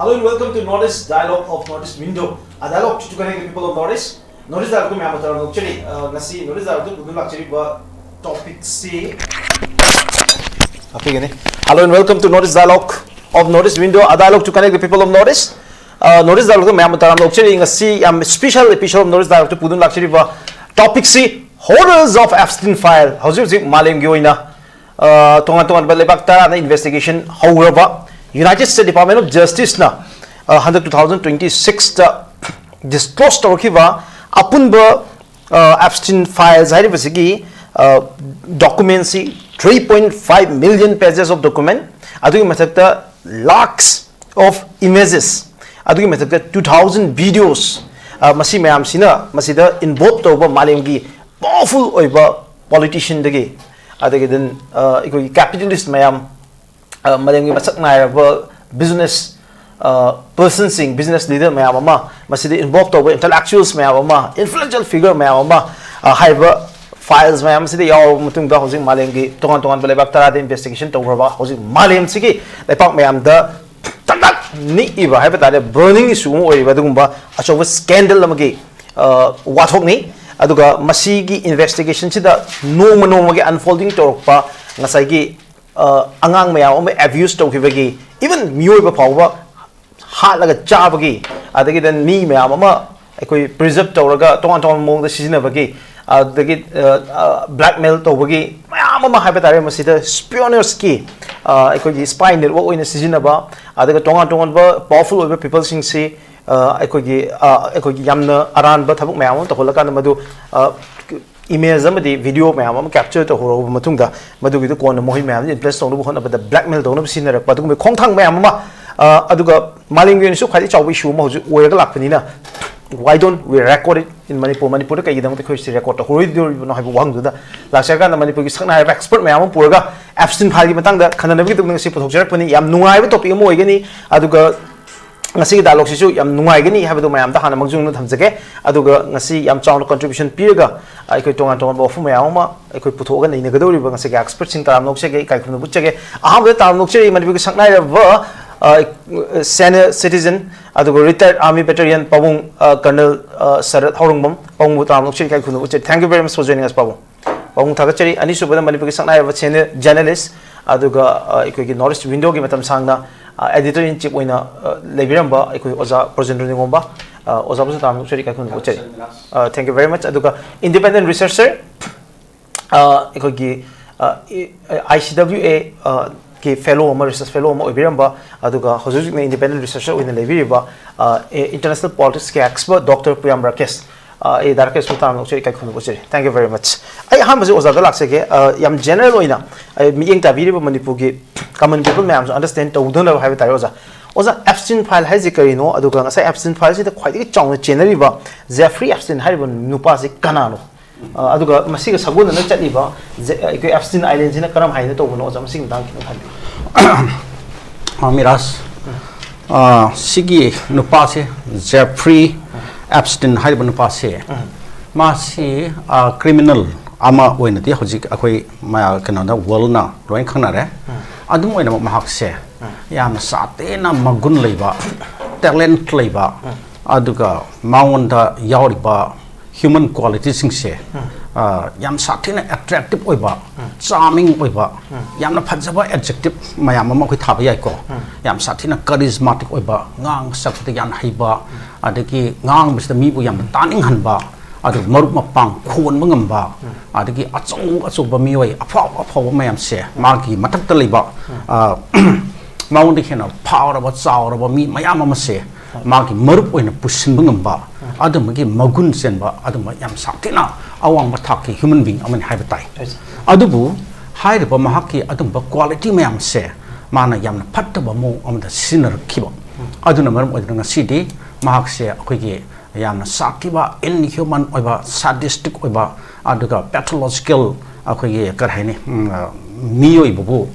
Hello and welcome to Northeast Dialogue of Northeast Window. A dialogue to connect the people of Northeast. Northeast Dialogue may have a actually, Nasi, Northeast Dialogue will actually topic C. Okay, hello and welcome to Northeast Dialogue of Northeast Window. A dialogue to connect the people of Northeast. Northeast Dialogue may have a actually in a C special episode of Northeast Dialogue to put actually topic C horrors of Epstein file. How's it Malim Goina? Tongan Balebakta investigation, however. United States Department of Justice na 2026 disclosed tawkiba apunba Epstein files haibasigi documents 3.5 million pages of document adugi mathakta lakhs of images adugi mathakta 2000 videos masi mayam sina masida involved tawba malemgi powerful oiba politician dagi adagi den capitalist mayam Malamgi masak nairaba business person business leader mayamama masidi involved over intellectuals mayamama influential figure mayamama haiba files mayam sidi yaw mutungda hosing malamgi tongan balebak tarada investigation tawraba hosing malam sigi lepak mayam da tadak ni iba haiba tare burning issue oiba dugumba achoba scandal amagi wathokni aduga masigi investigation sida noma gi unfolding torpa ngasai angang mayam abuse tawkibagi even mioiba pawba halaga chabagi adagi then mi mayam ama ekoi preserve tawraga tongan mong da sizinabagi adagi blackmail tawbagi mayam ama haibetare masida spioners ki ekoi spy network oina sizinaba adaga tongan ba powerful oiba people sing si ekoi yamna aran ba thabuk mayam to holaka madu image amadi video mayam capture to horo matungda madugi to kon mohi mayam in place tonu hon abada blackmail tonu sinara padung khongthang mayam ma aduga malingi su khali chawbi issue ma hoju oyaga lakpanina why don't we record it in manipur kai gidam to khoi record to hori no haibu wang da laksaka na manipur gi sakna expert mayam puraga Epstein file gi matang da khanana bi tung si puthok pani yam nungai ba topic mo oigani aduga ngasi dialogue sisu yam nungai gani habadu mayam da hana mangjung nu thamjage aduga ngasi yam chawna contribution piraga aikoi tongan ba fu mayam ma aikoi puthoga nei nagadori ba ngasi expert sing taram noksege kai khunu buchege aham da taram nokche manipur saknai ba senior citizen aduga retired army veteran pabung colonel sarat horungbam pabung taram nokche kai khunu buche thank you very much for joining us pabung thagachari ani subada manipur saknai ba senior journalist aduga aikoi gi Northeast Window gi matam sangna editor in chief oina lebiramba ekoi oza BROZENDRA NINGOMBA oza busa tam chori ka khunu cheri thank you very much aduga independent researcher ekoi gi ICWA ke fellow research fellow obiramba aduga hojujik na independent researcher oina lebiriba international politics ke expert Dr. PUYAM RAKESH RAKESH mutam chori ka khunu cheri thank you very much ai ham baje oza da lakse ke yam general oina meeting ta biriba manipur ge common people may understand to don't have it oza Epstein file has no aduga ngasa Epstein file si the quite chong generally ba Jeffrey Epstein haribon nupa si kanano aduga masiga sagun na chaliba Epstein island sina karam haina to no oza masing dang kinu khali sigi nupa se Jeffrey Epstein haribon nupa se ma si criminal ama oina ti hojik akoi ma kanada world na roin khana re adum oina mahak se yam sate na magun leiba talent leiba aduga maunda yauriba human quality sing se yam sate na attractive oiba charming oiba yam na phajaba adjective mayam ma khoi thaba yai ko yam sate na charismatic oiba ngang sakte yan haiba adagi ngang bis mi bu yam taning hanba adu marup mapang khon mangamba adagi achong ba mioi afaw mayam se magi matak ta leiba maung de khena power ba chaw ba mi mayam ma se magi marup oina pusin bangamba adu magi magun sen ba adu mayam saktina awang mathaki human being aman haiba tai adu bu haire ba mahaki adu ba quality mayam se mana yamna phatta ba mo amda sinar khiba adu na maram odna city mahak se akoi ge yamna sakiba inhuman oiba sadistic oiba aduga pathological akoi kar haini mioi bubu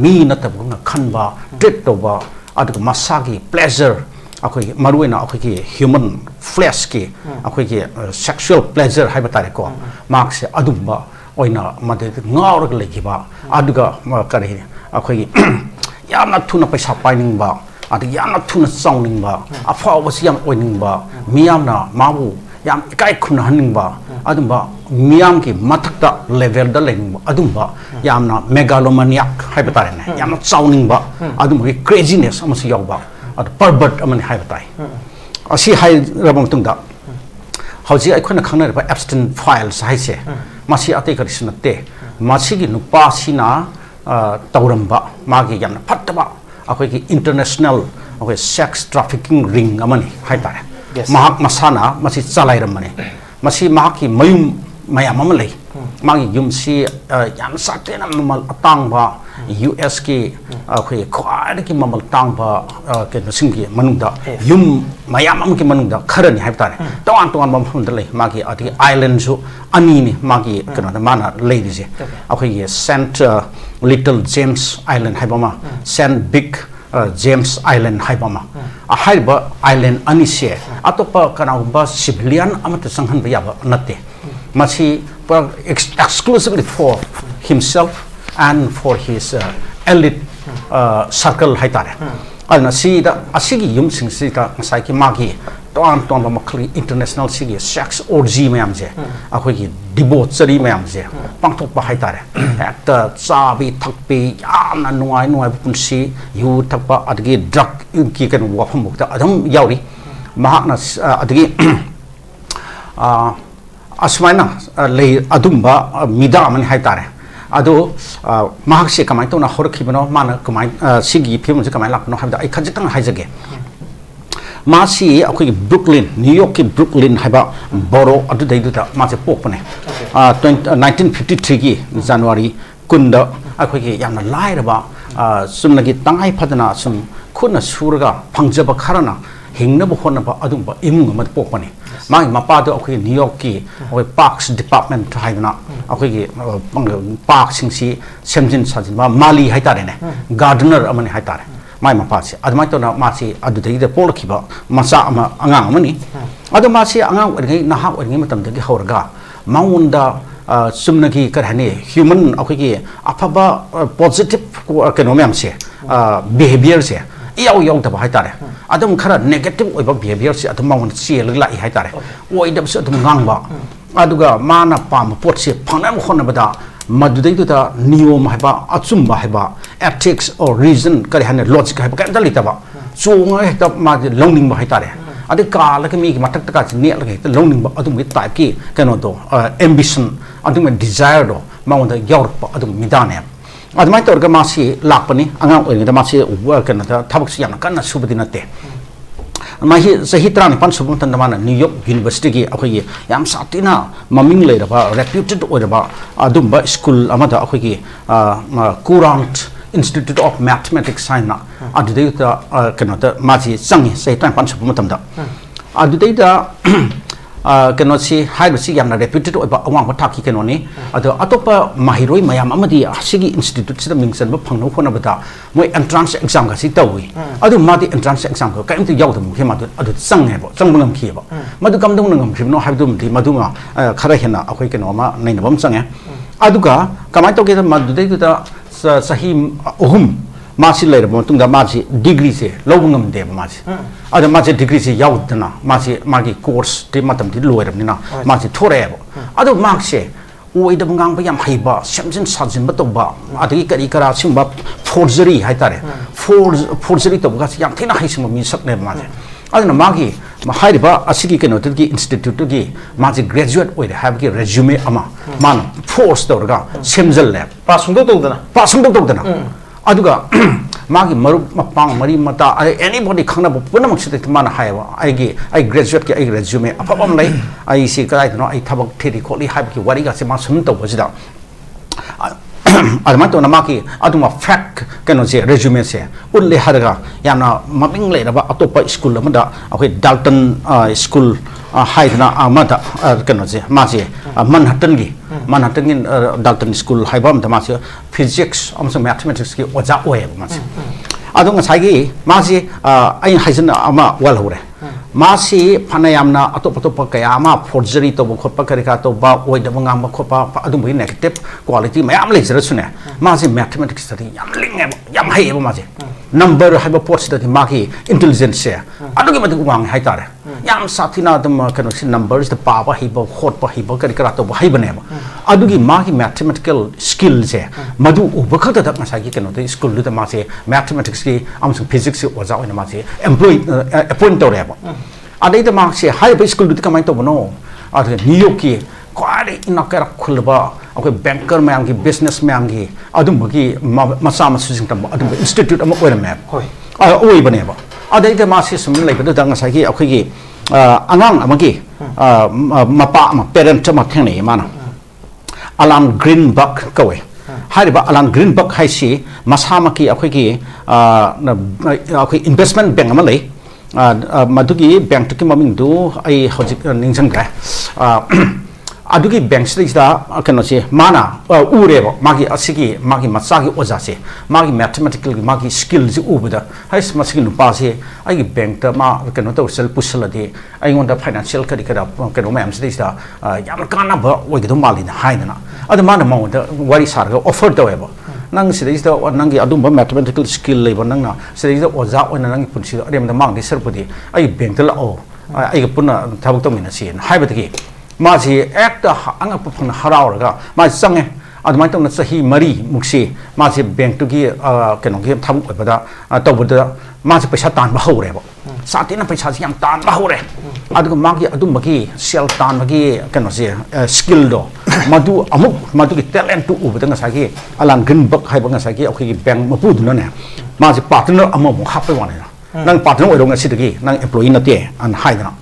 mi natabu na khanba treat toba aduga masagi pleasure akoi maruina akoi human flesh ki akoi sexual pleasure haiba tare ko mark se adumba oina made ngaur legiba aduga kar hi akoi yamna thuna paisa paining ba ada yamna thuna sawningba afawasi yam oiningba miyamna mabu yam ikai khuna haningba adumba miyam ki mathakta level da lengba adumba yamna megalomaniac haibata ne yamna sawningba adumba craziness amasi yawba ad pervert amani haibatai asi hai rabang tungda hauji aikona khangna ba Epstein files haise masi ate karisnate masi gi nupa sina tauramba magi yamna phattaba akoi ki international akoi sex trafficking ring amani haitare mahak masana masi chalairamani masi mahaki mayum mayam amalai magi yumsi yam satena mamal atangba US ki akoi khwai ki mamal tangba ke singi manungda yum mayam am ki manungda kharani haitare tawan tawan bam hundalai magi ati island su ani ni magi kana mana lady je akoi ye Saint Little James Island haibama Saint Big James Island haibama a haiba island ani se atopa kana ba civilian amata sanghan ba yaba natte machi exclusively for himself and for his elite circle haitare alna sida asigi yum sing sida ngasai ki magi ton ton ba makhli international sigi sex orgy mayam je akhoi ki debauchery mayam je pangthok ba haitare ekta chabi thakpi yamna nuai nuai punsi yu thakpa adgi drug ki kan wafam mukta adam yauri mahakna adgi asmaina lei adumba mida man haitare ado mahak se kamai to na horkhibano mana kamai sigi phim je kamai lakno habda ai khajitang haijage masi akoi Brooklyn New York ki Brooklyn haiba boro adu dai duta mase pokpane 1953 ki January kunda akoi ki yamna lairaba sumnagi tangai phadana sum khuna surga phangjaba kharana hingnaba honaba adumba imung ma pokpane magi mapa do akoi New York ki akoi Parks Department haibna akoi ki park singsi semjin sajin ma mali haitare ne gardener amani haitare mai mapa se admai to na masi adu dei de polkiba masa ama angang amani adu masi angang ngai naha ngai matam de horga maunda sumnagi karhane human akoi ki afaba positive economic se behavior se yaw yaw da haitare adum khara negative oiba behavior se adum maun se lai haitare oidab se adum ngangba aduga mana pam pot se phanam khona bada madudai to da niyom haiba achumba haiba ethics or reason kari hane logic haiba kan dalita ba chunga hekta ma longning ba haitare adi ka la ke mi matak ta ka ne la ke longning ba adum gi type ki kano do ambition adum desire do maun da yaur pa adum midane admai tor ga masi lakpani angang oi da masi wa kana da thabak si yana kana subadi na te mahi sahi trani pan subum tan mana New York University ki akoi yam satina maming le ba reputed oi ba adumba school amada akoi ki Courant Institute of Mathematics Science adu dei ta kana da maji sangi sai tan pan subum tam da adu dei da kano si hai si yamna reputed oi ba awang ba thaki kano ni ado atopa mahiroi mayam amadi asigi institute sida mingsan ba phangno khona bata moi entrance exam ga si tawi ado madi entrance exam ga kaim tu yaw dum khema ado sang he ba sang bungam khi ba madu kam dum ngam khim no hai dum di madu ma khara hena akoi kano ma nei na bam sang he aduga kamai to ke madu dei da sahi ohum masi later matungda masi degree se lobungam de masi ada masi degree se yaudna masi course te matam ti loirabnina masi thorebo adu mark se oida bungang ba yam haiba semjin sajin ba toba adagi kari kara simba forgery haitare forgery to ga yam thina haisima mi sakne masi aduna magi mahaiba asigi keno ki institute ki masi graduate oida have ki resume ama man force to ga semjal lab pasung do dana aduga magi marup mapang mari mata anybody khangna punam site mana haiwa ai graduate ki ai resume apam lai ai si kai no ai thabak theri kholi haib ki wari ga se ma sum to bajida adama to namaki aduma fact kano se resume se unle harga yana maping le ba atopa school amada akoi Dalton school haidna amada kano se ma se Manhattan gi Dalton school haibam da ma se physics amso mathematics ki oja oye ma se adunga saigi ma se ai haijna ama wal hore ma se phanayamna atopa kaya ama forgery to khotpa karika to ba oida bangam khopa adum bi negative quality mayam le jara sune ma se mathematics study yam linge yam hai ma se number hai ba post da magi intelligence se adu gi madu wang hai tare yam sathina dum kano si numbers the pa ba hi ba khot pa hi ba kari kara to ba hai bane ba adu gi magi mathematical skill se madu u ba khata da ngasai gi kano the school da ma se mathematics ki amsung physics se oja oina ma se employee appoint to re ba adai da ma se hai ba school da kamai to bono adu new york ki kwari inakara khulba okay banker mayam ki business mayam ki adum gi masa ma susing tam adum institute am oira map hoi oi bane ba adai da ma se sum lai ba da ngasai gi akhoi gi angang amagi mapa ma parent ma theng nei mana alan greenbuck kawe hai ba alan greenbuck hai si masa ma ki akhoi gi akhoi investment bank ma lai madugi bank to ki maming du ai hojik ningjang ga adugi bank da kano se mana urebo magi asigi magi masagi oja se magi mathematical magi skill ji ubuda hais masigi nupa se ai bank ta ma kano to sel pusala de ai ngonda financial kadi kada kano mam se da yam kana ba oi gido mali na haidana adu mana ma da wari sarga offer to ebo nang se da nangi adum ba mathematical skill leba nang na se da oja oina nang punsi rem da mang de serpudi ai bank ta la o ai puna thabuk to mina sin haibati माजी एक अंगप फंग हरावरगा मा संगे अदमाय तंग सही मरी मुक्सी माजी bank टुगी केनो गे थाबु बदा तबदा माजी पैसा तान बहौरेबो सातिना पैसा याम तान बहौरे अदुग मागी अदुमगी सेल तान मगी केनो से स्किल दो मदु अमुक मदु की टैलेंट टू उबदा ngसागी अलान ग्रीनबक हाइबा ngसागी अखोगी बैंक मपुदुनो ने माजी पार्टनर अमो हापै वाने नंग पार्टनर ओइरो ngसिदगी नंग employee नते on हाइदना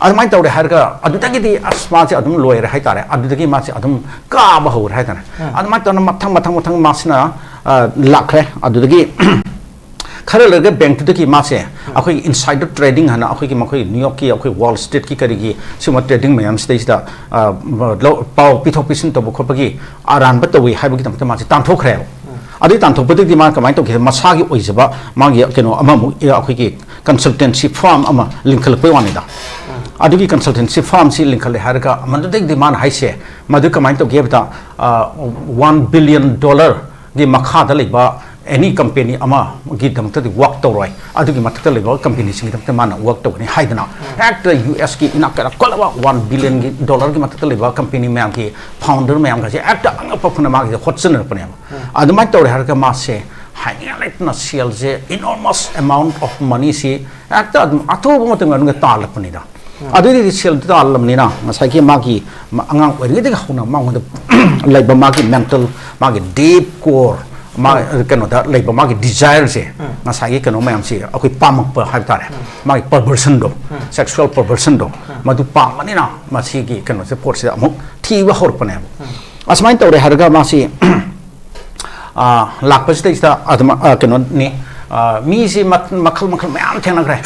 adumai tawre harga adutagi di asma se adum loyer hai tare adutagi ma se adum ka ba hor hai tare adumai tawna mathang masna lakhe adutagi khare lage bank to ki ma se akhoi insider trading hana akhoi ki makhoi new york ki akhoi wall street ki kari gi sima trading mayam stage da paw pithok pisin to bokho pagi aran ba tawi hai bagi tamta ma se tan thokre adi tan thok padi ma kamai to ki masa gi oijaba ma gi keno ama mu akhoi ki consultancy firm ama linkal pe wani da adugi consultancy firm si linkal harga madu dek demand hai se madu kamai to gebta $1 billion di makha da leba any company ama gi damta di work to roi adugi matta leba company sing damta mana work to ni haidana act us ki inakara kolaba $1 billion gi matta leba company mayam ki founder mayam ga se act angapapuna ma gi hotsen pane adumai to harga ma se highlight na sales enormous amount of money si act atho mo tang ngai tal pani da adui sel ta alam ni na masai ki magi angang ori de khuna ma ngod like ba magi mental magi deep core ma kano da like ba magi desire se masai ki kano mayam si akoi pamak pa hai tare magi perversion do sexual perversion do madu pam mani na masi ki kano se por se amuk thi wa hor pane asmai tawre harga masi lakpa se ta adama kano ni mi si makhal mayam thena gre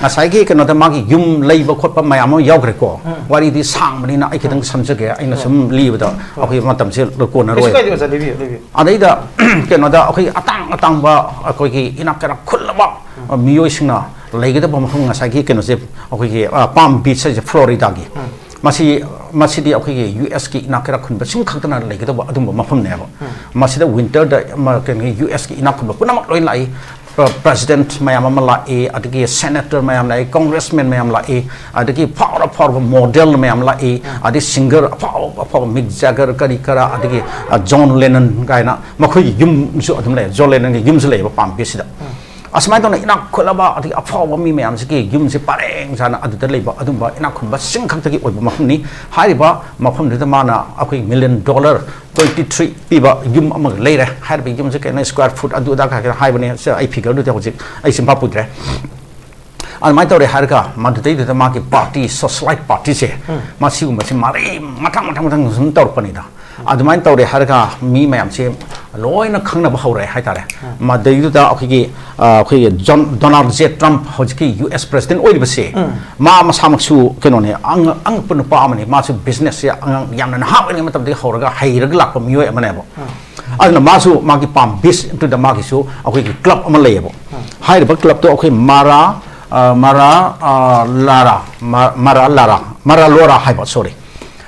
ngasai gi kano da magi yum leiba khotpa mayam yaw gre ko wari di sang mani na ai kitang samjage aina sum liba da akoi matam se ko na roi adai da kano da akoi atang ba akoi gi inakara khulba miyoi singna leigida ba mahung ngasai gi kano se akoi gi Palm Beach se Florida gi masi di akoi gi US ki inakara khunba sing khakta na leigida ba adum mafam ne ba masi da winter da US ki inakba punamak loi lai president mayam amala adigi senator mayam lai congressman mayam lai adigi power model mayam lai adi singer power Mick Jagger kari kara adigi John Lennon gaina makhoi yum su adum lai John Lennon gi yum su lai ba pam bi sida asmai to na ina kholaba adigi afawa mi mayam se ki yum se pareng sana adu da lai ba adum ba ina khun ba sing khak tagi oi ba mafum ni hari ba mafum de mana akoi $1 million 23 piba yum amag leire har bi yum se kana square foot adu da ka hai bane se ai figure do te hojik ai simpa putre al mai tawre har ka madu dei de ma ki party socialite party se ma si ma se mare matang zum tor pani da adumai tawre har ka mi mayam se loina khangna ba hore hai tare ma dei du da akhoi Donald J Trump hojiki US president oi base ma samak su keno ne ang pun pa amani ma su business ya ang yam na ha ni matam de horaga hairaga lak pa mioi amane bo adna ma su ma ki Palm Beach to the ma ki su akhoi ki club ama lei bo hai ba club to akhoi Mara Lora hai ba sorry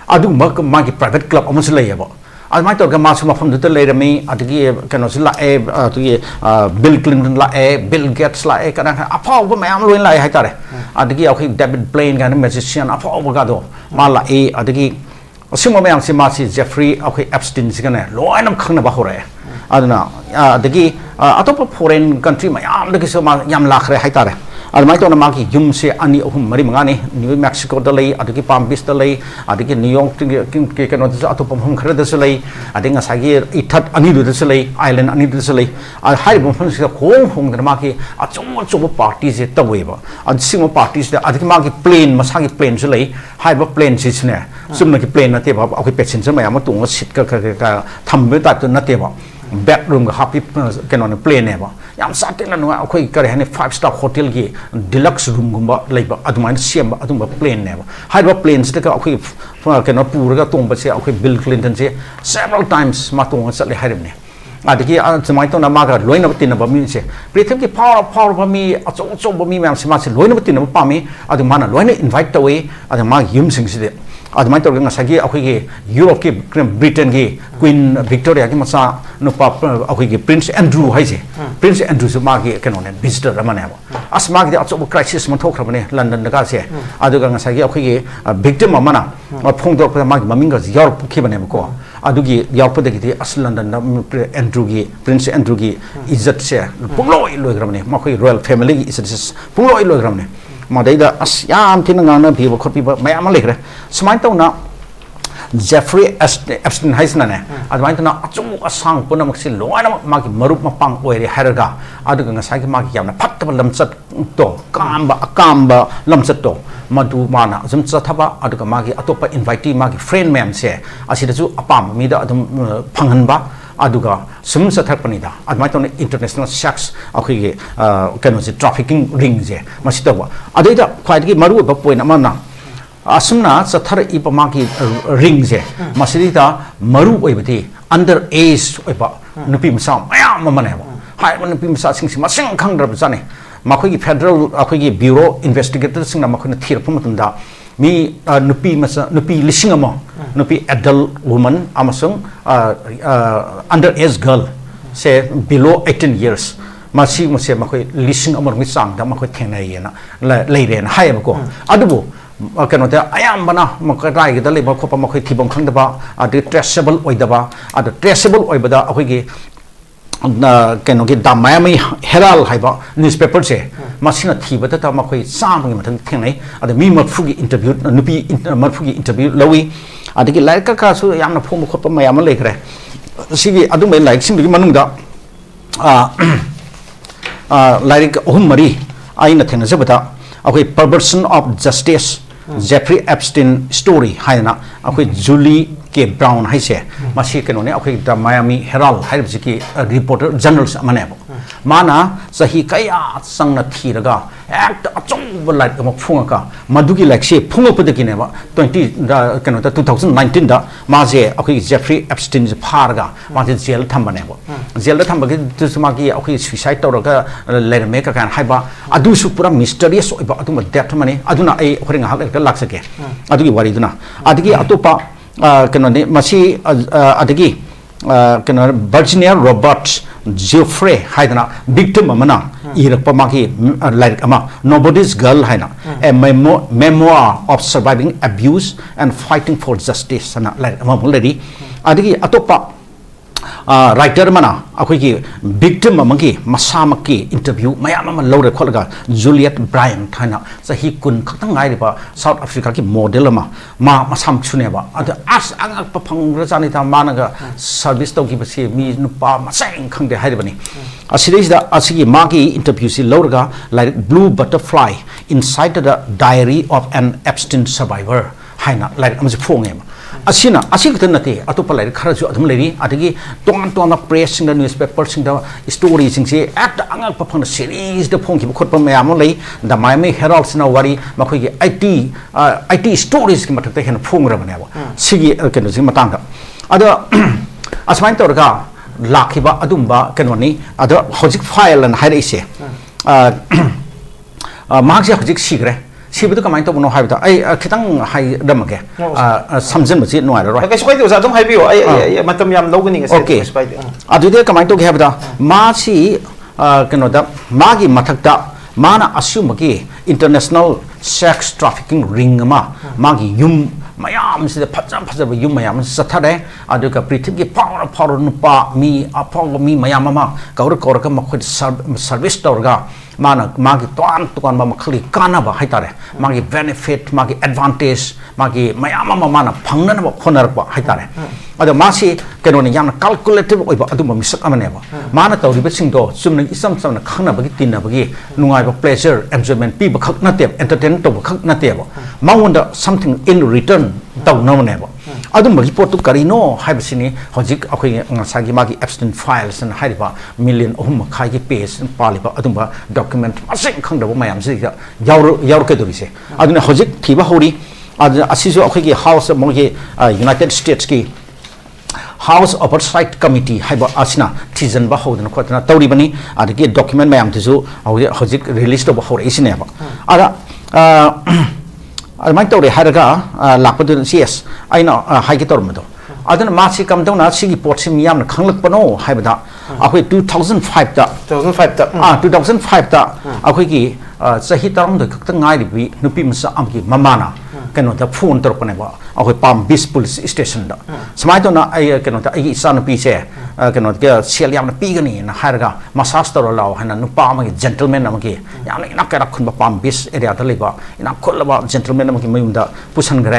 adu ma ki private club ama su lei bo admai to ga ma su ma pham du le rami adigi kano sila tu Bill Clinton la Bill Gates la kana apha ba mayam loin la hai tare adigi akhoi David Blaine ga magician apha ba ga do ma la adigi asuma mayam si ma si Jeffrey akhoi Epstein si kana loinam khangna ba hore aduna adigi atop foreign country mayam dagi so ma yam la khre hai tare admai to na ma ki yum se ani ahum mari mangani New Mexico da lei adigi Palm Beach da lei adigi New York ke kano da atop hum khre da lei adinga sagi ithat ani du da lei island ani du da lei hai bom phun se khong hong da ma ki achom party je tawe ba ad sing parties da adigi ma ki plane ma sagi plane se lei hai ba plane si ne sum na ki plane na te ba akoi passenger mayam tu ngo sit ka tham be ta tu na te ba bedroom ga happy kano ne plane ne ba yam satin la nuwa akhoi kare hane 5-star hotel gi deluxe room gumba leiba adumai siam ba adum ba plane ne ba hai ba planes ta ka akhoi kano pura ga tong ba se akhoi Bill Clinton se several times ma tong sa le harim ne adiki adumai to na ma ga loina ba tin ba mi se pritham ki power ba mi acho ba mi mam se ma se loina ba tin ba pa mi aduma na loina invite away aduma yum sing se adumai to ga sagi akhoi gi Europe ki Britain gi Queen Victoria ki masa no pa akhoi gi Prince Andrew hai se Prince Andrew se ma gi kano ne visitor amane ba as ma gi acho crisis ma thok khrabane London da se aduga nga sagi akhoi gi victim amana phong dok ma gi maming ga Europe ki bane ko adugi Europe da gi as London da Andrew gi Prince Andrew gi izzat se puloi loi khrabane ma khoi royal family gi izzat puloi loi khrabane ma dai da as yam tin nga na bi ba khot bi ba mayam le khre smai to na Jeffrey Epstein hai sana ne admai to na achum asang puna mak si loina ma ki marup ma pang oire haraga aduga nga sai ki ma ki yam na phat ba lamchat to kamba lamchat to madu mana zum chathaba aduga ma ki atopa invitee ma ki friend mem se asida ju apam mi da adum phanghan ba aduga sum sathak panida admai to international sex akhoi ge kano se trafficking ring je masita ba adeida khwai gi maru ba point amana asumna sathar ipama ki ring je masida maru oibati under age oiba nupi masa mayam mane ba hai nupi masa sing masing khang dra jane makhoi gi federal akhoi gi bureau investigator sing na makhoi thir pum tunda mi nupi masa nupi lisingama nupi adult woman amasung under age girl say below 18 years masi mase makhoi lising amar mi sang da makhoi thenai yana leire na hai ba ko adubu kano ta ayam bana makarai gi dali ba khopa makhoi thibam khang da ba adu traceable oi da ba adu traceable oi ba da akhoi gi kano gi da Miami Herald hai ba newspaper se masina thiba ta makhoi sam gi mathang thenai adu mi mafu gi interview nupi mafu gi interview lawi adigi like ka su yamna phom khopa mayam le khre sigi adu mai like sing gi manung da like ohum mari aina thena jabata akhoi perversion of justice Jeffrey Epstein story haina akhoi Julie K Brown hai se masi keno ne akhoi da Miami Herald hai bisi reporter journals amane mana sahi kaya sangna thiraga act achong like ma phunga ka madugi like se phunga padaki ne ba 20 da keno da 2019 da ma je akhoi Jeffrey Epstein je pharga ma je jail thamba ne ba jail da thamba ki suma ki akhoi suicide tawraga leir me ka kan hai ba adu su pura mysterious oiba adu ma death mane aduna ai khoring ha ka laksake adugi wari duna adigi atopa keno ne masi adigi keno Virginia Roberts Geoffrey haidana victim amana irakpa maki like ama nobody's girl haina a memoir of surviving abuse and fighting for justice ana like ama already adigi atopa writer mana akhoi ki victim amaki masamaki interview mayam ama lore kholaga Juliet Bryan thana sahi kun khatang ngai ba South Africa ki model ama masam chune ba ada as angak pa phangra jani ta managa service to ki basi mi nupa masang khangde hairibani asidai da asigi magi interview si lorga like blue butterfly inside the diary of an Epstein survivor haina like amji phongem asina asikta nate atopa lai khara ju adum leri adigi ton press sing da newspaper sing da story sing se act angal pa phang series da phong ki khot pa mayam lei da Miami Herald sina wari makhoi gi IT stories ki mathak ta hen phong ra bane ba sigi keno sing matang da ada asmain torga lakhiba adumba keno ni ada hojik file an haire se magja hojik sigre ชีวิตก็ไม่ต้องมโนหายไปต่อไอ้คิดตั้งให้ดำมาแกสัมจันมาสิหน่วยแล้ว โอเคสไปดูซะต้องให้พี่ไอ้มันต้องยำโลกันนี่ก็ โอเคอ่ะดูเดี๋ยวก็ไม่ต้องแค่ไปต่อมาสิกันว่ามากี่มาทักตามานะอาศัยมากี่ international sex trafficking ring มากี่ยุ่มมายามสิเดพัฒน์ไปยุ่มมายามสัตว์ได้อะดูกับปริทิพย์พอรุนปะมีพอมีมายามมาเการกอร์ก็มาคุยservice ตัวก็มากี่ตัวมาคลิกกันนะบ่ให้ตาเร่มากี่ benefit มากี่ advantage มากี่มายามมานะพังนั้นบ่คนนั้นบ่ให้ตาเร่อะดูมาสิกันวันนี้ยามนะ calculative โอ้ยบ่อะดูมามิสักอันเนี่ยบ่มานะตัวริบสิ่งโตซุ่มนึงอิสมนะข้างหน้าบ่กี่ตินนะบ่กี่นุ่งไอ้บ่ pleasure enjoyment ปีบ่คักน่าเตียบ entertain ตัวบ่คักน่าเตียบบ่มาวันเด something in return ตัวน้ำเนี่ยบ่อะดูมารีพอร์ตตุกรีโน่ให้ไปสินี่เขาจิกเอาคุยงานสากิมากี่ Epstein files นะให้ดิบ่ million โอ้มาขายกี่ page ปาลิบ่อะดูมา document มาสิ่งข้างเดียวไม่ยามสิก็ยาวก็ดูดิสิอะดูเนี่ยเขาจิกที่บ่ฮู้ดิอะดูอาศัยเอาคุยกี่ house มองกี่ United States กี่ House Oversight Committee ให้บ่อาศินะที่จันบ่ฮู้นะคนนั้นตัวนี้บันนี้อะดูกี่ document ไม่ยามที่จู่เขาจิก release ตัวบ่ฮู้ไอ้สิเนี่ยบ่อะละไม่ตัวเดียวให้เราก็หลักประเด็น CS ไอ้น่ะให้กี่ตัวมันตัวอันนั้นมาสิคำตรงนั้นสิ่งที่ปวดสิ่งมีอย่างนั้นขังลึกปนโอให้บ่ได้เอาคุย2005จ้ะ2005จ้ะเอาคุยกี่จะฮิตตรงด้วยตั้งง่ายดิบีนุปีมันสามกี่มานะกันว่าจะพูนตัวปนเนี่ยว่าเอาคุยปั๊มบิส police station ด้สมัยตัวนั้นไอ้กันว่าไอ้สารปีเช่กันว่าก็เสียเลี้ยงนั้นปีกันนี่นะให้เราก็มาซัสตัวเราให้นั้นนุปั๊มมัน gentleman นะมันกี่อย่างนี้นักการคุณปั๊มบิสเอเดียทะเลบ่นักคนละบ่ gentleman นะมันกี่ไม่ยุ่งด้ผู้ชันกระไร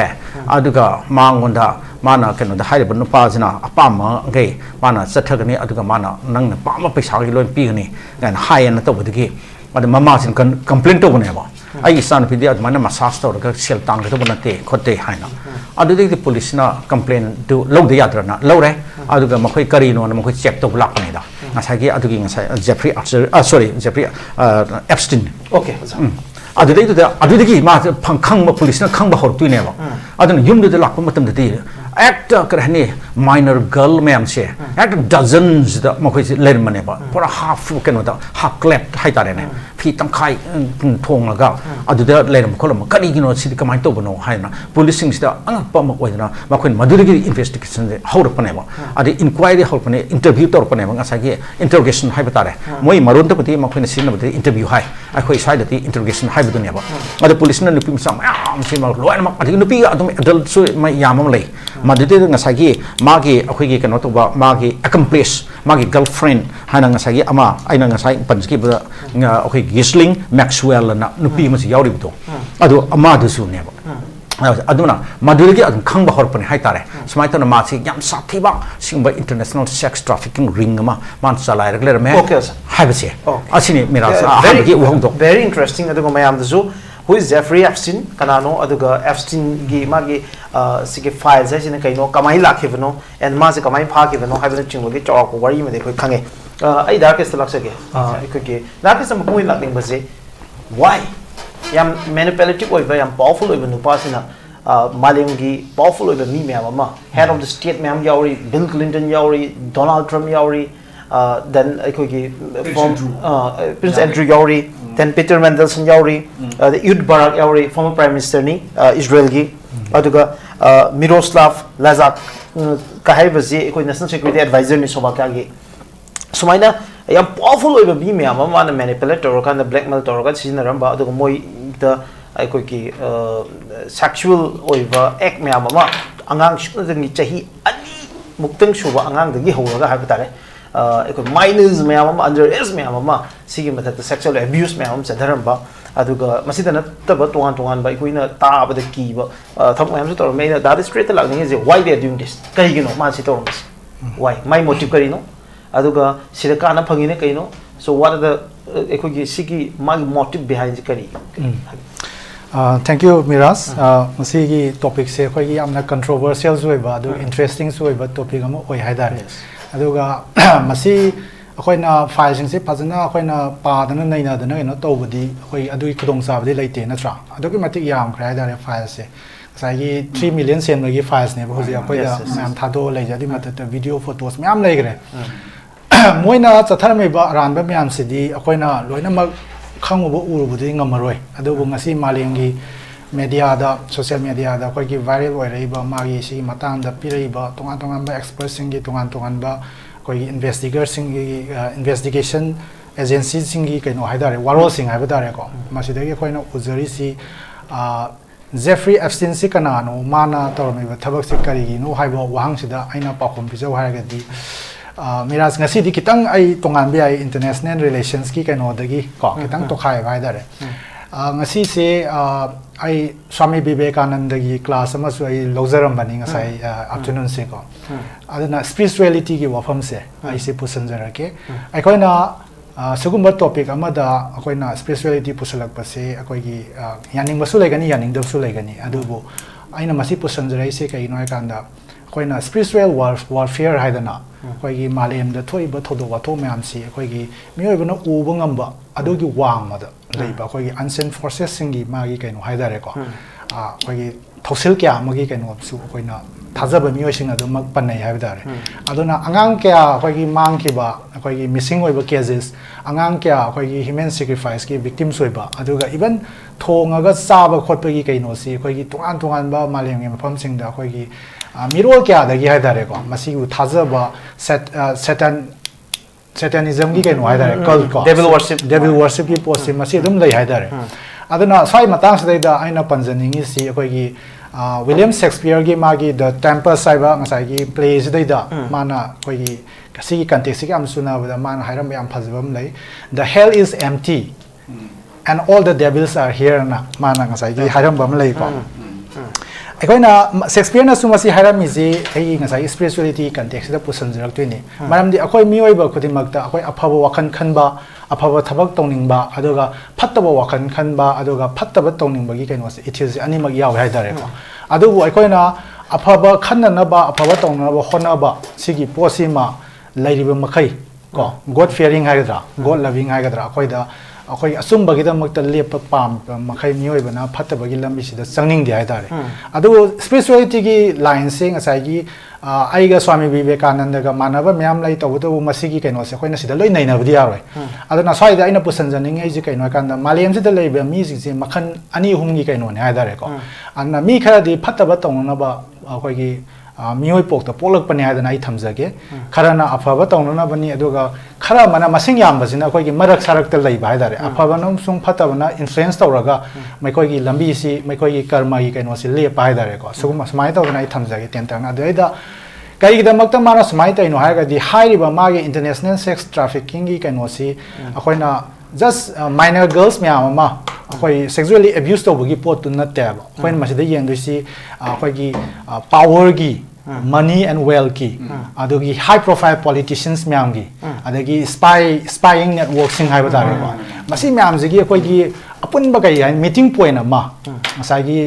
เอาดูก็มางวันด้มานะกันว่าให้บรรลุป้าสินะปั๊มมาโอเคมานะสัตว์กันนี่เอาดูก็มานะนั่งปั๊มมาไปสาวกิโลปีกันนี่กันให้นะตัวบุตรกี่มาดูมาสิกัน complaint ตัวเนี่ยบ่ไอ้สารพิษเดียดมันมาซัสตัวก็เสียตังค์ตัวมันเตะคนเตะให้นะเอาดูที่ police นะ complaint ดูเล่าเดียดนะเล่าเลยเอาดูก็มาคุยการีโน่นะมาคุยเช็คตัวหลักนี่ด้งั้นใช่กี่เอาดูกี่งั้นใช่ Jeffrey sorry Jeffrey Epstein โอเคอะดูที่กี่มาพังขังมา police นะขังมาหอตัวเนี่ยบ่อะดูยุ่งดูหลักมันตั้งแต่ที่actor ก็ให้ minor girl แม่มเสีย actor dozens ด้มาคุยเล่นมันเนี่ยบ่เพราะ half กันว่าหักเล็บให้ตาเนี่ยพี่ตั้งใครทงแล้วก็อะดูเล่นมันคนละมันก็ดีกินว่าสิก็ไม่ตัวบ่เนาะให้นะ policing สิอันปะมาคุยนะมาคุยมาดูที่ investigation how ปะเนี่ยบ่อะดิ inquiry how ปะเนี่ย interview ตัวปะเนี่ยมันก็ใช่ interrogation ให้ปะตาเนี่ยมวยมารุนตัวปะที่มาคุยในสินนะปะที่ interview ให้ไอ้คุยใช้ที่ interrogation ให้ปะตัวเนี่ยบ่อะดิ police นั่นนุปีมันซ้ำมันสิมาล้วนมาอะดินุปีอะตัว adult ช่วยไม่ยามมันเลยมาดูที่งั้นใช่กี่มากี่เอาคุยกันว่าตัวมากี่ accomplice มากี่ girlfriend ให้นั่งใช่กี่อามาไอ้นั่งใช่ปัญญ์กี่บ่เอาคุย Gisling Maxwell นะนุปีมันสิยาวดิบ่ตัวอะดูอามาดูสุเนี่ยบ่อะดูนะมาดูที่อันขังบ่ฮอร์ปนให้ตาเร่สมัยตอนมาสิยามสัตที่บ่สิ่งบ่ international sex trafficking ring มันสลายเร็วๆแม่ให้บ่เสียอาสินี่มีราให้บ่กี่อุหงตัว very interesting อะดูก็ไม่ยามดู who is Jeffrey Epstein กันนะอะดูก็ Epstein กี่มากี่สิกี่ files ให้สินะกี่โนกำไมลักเห็นโน and มาสิกำไมพากี่โนให้เป็นจริงว่ากี่จอกว่ารีมันเด็กคุยขังเอไอ้ดาร์กสลักสักกี่ไอ้คุยกี่ดาร์กสมันคุยหลักหนึ่งบ่สิ why ยาม manipulative โอ้ยยาม powerful โอ้ยนุปาสินะมาเลงกี่ powerful โอ้ยมีแม่มา head of the state แม่ยาวรี Bill Clinton ยาวรี Donald Trump ยาวรีthen ไอ้คุยกี่ Prince Andrew ยาวรีthen Peter Mandelson ยาวรีEhud Barak ยาวรี former prime minister นี่ Israel กี่อะดูก็Miroslav Lazak ก็ให้บ่สิไอ้คุย national security advisor นี่สมัครกี่สมัยนั้นยาม powerful โอ้ยมีแม่มานะ manipulate ตัวกัน blackmail ตัวกันสินะรำบ่อะดูก็มวยไอ้คุยกี่sexual โอ้ยว่า act แม่มาอังางชุดนั้นนี่จะฮีอันนี้มุกตึงชัวอังางถึงยี่หัวก็ให้ไปตาเลยไอ้คุย minors แม่มา under age แม่มาสิ่งมันจะ sexual abuse แม่มาจะได้รำบ่อะดูก็มาสิแต่นั้นแต่ว่าตัวอันไปคุยนะตาไปตะกี้บ่ทำไมมันสุดตัวไม่นะ that is straight หลักนี่คือ why they are doing this ใครกินเนาะมาสิตัวมัน why my motive ใครเนาะอะดูก็สิได้การนั้นพังนี่ใครเนาะ so what are the ไอ้คุยสิ่ง my motive behind ใครthank you Miraj มาสิกี่ topic เสียค่อยกี่อันนั้น controversial ด้วยบ่ดู interesting ด้วยบ่ topic ก็มันโอ้ยให้ได้อะดูก็มาสิค่อยน่ะไฟล์สิ่งที่พัฒนาค่อยน่ะป่าดังนั้นในน่ะดังนั้นเนาะโตบ่ดีค่อยอะดูขดงสาบได้เลยเตนะจ๊ะอะดูก็มาติยามใครได้ไฟล์เสียใส่กี่3 million เซนเลยกี่ไฟล์เนี่ยเพราะว่าค่อยจะแม่นทัดโดเลยจะที่มาแต่วิดีโอโฟโต้แม่นเลยกันเลยมวยน่ะจะทำให้บ่ร้านแบบแม่นสิดีค่อยน่ะลอยน่ะมา khangbu urubudi ngamaroi adubu ngasi malemgi media da social media da koi ki viral oiraiba magi si matang da piraiba tongan tongan ba experts singi tongan ba koi investigator singi investigation agency singi kaino haidare warol sing haibadare ko masidagi koina uzari si Jeffrey Epstein si kanano mana tormi ba thabak si karigi no haiba wahang sida aina pakhom bijau haragadi Miraj ngasi di kitang ai tongan bi ai international relations ki kaino dagi ko kitang to khai bai dare ngasi se ai Swami Vivekananda gi class ama su ai lojaram bani ngasai afternoon se ko adana spirituality gi wafam se ai se pusanjara ke ai koina sugumba topic amada akoina spirituality pusalak pase akoigi yaning basu legani yaning dabsu legani adubu aina masi pusanjara se kai noi kanda akoina spiritual warfare haidana akoigi malem da thoi ba thodo wa tho myam si akoigi mioi bana ubu ngamba adugi wang mada leiba akoigi unseen forces singi magi kaino haidare ko akoigi thosil kya magi kaino su akoina thajaba mioi sing adu mak panai haidare aduna angang kya akoigi mang ki ba akoigi missing oiba cases angang kya akoigi human sacrifice ki victims oiba aduga even thongaga saba khotpagi kaino si akoigi tungan ba malem ngi mafam sing da akoigi mirol kya dagi haidare ko masi u thajaba satanism ki kaino haidare cult ko devil worship ki post masi dum lai haidare aduna sai matang sadai da aina panjaningi si akoigi William Shakespeare gi magi the temple saiba ngasai gi plays dai da mana akoigi kasi ki context ki am suna ba mana hairam yam phajbam lai the hell is empty and all the devils are here na mana ngasai gi hairam bam lai ko akoina Shakespeare na sumasi hairami ji ai ngasai spirituality context da pusanjak tuini maramdi akoi mioi ba khudimakta akoi afaba wakan khanba afaba thabak tongning-ba aduga phattaba wakan khanba aduga phattaba tongning-bagi kaino se ithil animak yaw haidare ko adubu akoina afaba khannanaba afaba tongnaba honaba sigi posima lairiba makai ko god fearing haidra god loving haidra akoida akoi asumba gida makta lepa pam makai mioi bana phattabagi lambi sida changning di haidare adu spirituality gi line sing asai gi aiga Swami Vivekananda ga manaba myam lai tawuto masigi kaino se khoina sida loi naina budi aroi aduna sai da aina pusanjaning ai ji kaino kanda malem sida leibe mi ji makhan ani humgi kaino ne haidare ko anna mi khara di phattaba tongna ba akoi gi mioi pokta polak pani hadana ai thamjage kharana afaba tongna bani aduga khara mana masing yam basina koi gi marak sarak tel lai bai dare afaba nom sung phata na influence tawraga mai koi gi lambi si mai koi gi karma gi kaino si le pai dare ko suguma smai tawna ai thamjage tentang aduida kai gi damakta mana smai taino ha ga di high ba ma gi international sex trafficking gi kaino si akoina just minor girls myam ma akoi sexually abuse to bugi pot tu na tab khoin masida yeng du si akoi gi power gi money and wealth ki adogi high profile politicians myam gi adagi spying network sing hai batare ko masi myam ji gi akoi gi apun ba kai meeting point ma masai gi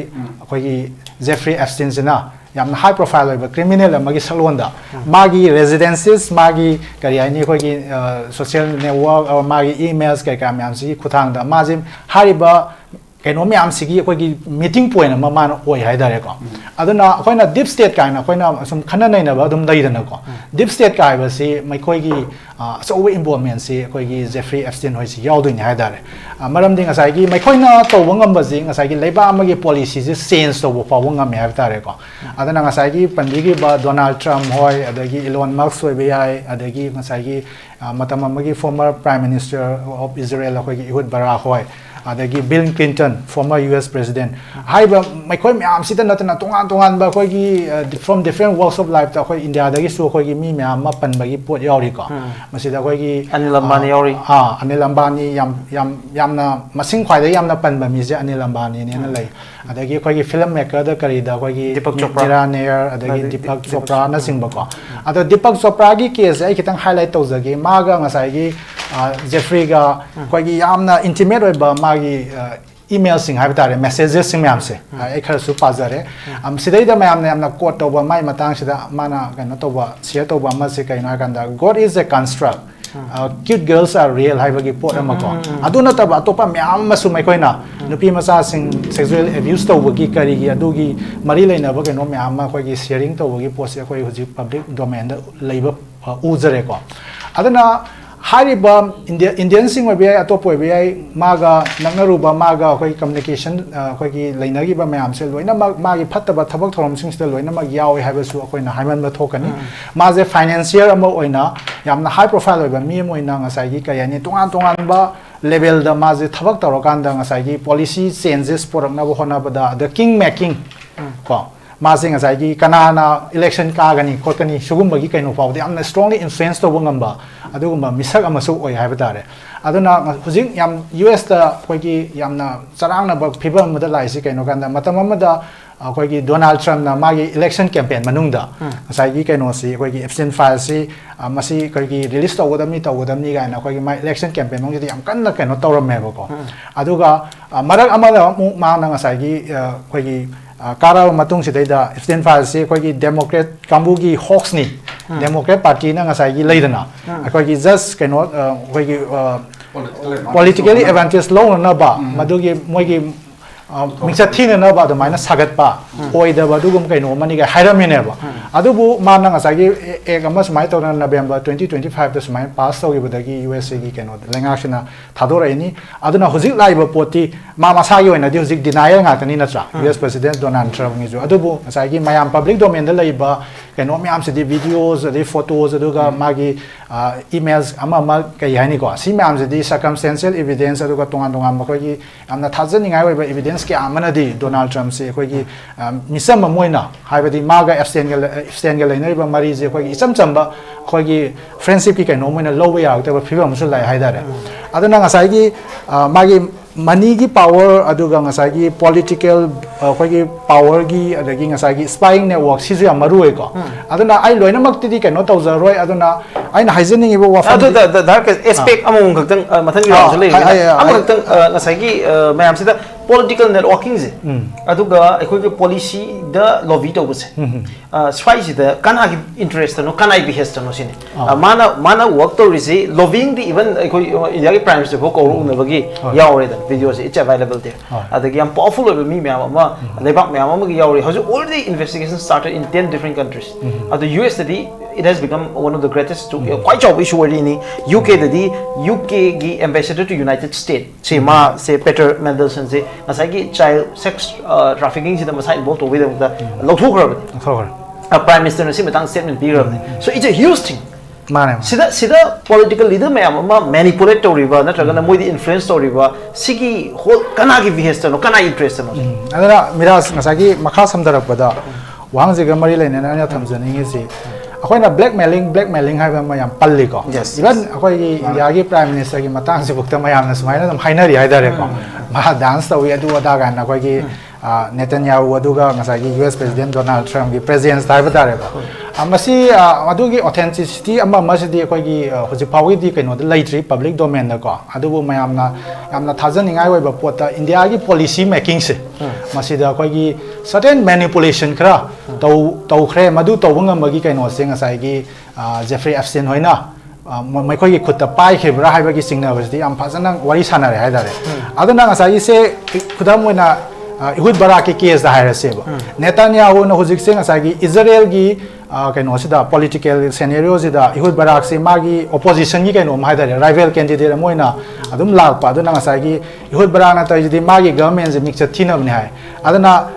akoi gi Jeffrey Epstein sina yam high profile over criminal amagi salonda magi residences magi kari ai ni khoi gi social network or magi emails kai ka myam si khuthang da majim hariba kaino myam sigi khoi gi meeting point ma man oi haidare ko aduna khoina deep state kaina khoina sum khana nei na ba dum dai dana ko deep state kai ba si mai khoi gi so involvement si khoi gi Jeffrey Epstein hoi si yaw duin haidare maram ding asai gi mai khoina to wangam ba jing asai gi leiba amagi policy ji change to bo wangam me haidare ko adana ngasai gi pandi gi ba Donald Trump hoi adagi Elon Musk hoi be ai adagi ngasai gi matam amagi former prime minister of Israel khoi gi Ehud Barak hoi adagi Bill Clinton former US president haiba mai khoi myam sita natana tongan ba khoi gi from different walks of life ta khoi India dagi su khoi gi mi myam ma pan bagi pot yauri ko masida khoi gi Anil Ambani yauri Anil Ambani yamna masing khwai da yamna pan ba mi je Anil Ambani ne na lai adagi khoi gi film maker da kari da khoi gi Deepak Chopra Millionaire adagi Deepak Chopra na sing ba ko ado Deepak Chopra gi case ai kitang highlight to jage ma ga ngasai gi Jeffrey ga khoi gi yamna intimate oi ba ma email sing haibitare messages sing myam se ai khar su pazare sidai da myam ne amna quote to ba mai matang sida mana kana to ba share to ba ma se kaina kanda God is a construct cute girls are real haibagi pot amako aduna ta ba topa myam masu mai koina nupi masa sing sexual abuse to bagi kari gi adugi mari leina ba keno myam ma khoi gi sharing to bagi post khoi huji public domain da leiba uzare ko aduna Hariba Indian sing be a top way maga Nagaruba maga communication Lainagi ba Mam Sel Magi Pataba Tabak Tom Sing still Yawi have a su Hyman Tokani Maze financier Moina Yamna high profile of a Mimoina Asagi Kayani Tungan level the Mazi Tabak Tarokanda Asagi policy changes for Nabahona the king making Masing asagi kanana election kagani kotani sugumagi kaino pawde amna strongly influence to bungamba adugumba misak amasu oi haibadare aduna hujing yam US da koigi yamna charangna ba people mada laisi kaino kanda matamamada koigi Donald Trump na magi election campaign manungda asagi kaino si koigi Epstein file si masi koigi release tawodamni gaina koigi my election campaign mong yam kanna kaino tawrameba ko aduga marak amada mangna asagi koigi Kara matung si da Epstein file si koigi Democrat kambugi hawks ni Democrat party na ngasagi leidana koigi just cannot koigi politically advantage law na ba madugi moigi mingsa thina na ba adumai sagat pa oida ba dugum kaino mani ga hairamine ba adubu mana ngasagi ek amas mai to November 2025 da smai pass to gibadagi USA gi kaino lengashina thadora ini aduna hujik laiba poti ma masagi oina di hujik denial nga tani na tra US President Donald Trump ngi jo adubu ngasagi mayam public domain da laiba kaino myam se di videos di photos aduga magi emails ama kai hani ko si myam se di circumstantial evidence aduga tongan tongan makogi amna thajani ngai oiba evidence ke amana di Donald Trump se koigi misam moina haibadi maga Epstein ga lainai ba mari je koigi isam chamba koigi friendship ki kaino moina lowe ya ta ba phiba musul lai haidare aduna ngasai gi magi money gi power aduga ngasai gi political koigi power gi adagi ngasai gi spying network si ju amaru e ko aduna ai loina makti di kaino tawza roi aduna aina haizening ibo wa adu da aspect among khaktan mathan gi ra lai among khaktan ngasai gi mayam sida political networking je aduga ekoi policy da lobby to buse spice da kana gi interest no kana gi behest no sine mana work to risi lobbying the even ekoi india gi prime minister ko ru na bagi yaure da videos it's available there adagi am powerful of me ma lebak me am gi yaure has already investigation started in 10 different countries at the US it has become one of the greatest quite job issue in UK UK gi ambassador to United States say Peter Mandelson say asagi child sex trafficking sida masai involved with the lothograb prime minister na simatang statement bigrab so it's a huge thing sida political leader mayam manipulate toriba natraga moi influence toriba sigi whole kana gi behest no kana interest no adara miras ngasagi makha samdarakpada wangje ga mari laina na thamjani ngi akoina blackmailing haiba mayam palli ko even akoi india gi prime minister gi matang se bukta mayam na sumaina dam hainari haidare ko ma dance tawi adu ada ga na koi gi Netanyahu aduga ngasagi US President Donald Trump gi presence haiba dare ko amasi adugi authenticity amma masidi koi gi hoji pawi di kaino laitri public domain na ko adubu mayamna yamna thajani ngai waiba pota india gi policy making se masida koi gi certain manipulation kra tau khre madu tawanga magi kaino se ngasai gi Jeffrey Epstein hoina mai khoi gi khutta pai khebra haiba gi singna basti am phajana wari sana re haidare aduna ngasai se khudam moina Ehud Barak case da haira seba Netanyahu no hujik se ngasai gi Israel gi kaino sida political scenario sida Ehud Barak se magi opposition gi kaino haidare rival candidate moina adum lakpa aduna ngasai gi Ehud Barak na tai di magi government je mix thina bne hai aduna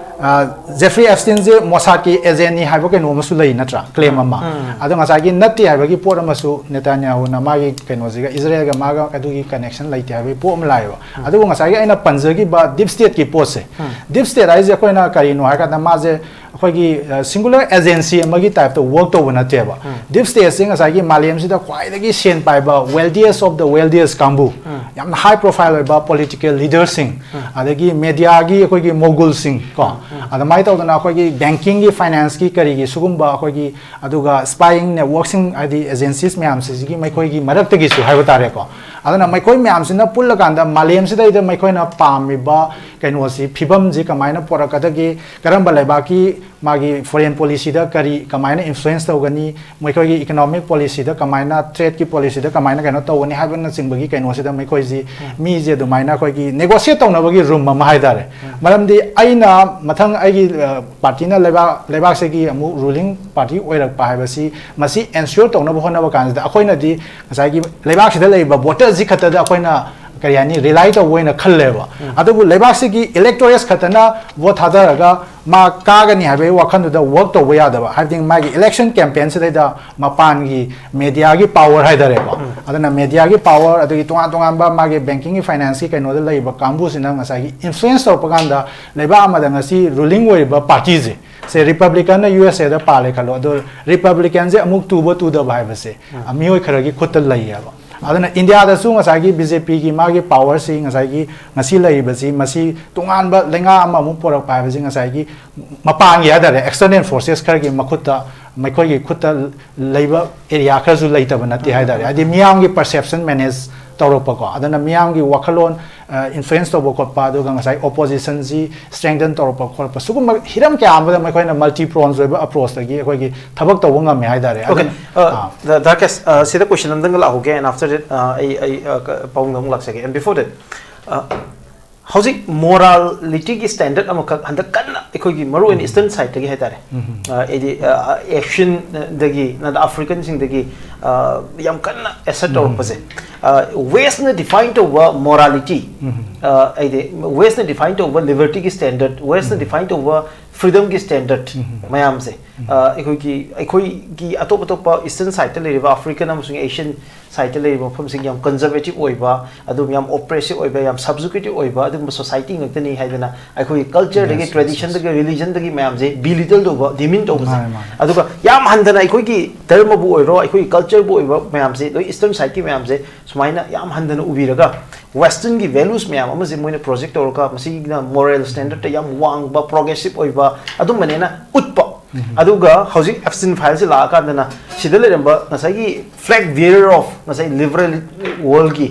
Jeffrey Epstein je Mossad ki agent ni haibo kaino masu lai natra claim ama adunga sagi natti haibagi pot amasu Netanyahu na magi kaino jiga Israel ga maga adugi connection laiti haibai po am laiwa adunga sagi aina panjagi ba deep state ki pose deep state ai je koina karino ha ka na maje akogi singular agency amagi type to work to na teba deep state sing sagi malem sida kwai dagi sen pai ba wealthiest of the wealthiest kambu yam high profile ba political leaders sing adagi media gi akogi mogul sing ko adamai tawdana akogi banking gi finance gi kari gi sugumba akogi aduga spying networking adi agencies myam sigi mai gi marak tagi su haiba tare ko adana mai koi myam sina pulla kanda malem sida ida mai koi na pami ba kaino si phibam ji kamaina porakadagi karamba laiba ki magi foreign policy da kari kamaina influence tawgani moikoi gi economic policy da kamaina trade ki policy da kamaina kaino tawgani haibana singbagi kaino sida moikoi ji mi je dumaina koi gi negotiate tawnabagi room ma haidare maramdi aina mathang aigi party na leba se gi amu ruling party oirak pa haibasi masi ensure tawnaba hona ba kan da akoina di ngasai gi leba sida leiba voters ji khata da akoina kariani rely to woina khalleba adubu leba se gi electors khatana vote hadaraga ma kagani habe wakhan da work to waya da having my election campaign se da mapan gi media gi power haidare ba adana media gi power adu gi tonga ba ma gi banking gi finance gi kaino da leiba kambu sina ngasai gi influence to paganda leba amada ngasi ruling way ba parties se republican na usa da pale khalo adu republican je amuk tu bo tu da bai ba se ami hoi khara gi khotal lai ba adana india da su ngasai bjp gi magi power si ngasai gi ngasi lai ba si masi tungan ba lenga ama mu porak pa ba si ngasai gi mapang ya da external forces khar gi makhutta maikoi gi khutta leiba area khar su leita ba na ti hai da adi miyam gi perception manage tawropa ko adana miyam gi wakhalon influence to bokot pa do ngasai opposition ji strengthen tawropa khol pa sugum hiram kya am da maikoi na multi pronged approach da gi khoi gi thabak taw ngam me hai da okay the case sida question andang la hoge and after that I paung ngam lak sake and before that housing morality ki standard amaka handa kanna ekhoi gi maru in eastern side tagi haitare asian dagi na african sing dagi yam kanna asset or pase west na defined over morality west na defined over liberty ki standard west na defined over freedom ki standard mayam se ekhoi gi atop eastern side te leriba african amusing asian side te leriba phom sing yam conservative oiba adu yam oppressive oiba yam subjugative oiba adu society ngakni haidana ekhoi culture dagi tradition dagi religion dagi mayam je belittle do dimin to adu yam handana ekhoi gi dharma bu oiro ekhoi culture bu oiba mayam je eastern side ki mayam je sumaina yam handana ubiraga western gi values mayam amase moina project or ka masi na moral standard yam wang ba progressive oiba adu manena utpa aduga housing Epstein files la ka dana sidale ramba ngasai gi flag bearer of ngasai liberal world ki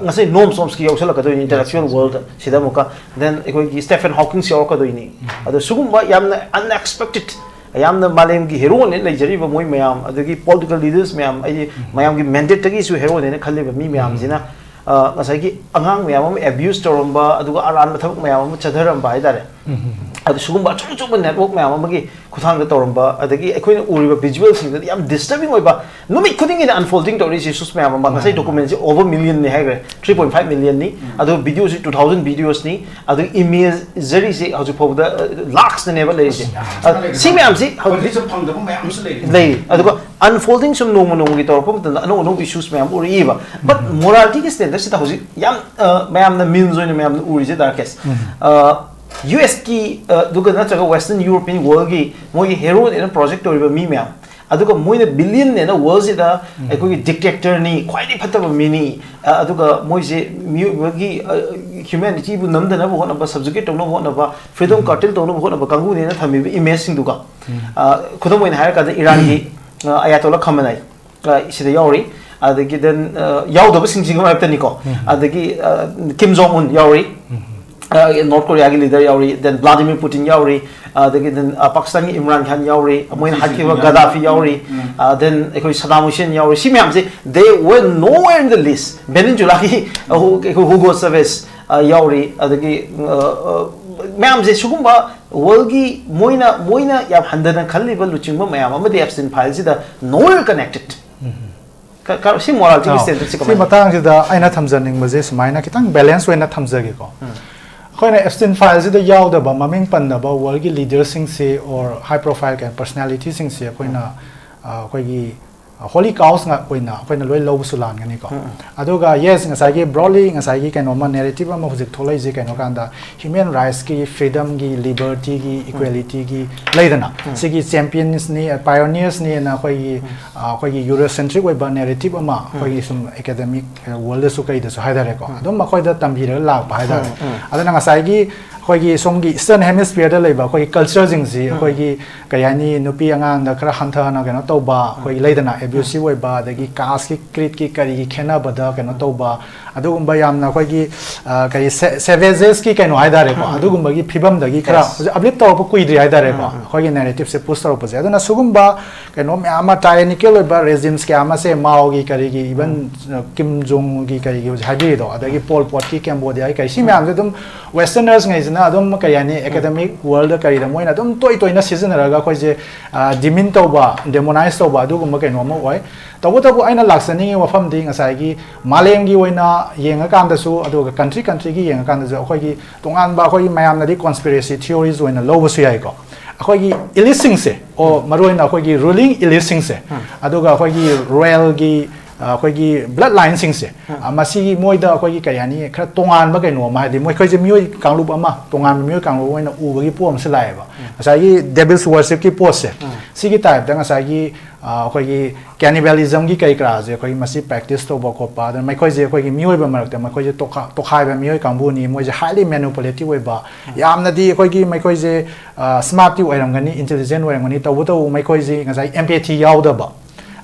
ngasai norms ki yausala ka do intellectual world sida muka then ekoi gi Stephen Hawking si ka do ini adu sugumba yamna unexpected yamna malem gi hero ne lejari ba moi mayam adugi political leaders mayam gi mandate gi su hero ne khalle ba mi mayam jina ngasai gi angang mayam abuse toromba aduga aran mathak mayam chadharam ba idare adu sugumba chung network mayam gi kuthang da toromba adagi ekhoi uriba visual sing da yam disturbing oiba numit khuding in unfolding story issues mayam ba ngasai documents over million ne hagre 3.5 million ni adu videos 2000 videos ni adu image zari se haju phob da lakhs ne ba lei se si mayam si haju some phang da mayam se lei adu unfolding some no gi torpom da no issues mayam uri ba but morality ki standard se ta hoji yam mayam na means oina mayam uri je da case US ki duga na chaga western european world gi moi hero in a project or mi mya aduga moi na billion ne na world se da ekoi dictator ni khwai ni phataba mini aduga moi se gi humanity bu namda na bo na ba subjugate to no na ba freedom cartel to no na ba kangu ne na thami image sing duga khudam moi na ha ka da iran gi ayatollah khamenei sida yauri adagi then yaudaba sing sing ma ta ni ko adagi Kim Jong Un yauri North Korea ki leader yauri then Vladimir Putin yauri then Pakistan ki Imran Khan yauri moin hakiwa Gaddafi yauri then ekoi Saddam Hussein yauri si myam se they were nowhere in the list Venezuela ki Hugo Chavez yauri adagi myam se sugumba world gi moina yam handana khalliba luchingba myam amadi Epstein files da nowhere connected si morality standard si matang da aina thamjaning maje sumaina kitang balance wena thamjage ko khoina Epstein files da yaw da ba maming pan na ba world gi leaders sing se or high profile ka personality sing se khoina khoi gi holy cows nga khoina loi lo sulan ngani ko aduga yes ngasai gi broadly ngasai gi kaino ma narrative ma hujik tholai je kaino kanda human rights ki freedom gi liberty gi equality gi leidana sigi champions ni pioneers ni na khoi gi eurocentric web narrative ma khoi gi sum academic world su kai da su haidare ko adum ma khoi da tambira la ba haidare adana ngasai gi ꯑꯩꯈꯣꯏꯒꯤ ꯁꯣꯝꯒꯤ eastern ꯍꯦꯃꯤꯁꯐꯤꯌꯔꯗ ꯂꯩꯕ ꯑꯩꯈꯣꯏꯒꯤ ꯀꯜꯆꯔꯁꯤꯡꯁꯤ ꯑꯩꯈꯣꯏꯒꯤ ꯀꯩ ꯍꯥꯏꯅꯤ ꯅꯨꯄꯤ ꯑꯉꯥꯡꯗ ꯈꯔ ꯍꯟꯊꯅ ꯀꯩꯅꯣ ꯇꯧꯕ ꯑꯩꯈꯣꯏꯒꯤ ꯂꯩꯗꯅ ꯑꯦꯕ꯭ꯌꯨꯁꯤቭ ꯑꯣꯏꯕ ꯑꯗꯒꯤ ꯀꯥꯁꯀꯤ ꯀ꯭ꯔꯤꯠꯀꯤ ꯀꯔꯤꯒꯤ ꯈꯦꯠꯅꯕꯗ ꯀꯩꯅꯣ ꯇꯧꯕ ꯑꯗꯨꯒꯨꯝꯕ ꯌꯥꯝꯅ ꯑꯩꯈꯣꯏꯒꯤ ꯀꯔꯤ ꯁꯦꯚꯦꯖꯦꯁꯀꯤ ꯀꯩꯅꯣ ꯍꯥꯏꯇꯥꯔꯦꯀꯣ ꯑꯗꯨꯒꯨꯝꯕꯒꯤ ꯐꯤꯕꯝꯗꯒꯤ ꯈꯔ ꯍꯧꯖꯤꯛ ꯑꯞꯂꯤꯞ ꯇꯧꯔꯛꯄ ꯀꯨꯏꯗ꯭ꯔꯤ ꯍꯥꯏꯇꯥꯔꯦꯀꯣ ꯑꯩꯈꯣꯏꯒꯤ ꯅꯦꯔꯦꯇꯤꯞꯁꯦ ꯄꯨꯁ ꯇꯧꯔꯛꯄꯁꯦ ꯑꯗꯨꯅ ꯁꯤꯒꯨꯝꯕ ꯀꯩꯅꯣ ꯃꯌꯥꯝ ꯑꯃ ꯇꯥꯏꯔꯦꯅꯤꯀꯦꯜ ꯑꯣꯏꯕ ꯔꯦꯖꯤꯝꯁ ꯀꯌꯥ ꯑꯃꯁꯦ ꯃꯥꯎꯒꯤ ꯀꯔꯤꯒꯤ ꯏꯚꯟ ꯀꯤꯝ ꯖꯣꯡꯒꯤ ꯀꯔꯤꯒꯤ ꯍꯧꯖꯤꯛ ꯍꯥꯏꯕꯤꯔꯤꯗꯣ ꯑꯗꯒꯤ ꯄꯣꯜ ꯄꯣꯠꯀꯤ ꯀꯦꯝꯕꯣꯗꯤꯌꯥꯒꯤ ꯀꯔꯤ ꯁꯤ ꯃꯌꯥꯝꯁꯦ ꯑꯗꯨꯝ ꯋꯦꯁꯇꯔꯅꯔꯁꯉꯩꯁꯤꯅ ꯑꯗꯨꯝ ꯀꯩ ꯍꯥꯏꯅꯤ ꯑꯦꯀꯥꯗꯦꯃꯤꯛ ꯋꯥꯔꯜꯗ ꯀꯔꯤꯗ ꯃꯣꯏꯅ ꯑꯗꯨꯝ ꯇꯣꯏꯅ ꯁꯤꯖꯤꯟꯅꯔꯒ ꯑꯩꯈꯣꯏꯁꯦ ꯗꯤꯃꯤꯟ ꯇꯧꯕ ꯗꯦꯃꯣꯅꯥꯏꯖ ꯇꯧꯕ ꯑꯗꯨꯒꯨꯝꯕ ꯀꯩꯅꯣ ꯑꯃ ꯑꯣꯏ ꯇꯧꯕꯇꯕꯨ ꯑꯩꯅ ꯂꯥꯛꯆꯅꯤꯡꯉꯤ ꯋꯥꯐꯝꯗꯤ ꯉꯁꯥꯏꯒꯤ ꯃꯥꯂꯦꯝꯒꯤ ꯑꯣꯏꯅ ꯌꯦꯡꯉꯀꯥꯟꯗꯁꯨ ꯑꯗꯨꯒ ꯀꯟꯇ꯭ꯔꯤꯒꯤ ꯌꯦꯡꯉꯀꯥꯟꯗꯁꯨ ꯑꯩꯈꯣꯏꯒꯤ ꯇꯣꯉꯥꯟꯕ ꯑꯩꯈꯣꯏꯒꯤ ꯃꯌꯥꯝꯅꯗꯤ ꯀꯣꯟꯁꯄꯤꯔꯦꯁꯤ ꯊꯤꯑꯣꯔꯤꯁ ꯑꯣꯏꯅ ꯂꯧꯕꯁꯨ ꯌꯥꯏꯀꯣ ꯑꯩꯈꯣꯏꯒꯤ ꯏꯂꯤꯠꯁꯤꯡꯁꯦ ꯑꯣ ꯃꯔꯨꯑꯣꯏꯅ ꯑꯩꯈꯣꯏꯒꯤ ꯔꯨꯂꯤꯡ ꯏꯂꯤꯠꯁꯤꯡꯁꯦ ꯑꯗꯨꯒ ꯑꯩꯈꯣꯏꯒꯤ ꯔꯣꯌꯦꯜꯒꯤ ꯑꯩꯈꯣꯏꯒꯤ ꯕ꯭ꯂꯗ ꯂꯥꯏꯟꯁꯤꯡꯁꯦ ꯃꯁꯤꯒꯤ ꯃꯣꯏꯗ ꯑꯩꯈꯣꯏꯒꯤ ꯀꯩ ꯍꯥꯏꯅꯤ ꯈꯔ ꯇꯣꯉꯥꯟꯕ ꯀꯩꯅꯣ ꯑꯃ ꯍꯥꯏꯗꯤ ꯃꯣꯏꯈꯣꯏꯁꯦ ꯃꯤꯑꯣꯏ ꯀꯥꯡꯂꯨꯞ ꯑꯃ ꯇꯣꯉꯥꯟꯕ ꯃꯤꯑꯣꯏ ꯀꯥꯡꯂꯨꯞ ꯑꯣꯏꯅ ꯎꯕꯒꯤ ꯄꯣꯠ ꯑꯃꯁꯨ ꯂꯥꯛꯑꯦꯕ ꯉꯁꯥꯏꯒꯤ ꯗꯦꯕꯤꯜꯁ ꯋꯔshipꯀꯤ ꯄꯣꯠꯁꯦ ꯁꯤꯒꯤ ꯇꯥꯏꯞꯇ ꯉꯁꯥꯏꯒꯤ ꯑꯩꯈꯣꯏꯒꯤ ꯀꯦꯅꯤꯕꯦꯂꯤꯖꯝꯒꯤ ꯀꯩ ꯀꯔꯥꯁꯦ ꯑꯩꯈꯣꯏꯒꯤ ꯃꯁꯤ ꯄ꯭ꯔꯦꯛꯇꯤꯁ ꯇꯧꯕ ꯈꯣꯠꯄ ꯑꯗꯨꯅ ꯃꯈꯣꯏꯁꯦ ꯑꯩꯈꯣꯏꯒꯤ ꯃꯤꯑꯣꯏꯕ ꯃꯔꯛꯇ ꯃꯈꯣꯏꯁꯦ ꯇꯣꯈꯥꯏꯕ ꯃꯤꯑꯣꯏ ꯀꯥꯡꯕꯨꯅꯤ ꯃꯣꯏꯁꯦ ꯍꯥꯏꯂꯤ ꯃꯦꯅꯨꯄꯨꯂꯦꯇꯤቭ ꯑꯣꯏꯕ ꯌꯥꯝꯅꯗꯤ ꯑꯩꯈꯣꯏꯒꯤ ꯃꯈꯣꯏꯁꯦ ꯁ꯭ꯃꯥꯔꯠꯇꯤ ꯑꯣꯏꯔꯝꯒꯅꯤ ꯏꯟꯇꯦꯂꯤꯖꯦꯟ ꯑꯣꯏꯔꯝꯒꯅꯤ ꯇꯧꯕꯇꯕꯨ ꯃꯈꯣꯏꯁꯦ ꯉꯁꯥꯏ ꯑꯦꯝꯄꯦꯊꯤ ꯌꯥꯎꯗꯕ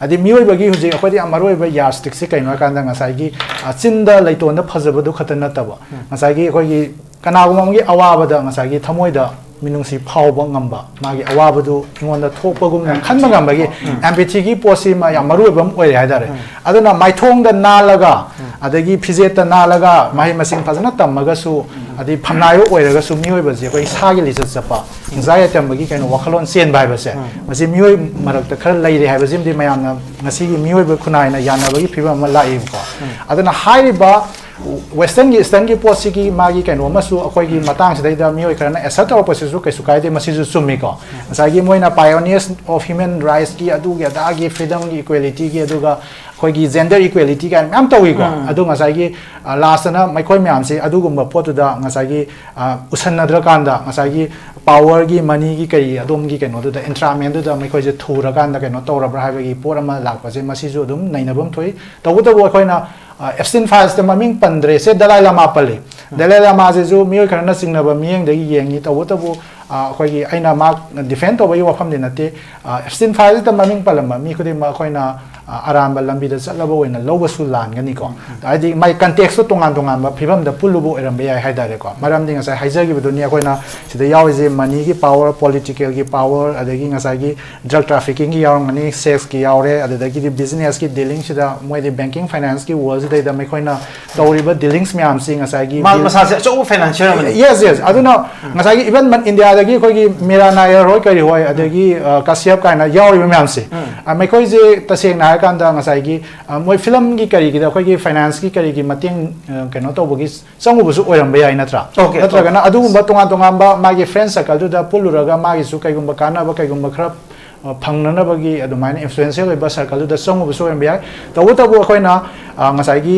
ꯑꯗꯩ ꯃꯤꯑꯣꯏꯕꯒꯤ ꯍꯧꯖꯤꯛ ꯑꯩꯈꯣꯏꯗꯤ ꯌꯥꯝ ꯃꯔꯨꯑꯣꯏꯕ ꯌꯥꯔꯁꯇꯤꯛꯁꯦ ꯀꯩꯅꯣ ꯍꯥꯏꯀꯥꯟꯗ ꯉꯁꯥꯏꯒꯤ ꯆꯤꯟꯗ ꯂꯩꯇꯣꯟꯗ ꯐꯖꯕꯗꯨ ꯈꯛꯇ ꯅꯠꯇꯕ ꯉꯁꯥꯏꯒꯤ ꯑꯩꯈꯣꯏꯒꯤ ꯀꯅꯥꯒꯨꯝꯕ ꯑꯃꯒꯤ ꯑꯋꯥꯕꯗ ꯉꯁꯥꯏꯒꯤ ꯊꯃꯣꯏꯗ ꯃꯤꯅꯨꯡꯁꯤ ꯐꯥꯎꯕ ꯉꯝꯕ ꯃꯥꯒꯤ ꯑꯋꯥꯕꯗꯨ ꯑꯩꯉꯣꯟꯗ ꯊꯣꯛꯄꯒꯨꯝꯅ ꯈꯟꯕ ꯉꯝꯕꯒꯤ ꯑꯦꯝꯄꯦꯊꯤꯒꯤ ꯄꯣꯠꯁꯤ ꯌꯥꯝ ꯃꯔꯨꯑꯣꯏꯕ ꯑꯃ ꯑꯣꯏꯔꯦ ꯍꯥꯏꯇꯥꯔꯦ ꯑꯗꯨꯅ ꯃꯥꯏꯊꯣꯡꯗ ꯅꯥꯜꯂꯒ ꯑꯗꯒꯤ ꯐꯤꯖꯦꯠꯇ ꯅꯥꯜꯂꯒ ꯃꯍꯩ ꯃꯁꯤꯡ ꯐꯖꯅ ꯇꯝꯃꯒꯁꯨ ꯑꯗꯩ ꯐꯝꯅꯥꯏꯕ ꯑꯣꯏꯔꯒꯁꯨ ꯃꯤꯑꯣꯏꯕꯁꯦ ꯑꯩꯈꯣꯏ ꯁꯥꯒꯤ ꯂꯤꯆꯠ ꯆꯠꯄ ꯍꯤꯡꯁꯥ ꯌꯥꯏꯇꯝꯕꯒꯤ ꯀꯩꯅꯣ ꯋꯥꯈꯜꯂꯣꯟ ꯆꯦꯟꯕ ꯍꯥꯏꯕꯁꯦ ꯃꯁꯤ ꯃꯤꯑꯣꯏ ꯃꯔꯛꯇ ꯈꯔ ꯂꯩꯔꯦ ꯍꯥꯏꯕꯁꯤꯃꯗꯤ ꯃꯌꯥꯝꯅ ꯉꯁꯤꯒꯤ ꯃꯤꯑꯣꯏꯕ ꯈꯨꯟꯅꯥꯏꯅ ꯌꯥꯅꯕꯒꯤ ꯐꯤꯕꯝ ꯑꯃ ꯂꯥꯛꯏꯕꯀꯣ ꯑꯗꯨꯅ ꯍꯥꯏꯔꯤꯕ ꯋꯦꯁꯇꯔꯟꯒꯤ ꯏꯁꯇꯔꯟꯒꯤ ꯄꯣꯠꯁꯤꯒꯤ ꯃꯥꯒꯤ ꯀꯩꯅꯣ ꯑꯃꯁꯨ ꯑꯩꯈꯣꯏꯒꯤ ꯃꯇꯥꯡꯁꯤꯗꯩꯗ ꯃꯤꯑꯣꯏ ꯈꯔꯅ ꯑꯦꯁꯔꯠ ꯇꯧꯔꯛꯄꯁꯤꯁꯨ ꯀꯩꯁꯨ ꯀꯥꯏꯗꯦ ꯃꯁꯤꯁꯨ ꯆꯨꯝꯃꯤꯀꯣ ꯉꯁꯥꯏꯒꯤ ꯃꯣꯏꯅ ꯄꯥꯏꯑꯣꯅꯤꯌꯔꯁ ꯑꯣꯐ ꯍ꯭ꯌꯨꯃꯦꯟ ꯔꯥꯏꯠꯁꯀꯤ ꯑꯗꯨꯒꯤ ꯑꯗꯥꯒꯤ ꯐ꯭रीडꯝꯒꯤ ꯏꯀ꯭ꯋꯦꯂꯤꯇꯤꯒꯤ ꯑꯗꯨꯒ ꯑꯩꯈꯣꯏꯒꯤ ꯖꯦꯟꯗꯔ ꯏꯀ꯭ꯋꯦꯂꯤꯇꯤ ꯀꯥꯏꯅ ꯃꯌꯥꯝ ꯇꯧꯏꯀꯣ ꯑꯗꯨ ꯉꯁꯥꯏꯒꯤ ꯂꯥꯁꯇꯅ ꯃꯈꯣꯏ ꯃꯌꯥꯝꯁꯦ ꯑꯗꯨꯒꯨꯝꯕ ꯄꯣꯠꯇꯨꯗ ꯉꯁꯥꯏꯒꯤ ꯎꯁꯟꯅꯗ꯭ꯔꯀꯥꯟꯗ ꯉꯁꯥꯏꯒꯤ ꯄꯥꯋꯔꯒꯤ ꯃꯅꯤꯒꯤ ꯀꯔꯤ ꯑꯗꯣꯝꯒꯤ ꯀꯩꯅꯣꯗꯨꯗ ꯑꯦꯟꯇ꯭ꯔꯥꯃꯦꯟꯗꯨꯗ ꯃꯈꯣꯏꯁꯦ ꯊꯨꯔꯀꯥꯟꯗ ꯀꯩꯅꯣ ꯇꯧꯔꯕ꯭ꯔꯥ ꯍꯥꯏꯕꯒꯤ ꯄꯣꯠ ꯑꯃ ꯂꯥꯛꯄꯁꯦ ꯃꯁꯤꯁꯨ ꯑꯗꯨꯝ ꯅꯩꯅꯕꯝ ꯊꯣꯛꯏ ꯇꯧꯕꯇꯕꯨ ꯑꯩꯈꯣꯏꯅ एप्स्टीन फाइल्स ममिंग पंद्रे से दलाई लामा पल्ली दलाई लामा से जो मियो खरना सिंगनबा मियंग दगी येंगी तबो अखोगी आइना मा डिफेंड तोबई वफम दि नते एप्स्टीन फाइल्स त ममिंग पलमा मी खुदि मा खोइना आराम लंबी द चलबो ओइना लौबसु लानगनी को आदि माइ कंटेक्स्ट तोंगान तोंगान बा फिबम द पुलुबो एरम बे हाय दारे को मरम दि ngasa हाइजगी बदुनि अखोइना सिदा यावजे मनी की पावर पॉलिटिकल की पावर अदगी ngasa की ड्रग ट्रैफिकिंग की यावंगनी सेक्स की यावरे अदगी दि बिजनेस की डीलिंग सिदा मोइदि बैंकिंग फाइनेंस की वर्ल्ड दे द मेखोइना तौरिबा डीलिंग्स म्याम सि ngasa की माल मसा से चो फाइनेंशियल मनी यस यस अदुना ngasa की इवन मन इंडिया दगी खोगी मेरा नायर होय करी होय अदगी कासियप काइना यावरिबा म्याम से मेखोइ जे तसेंग ना कांदा ngasa की मोइ फिल्म की करी की द खोगी फाइनेंस की करी की मतेंग कनो तौबगी संगुबसु ओइरम बे आइ नत्रा नत्रगना अदुगुम्बा तोंगा तोंगांबा मागी फ्रेंड सर्कल दुदा पुलुरगा मागी सु कैगुम्बा कानाबा कैगुम्बा खरा फंगननबगी अदुमाइना इन्फ्लुएंशियल ओइबा सर्कल दुदा संगुबसु ओइरम बे आइ तबुतबु अखोइना ngसाइगी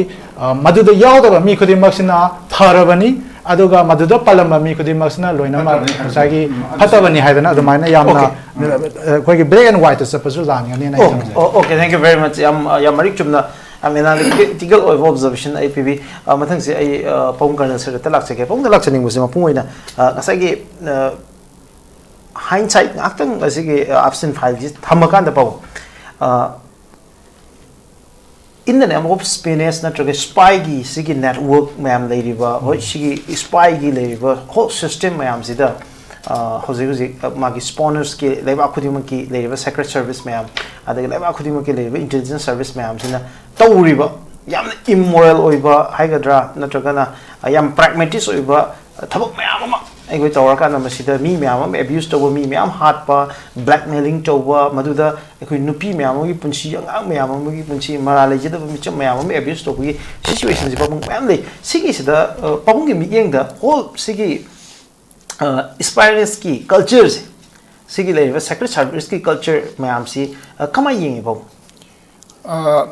मदुदा यावदबा मी खुदिमक्सिना फरबनी अदुगा मदुदा पलम मी खुदिमक्सिना लोइनमा ngसाइगी फतबनी हाइदना अदुमाइना यामना खोगी ब्लैक एंड व्हाइट सपसु लांगनी ना okay thank you very much याम मरिक चुमना analytical observation IPV mathang se ai pong karna sir ta lak seke pong lak chaning busima pung oina ngasagi hindsight ngakhtang asigi absent file ji thamakan da pau in the name of spinach natraga spy gi sigi network mayam leiriba hoi sigi spy gi leiriba whole system mayam sida hozi magi spawners ki leba khudima ki leriba secret service mayam adagi leba khudima ki leriba intelligence service mayam sina tawriba yam immoral oiba haigadra natragana yam pragmatic oiba thabak mayam ama ai tawraka na masida mi mayam am abuse toba mi mayam hatpa blackmailing toba maduda ai nupi mayam gi punchi angang mayam gi punchi mara lejida mi cham mayam am abuse toba gi situation ji babung mayam le sigi sida babung gi mi yeng da whole sigi स्पाइरस की culture से सिगी लेरिबा secret service की culture ma'am सी कमा येंगे बाउ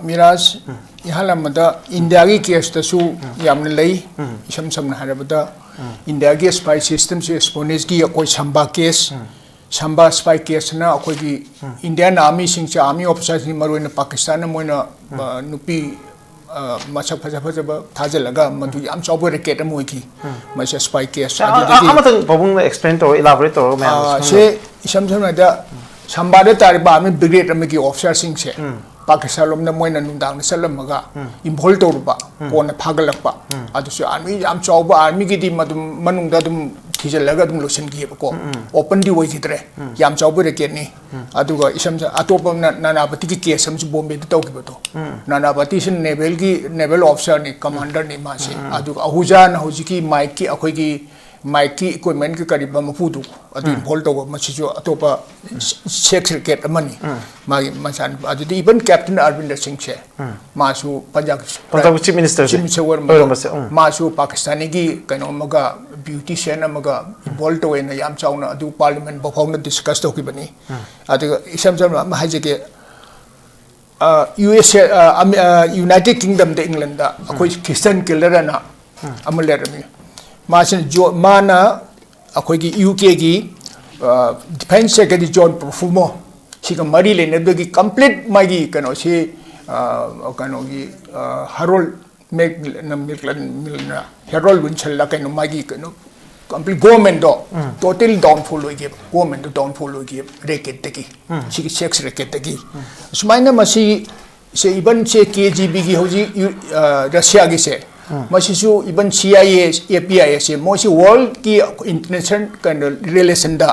Miraj यहालमदा India की case तसु यामने लई इसम समना हरबदा India की स्पाई सिस्टम से स्पोनेज की कोई Samba case Samba spy case ना कोई की इंडियन आर्मी सिंह से आर्मी ऑफिसर्स नि मरोइन पाकिस्तान मोइना नुपी masak faja thajalaga madu yam chawba racket amoy ki masa spy case amatang babung explain to elaborate to ma se isam da sambada tariba mi brigade amiki officer sing se Pakistan lom na moina nundang salamaga involved to ba kona phagalakpa adu se army yam chawba army ki di madum manungda dum thijalaga dum lotion ki ko open di woi kitre yam chawba racket ni aduga isam atopa nanabati ki case am bombe to ki bato nanabati sin naval officer ni commander ni ma se aduga ahujan hojiki mic ki akoi ki mic ki equipment ki kariba mapudu adu involved to ma chijo atopa sex racket amani magi masan adu even captain Arvinder Singh che masu Punjab chief minister masu Pakistani gi kano maga beautician amaga involved to in yam chawna adu parliament bofawna discuss to ki bani adu isam ma hajike USA United Kingdom de England da akoi Christian killer na amalerami masin jo mana akoi gi UK gi defense secretary John Profumo siga mari le ne gi complete magi kano si kano gi Harold Milna Harold Winchell kano magi kano complete government do total downfall hoige government downfall hoige racket teki sigi sex racket teki sumaina masi se iban se KGB gi hoji Russia gi se masi su iban CIA API se mosi world ki international kind relation da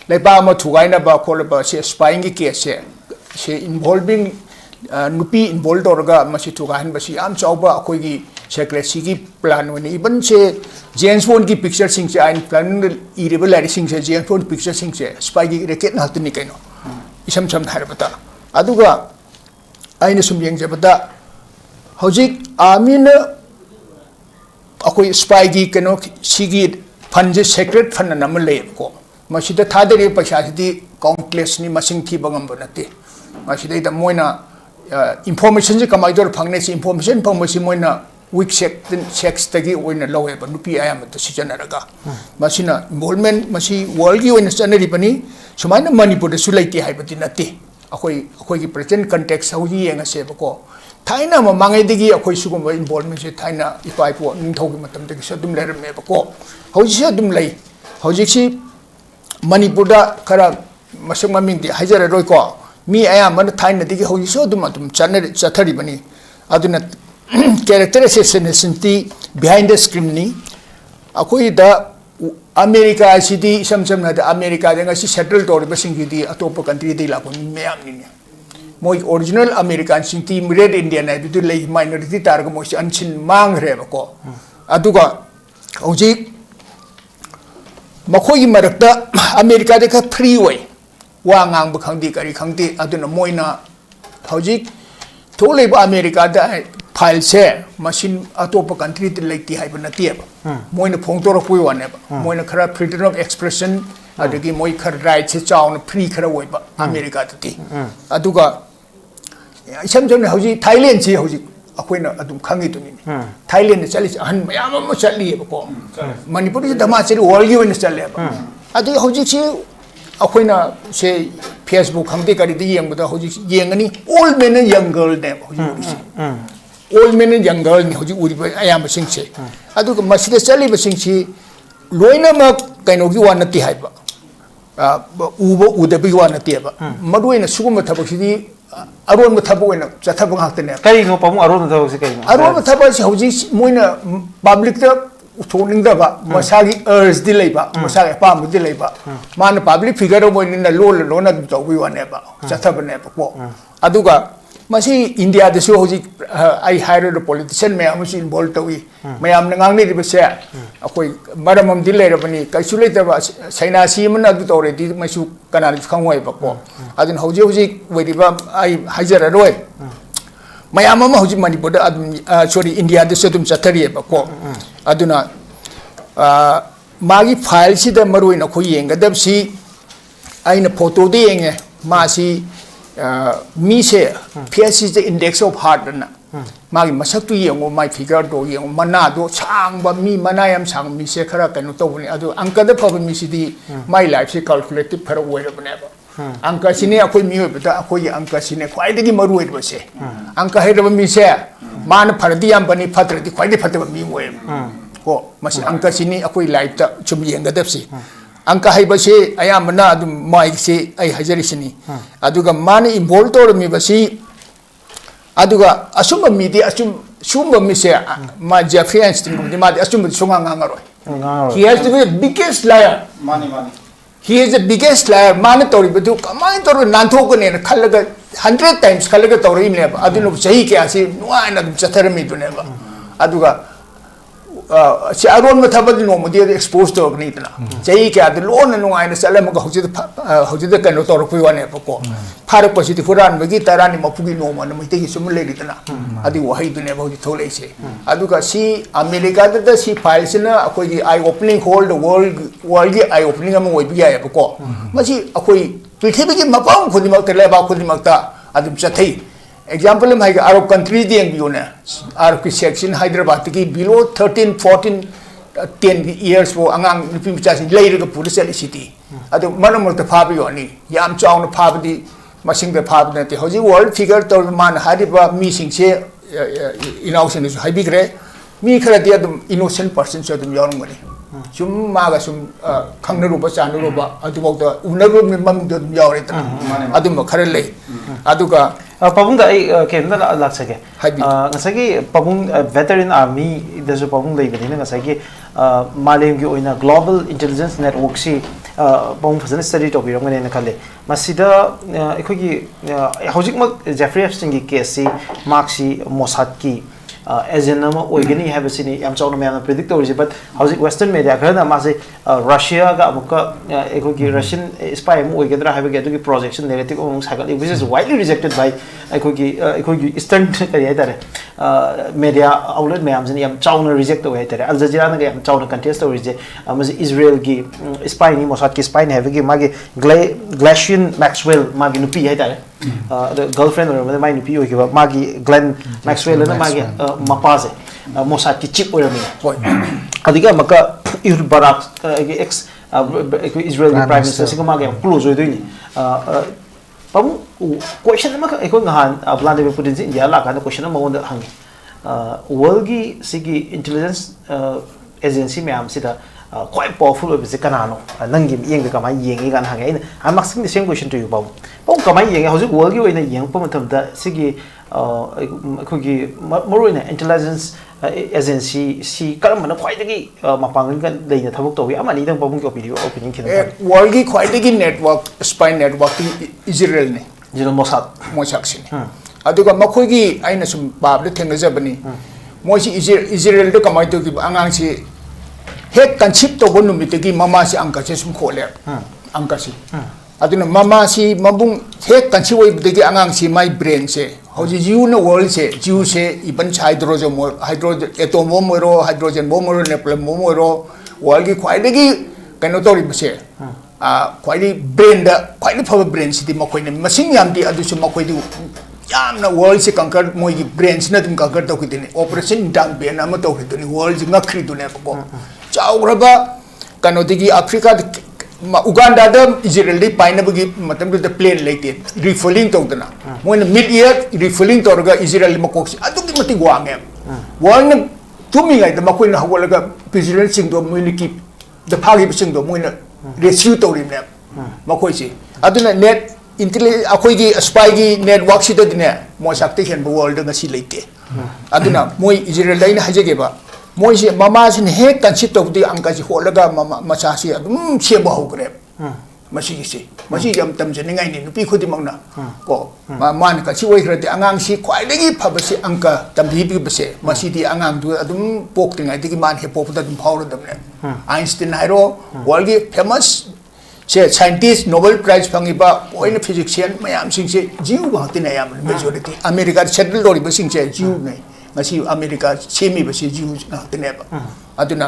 laiba ma thugaina ba kolba se spying gi case se involving nupi involved orga masi thugain basi am chauba akoi gi secrecy ki plan wani iban se James Bond ki picture sing se ein plan irregular sing se James Bond picture sing se spy gi racket na hatni kaino isam harbata aduga aina sum yeng jabata hojik amina akoi spy gi kano sigi fund secret fund na namle ko masida thadere paisa sidi countless ni masing thi bangam banate masida da moina information je kamaidor phangne si information phamasi moina weak sex tagi oina lowe ba nupi ayam to sijanaraga masina involvement masi world gi oina chanari pani sumaina manipur de sulaiti haibati nate akoi gi present context hauji yenga se bako thaina ma mangai digi akoi sugum involvement se thaina ipai po ning thogi matam degi sadum lerme bako hauji se dum lei hauji si manipur da kara masang maming di hajara roi ko mi ayam man thaina digi hauji so dum chanari chathari bani aduna character assassination ti behind the screen ni akoi da America city samsam na da America da ngasi settle tor ba sing di atopa country di la ko meyam ni moi original American sing ti red Indian ai du lei minority tar ga mo anchin mang re ba ko aduga hoji makoi marakta America de ka free way wa ngang ba khangdi kari khangdi aduna moina hoji thole ba America da file se machine atopa country te like ti haiba na tieba moina phongtor pui wane ba moina khara freedom of expression adagi moi khar right se chawn free khara woi ba America ti aduga isam jone hoji Thailand se hoji akoina adum khangi tu ni Thailand ne chali han mayam ma chali ba ko Manipur se dama chali world gi ne chali ba adu hoji se akoina se Facebook khangde kari di yeng ba hoji yengani old men and young girl ne hoji old men and young girl ni hoji uri ba ayam sing se adu ko masida chali ba sing si loina ma kaino gi wan ti haiba ubo udabi wan ti ba maduina suguma thabak si aron ma thabak oina chathabak hakte ne kai ngo pamu aron thabak si kai aron ma thabak si hoji moina public ta thoning da ba masagi urge di leiba masagi pam di leiba man public figure mo ni na lo na to wi wan ne ba chathabak ne ba ko aduga masi India de so hoji I hired a politician me am si involved to wi me am ngang ni ba se akoi maramam dil le rabani kai su le ta ba saina si man adu to re di masu kana khangoi ba ko adin hoji we di ba ai hajara roi me am ma hoji manipur da sorry India de so dum chathari ba ko aduna magi file si da maroi na ko yenga dab si aina photo de yenge ma si mi se PSC the index of heart na magi masak tu yengo my figure do yengo mana do chang ba mi mana yam chang mi se khara kanu to ni adu anka da pa mi si di my life se calculated phara we ra bane ba anka sine akoi mi hoy bata akoi anka sine kwai de gi maru we ba se anka he ra mi se मान फरदी याम बनी फत्रदी ख्वाइदे फतब मी मोय को मसी अंक सिनी अखोई life ता चुम येंगदब सी अंक हाइबसे अयामना अदु माइक से आई हजरिसनी अदुगा मान इन्वॉल्व तोर मी बसी अदुगा असुम मीदी असुम सुम मिसे मा जेफरी एस्टिन गुदी मा assume Sunga ngangaroi he has to be the biggest liar he is the biggest liar मान तोरी बदु कमाई तोर नानथोकने खलगा 100 times खलगा तोरी ने अदुनु सही के आसी नुआना चथरमी दुने अदुगा से अरोन में थबद नोमदी एक्सपोज तो नहीं तना चाहिए क्या तो लोन नुआना चले मग हौजिद कनो तोर पुयने पको फारक पसिति फुरान बगी तरानी मफुगी नोम न मिते की सुम ले तना अदि वही दुने बहु थोले से अदुगा सी अमेरिका द सी फाइल सिना अखोई eye opening whole the world की आई ओपनिंग अम ओइ बिया पको मसी अखोई पृथ्वी की मपाम खुदिमक लेबा खुदिमक अदुम चथई एग्जांपल में अरब कंट्रीज देंग बियोने अरब की सेक्शन हैदराबाद की बिलो 13 14 10 इयर्स वो अंगांग नुपी मचासी लेरग पुलिस एलिसिटी अदु मनमत फाबियोनी याम चाउन फाबदी मसिंग द फाबने ते हौजी वर्ल्ड फिगर तो मान हादिबा मीसिंग से इनोसेंट हाइबिग्रे मी खरदी अदुम इनोसेंट पर्सन से अदुम यावंगनी सुम मागा सुम खंगनरुबा चानुरुबा अदुबोद उनरु मम द यावरेता अदुम खरे ले अदुगा Pabung da kem na laksage ngasagi pabung veteran army desu pabung dai bani ngasagi malem gi oina global intelligence network si pabung phasana study to birong ne khale masida ekhoi hojik mak Jeffrey Epstein gi case si mark si Mossad ki agent nama oigani have sini yam chawna myam predict tori but hojik western media khana ma se Russia ga amuka ekhoi gi Russian spy mu oigadra have ge adu projection narrative among cycle which is widely rejected by ekhoi eastern kari tare media outlet myam jini yam chawna reject to tare Al Jazeera na yam chawna contest to reject amaz Israel gi spy ni Mossad ki spy have ge magi Ghislaine Maxwell magi nupi tare the girlfriend or my nupi oigiba magi Glenn Maxwell na magi mapaze Mossad ki chip orami adiga maka Barak ex Israel prime minister singa magi close oidini pam question ma ko ngahan Vladimir Putin ji India la kana question ma wonda hangi world gi sigi intelligence agency me am sida quite powerful of the kanano nangi yeng ka mai yeng gan hangi I'm asking the same question to you pam ka mai yeng hauju world gi oina yeng pam tham da sigi ko gi morina intelligence agency si karam na khwai dagi mapang kan leina thabuk to wi amani dang pam ki opinion kin world gi khwai dagi network spy network Israel ne jino Mossad sin aduga makhoi gi aina sum bab le thengajabani moi si Israel to kamai to ki angang si hek concept to bonu mitegi mama si angka se sum khole angka si aduna mama si mabung hek concept oi degi angang si my brain se hoji jiu na world se jiu se iban hydrogen atom bomb ro hydrogen bomb ro nuclear bomb ro world gi khwai degi kaino tori bse khwai di brain da khwai di power brain si di makoi ne masing yam di adu su makoi di yam na world se conquer moi gi brain si na dum conquer to ki ni operation dang be na ma to ki ni world ji ngakri du ne ko chauraba kanodigi Africa Uganda da Israel di paina bagi matam the plane laite refueling to dana moina mid year refueling to ga Israel makok adu ki mati guang em wang tumi ngai da makoi na hawalaga president sing do moina ki the phagi sing do moina rescue to rim ne makoi si aduna net intelligence akoi gi spy gi network si to dine mo sakte hen world nga si laite aduna moi Israel dai na hajege ba moi si mama sin he concept of the angka si holaga mama macha si adum chebo ho kre masi jam tam je ngai ni nupi khudi mangna ko man ka si wai khrati angang si khwai dagi phaba si angka tam bi bi bse masi di angang du adum pok tingai digi man he pop da dum phawr dam ne Einstein hairo world gi famous se scientist Nobel Prize phangi ba oina physician mayam sing se jiu ba tin ayam majority America settle dori ba sing se jiu ngai ngasi America semi ba si jiu na tin ba aduna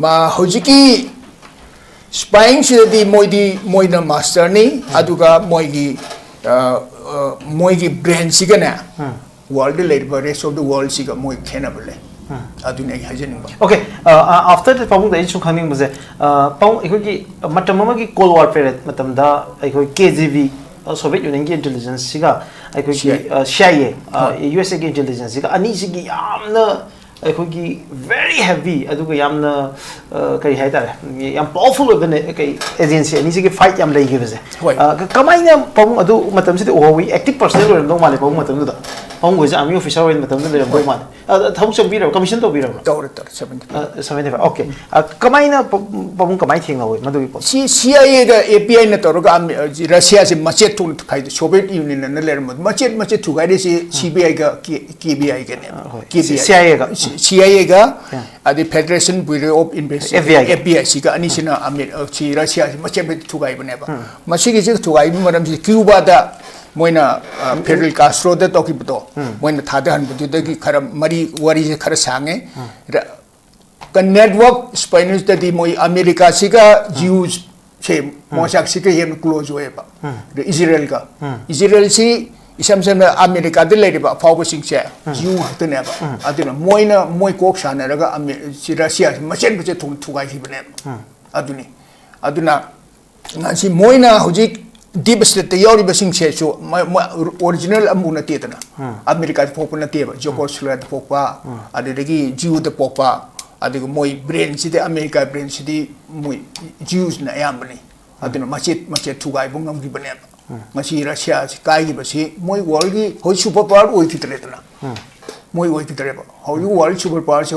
ma hojiki spying si di moi na master ni aduga moi gi brain si gana world le ba rest of the world si ga moi kenable aduna hajening ba okay after the pabung da ichu khaning base pau ekoi gi matam ma gi cold warfare matam da ekoi KGB Soviet Union ki intelligence siga akhoi ki CIA USA ki intelligence siga ani sigi yamna akhoi ki very heavy aduga yamna kai haidare yam powerful bane kai agency ani sigi fight yam lei gibese kamai na pom adu matam sidi owi active personnel ro ndong male pom matam da pom go ja ami officer ro matam da ro male thong chom bi ro commission to bi ro 75 okay kamai na pom kamai thing na oi madu ki CIA ga API na to ro ga Russia se machet tu khai Soviet Union na ler machet tu ga si CBI ga KBI ga ne CIA ga adi Federation Bureau of Investigation FBI si ga ani sina si Russia si machet tu ga ibne ba machi gi tu ga ibne maram si Cuba da moina Fidel Castro da to ki buto moina thada han buto da ki khara mari wari se khara sange ka network spinals da di moi America si ga Jews se mosak si ka hem close hoye ba Israel ka Israel si isam sam America de le ba fawo sing che Jew ta ne ba adina moina moi kok sana ra ga si Russia machet machet tu ga hi bne aduni aduna ngasi moina hojik deep state te yori basing che so original amuna te tana America de pokpa na te ba Jogoslavia de pokpa adegi Jew de pokpa adegi moi brain si de America brain si de moi Jews na yamni aduna machet tu ga bungam gi bne ngasi Russia si kai gi basi moi world gi hoi super power oi ki tare tana moi oi ki tare ba hoi world super power se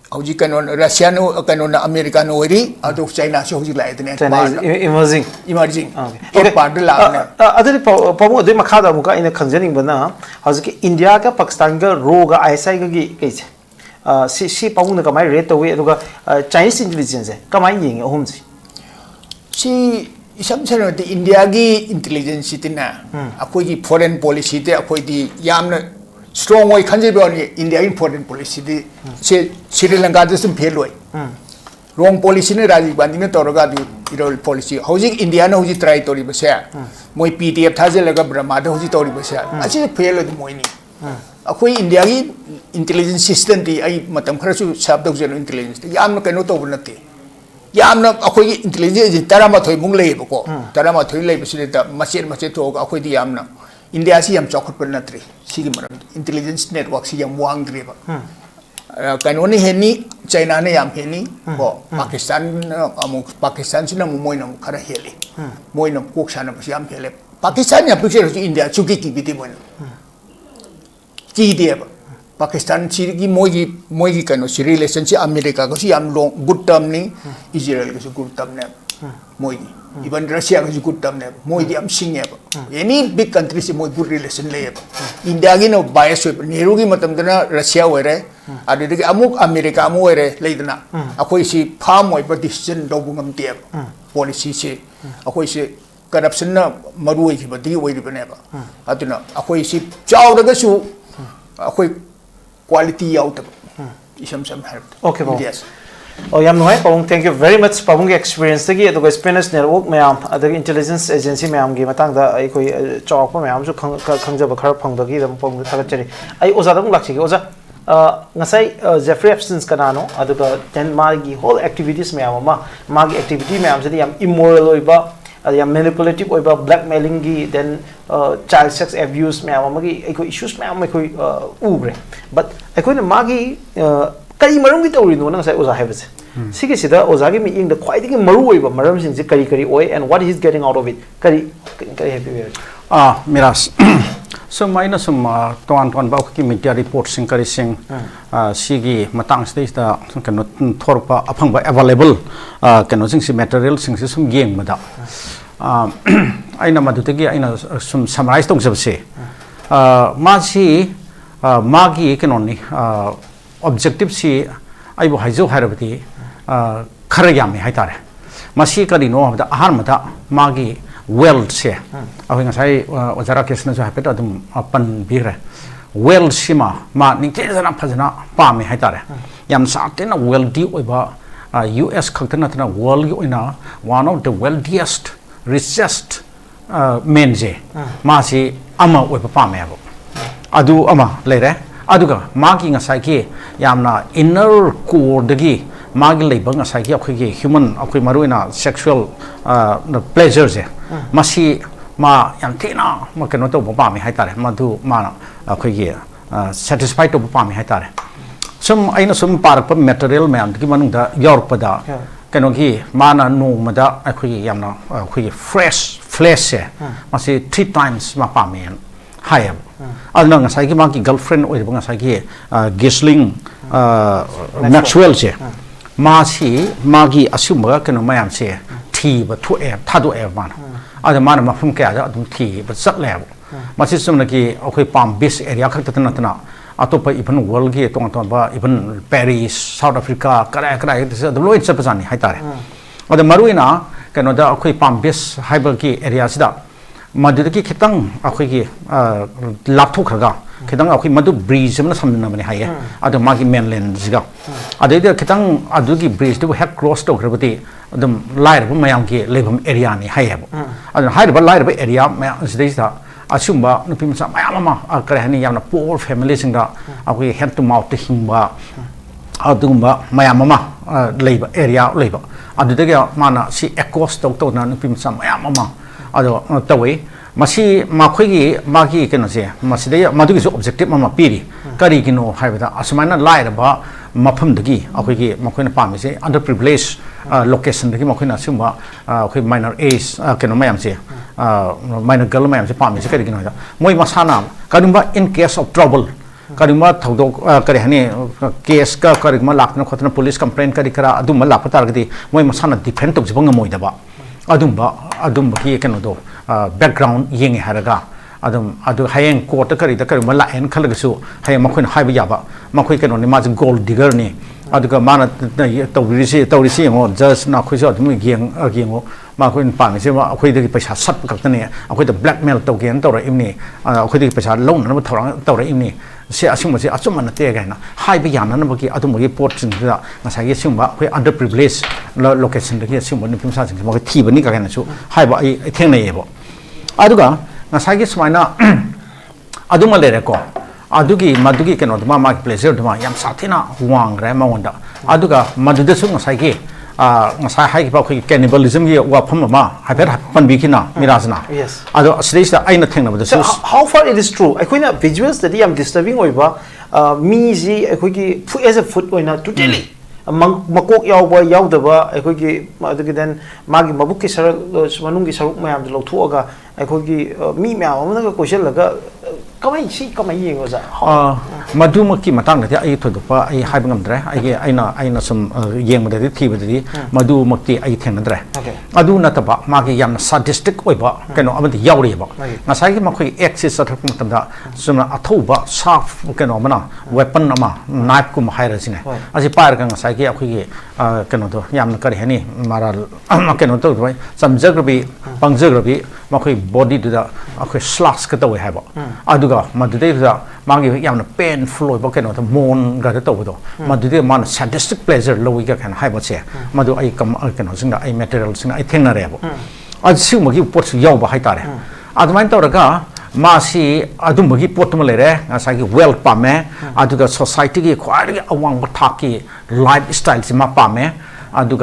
hojik kanon Russia no kanon America no ori ado China se hojik lai tane China is emerging okay part la adari pomo de makhada muka ina khanjaning bana hojik India ka Pakistan ga ro ga ISI ga gi kaise si pomo na kamai rate to we aduga Chinese intelligence kamai ying ahum si isam chano de India gi intelligence tina akoi gi foreign policy te akoi di yamna strong way khanje be oni India foreign policy di se Sri Lanka de sum pheloi wrong policy ne Rajiv Gandhi ne toroga du irol policy hojik India na hojik try tori basa moi PDF thaje laga Brahma de hojik tori basa achi phelo du moi ni akoi India gi intelligence system di ai matam khara su sab dog jeno intelligence yamna keno to bunate yamna akoi intelligence tarama thoi mung lei bako tarama thoi lei bisi da machet to akoi di yamna India si yam chokot par natri sigi maram intelligence network si yam wang dre ba kanoni heni China ne yam heni ko Pakistan sina moi na khara heli moi na kok sana ba yam hele Pakistan ya picture India chuki ki biti moi ki de ba Pakistan si gi moi gi kano si relation si America ko si yam long good term ni Israel ko si good term ne moi even Russia ko si good term ne moi di am sing ba any big country si moi good relation le ba India gi no bias we Nehru gi matam dana Russia were adigi amuk America amu were le dana akoi si farm oi ba decision do bungam te policy si akoi si corruption na maru oi ba di oi ri ba ne ba aduna akoi si chaw daga su akoi quality out isam har okay yes Oh, yam noy pabung, thank you very much pabung experience tagi aduga Spanish network mayam aduga intelligence agency mayam gi matang da ai koi chawk pa mayam su khangjaba khar phangdagi dam pabung thagachari ai oza dam lakchi gi oza ngasai Jeffrey Epstein kanano aduga then magi whole activities mayam ma magi activity mayam se yam immoral oiba yam manipulative oiba blackmailing gi then child sex abuse mayam ma gi ai koi issues mayam ai koi ubre but ai koi magi kari maram gi tawri no na sai oza have se sigi sida oza gi mi ing the quite gi maru oiba maram sin ji kari oi and what he is getting out of it kari happy Miraj so maina sum ton ba ki media report sing kari sing sigi matang stage da kan thorpa aphang ba available kan sing si material sing si sum geng mada aina madutagi aina sum summarize tong sabse ma si magi kanoni objective si ai bo haizo harabati khara yami haitare masi kari no da ahar mata magi world se awi ngasai ojara kesna jo hapeta dum pan bire world sima ma ningte jana phajana pa me haitare yam sa tena wealthy oiba US khakta na world gi oina one of the wealthiest richest men je ma si ama oiba pa me abo adu ama leire aduga magi ngasai ki yamna inner core dagi magi leiba ngasai ki akhoi ki human akhoi maruina sexual pleasure je masi มาอย่างที่น่ามากันว่าตัวผมป่าไม่ให้ตาเลยมาดูมาคุยเกี่ยsatisfied ตัวผมป่าไม่ให้ตาเลยสมไอ้น่ะสมปาร์กเป็น material แมนที่มันนุ่งแต่ยอร์กประดากันว่ากี่มาน่ะนุ่งมาได้ไอ้คุยอย่างน่ะคุย fresh flesh มาสิ 3 times มาป่าไม่ให้อันนั้นไงใส่กี่มากี่ girlfriend โอ้ยบางไงใส่กี่gisling Maxwell เช่มาสิมากี่ assume ว่ากันว่าไม่ยามเช่ทีบทั่วแอบท่าตัวแอบมันอาจจะมาเนี่ยมาพุ่งแก่จะต้องทีบสักแล้วมาสิสมนักกี่โอเคปามบิสเอเรียขัดตันนั่นอาตัวไปอีพันวัลกี้ตรงว่าอีพันปารีสเซาท์แอฟริกาก็ได้แต่รู้อินสับสันนี่ให้ตายอาจจะมารู้นะกันว่าโอเคปามบิสไฮเบอร์กี้เอเรียสิดามาดูตะกี้คิดตั้งโอเคกี่ลับทุกข์กันคิดตั้งโอเคมาดูบรีซมันทำนั่นมันให้อาจจะมากี่แมนเลนสิกาอาจจะเดี๋ยวคิดตั้งอาจจะกี่บรีซดูแฮกครอสตัวกระบดีอาจจะไล่ระบบมาอย่างกี่เลเวลเอเรียนี่ให้อาจจะให้ระบบไล่ระบบเอเรียมาอย่างสิได้สิอาชุมบ่นุพิมพ์สมัยมาก็เลยนี่ยามนะ poor family สิงห์เอาคุย hand to mouth ที่หิมบ่เอาดูบ่มาอย่างมาเลยบ่ area เลยบ่อันเดียวกันมานะสิ echoes ตัวนั้นนุพิมพ์สมัยมาเอาดูตัวเว้มาสิมาคุยมากี่กันนะสิมาสิได้มาดูกี่ objective มาปีรีก็ดีกินโอให้ไปแต่สมัยนั้นไล่ระบบมาพุ่มตะกี้เอาคุยมาคุยในป่าไม่ใช่ underprivileged location ตะกี้มาคุยนะซึ่งว่าคุย minor age กันไม่ยามสิminor girl ไม่ยามสิป่าไม่ใช่ก็ดีกินหน่อยมวยมาสานามก็ดูว่า in case of trouble ก็ดูว่าถูกก็ได้นี่ case ก็ดูว่าหลักนะคนนั้น police complaint ก็ดีกระดูว่าหลักพัฒนาก็ดีมวยมาสานาม defend ตัวจะพังมวยแต่ว่าดูว่าที่กันดู background ยังไงฮะละก็ดูให้ยังโคตรก็ดูว่าละเอ็นขั้นเลยก็สู้ให้มาคุยให้ไปยาบะมาคุยกันนี่มาจะ gold digger นี่ก็มาตัวริษีงอ just นะคุยชอบที่มึงเกี่ยงมาคุยป่าไม่ใช่ว่าคุยที่ประชาสัตว์กับตัวนี้คุยแต่ blackmail ตัวเกี่ยงตัวอะไรอิมนี่คุยที่ประชาลงนั้นว่าตัวอะไรอิมนี่เสียสิ่งมันเสียสิ่งมันนั่นเองไงนะให้ไปอย่างนั้นเมื่อกี้ตัวมึงรีพอร์ตสิ่งที่เราใช้สิ่งว่าคุย underprivileged location ที่สิ่งมันพิมพ์ซาสิ่งมันที่วันนี้ก็แค่นั้นชูให้บ่ไอ้เท่งนี่บ่ก็ใช้สมัยนั้นมาเลยก็มาดูกี่กันว่ามา pleasure ว่ายามสัตย์นะหวังแรงมาวันนั้นก็มาดูเรื่องใช้กี่ให้พวก cannibalism ที่ว่าผมมาให้เป็นคนบิกินะมิราสนะสิ่งที่ไอ้นั่นเท่งนะมัน so how far it is true ไอ้คุยน่ะ visuals ที่ยาม disturbing โอ้ยว่ามีสิไอ้คุยกี่ as a food โอ้ยนะ totally มังคุกยาวไปยาวแต่ว่าไอ้คุยกี่มาดูกี่เด่นมากี่มาบุกกี่สระมานุ่งกี่สระไม่ยามจะเราทั่วก็ไอ้คุยกี่มีแมวมันก็คุยเช่นแล้วก็ไม่ใช่ก็ไม่ยิงก็จะมาดูเมื่อกี้มาตั้งแต่ไอ้ถูกป่ะไอ้ให้เป็นคำแรกไอ้น่ะสมยิงมาได้ที่มาได้มาดูเมื่อกี้ไอ้เท่งนั่นแหละมาดูนั่นแต่ว่ามากี่ยาม sadistic โอ้ยบ่กันเอามันที่ยาวเลยบ่งั้นใช่ที่มาคุย access สักทั้งตั้งแต่สมมติอัฐบะ sharp กันเอามันน่ะ weapon น่ะมา knife กุมให้เราสิเนี่ยอาศัยปาร์กันใช่ที่เอาคุยกันเอาตัวยามนั่นก็ได้นี่มาเรากันเอาตัวไว้สำจักรบีปังจักรบีมาคุย body ดูได้เอาคุย slash ก็ตัวไว้ให้บ่ก็มาดูได้ว่ามากี่อย่างนั้น painful บอกกันว่าทั้งมอนก็จะตัวมาดูได้มัน sadistic pleasure เราอีกกันให้หมดเสียมาดูไอ้กันว่าซึ่งไอ้ material ซึ่งไอ้เท่งนั่นแหละบ่ซึ่งเมื่อกี้ปวดยาวบ่ให้ตาเลยทำไมตัวก็มาสิเมื่อกี้ปวดมาเลยใช่กี่ well ป่ะแม่ก็ society กี่ควายเอาวางวัฒนกี่ lifestyle สิมาป่ะแม่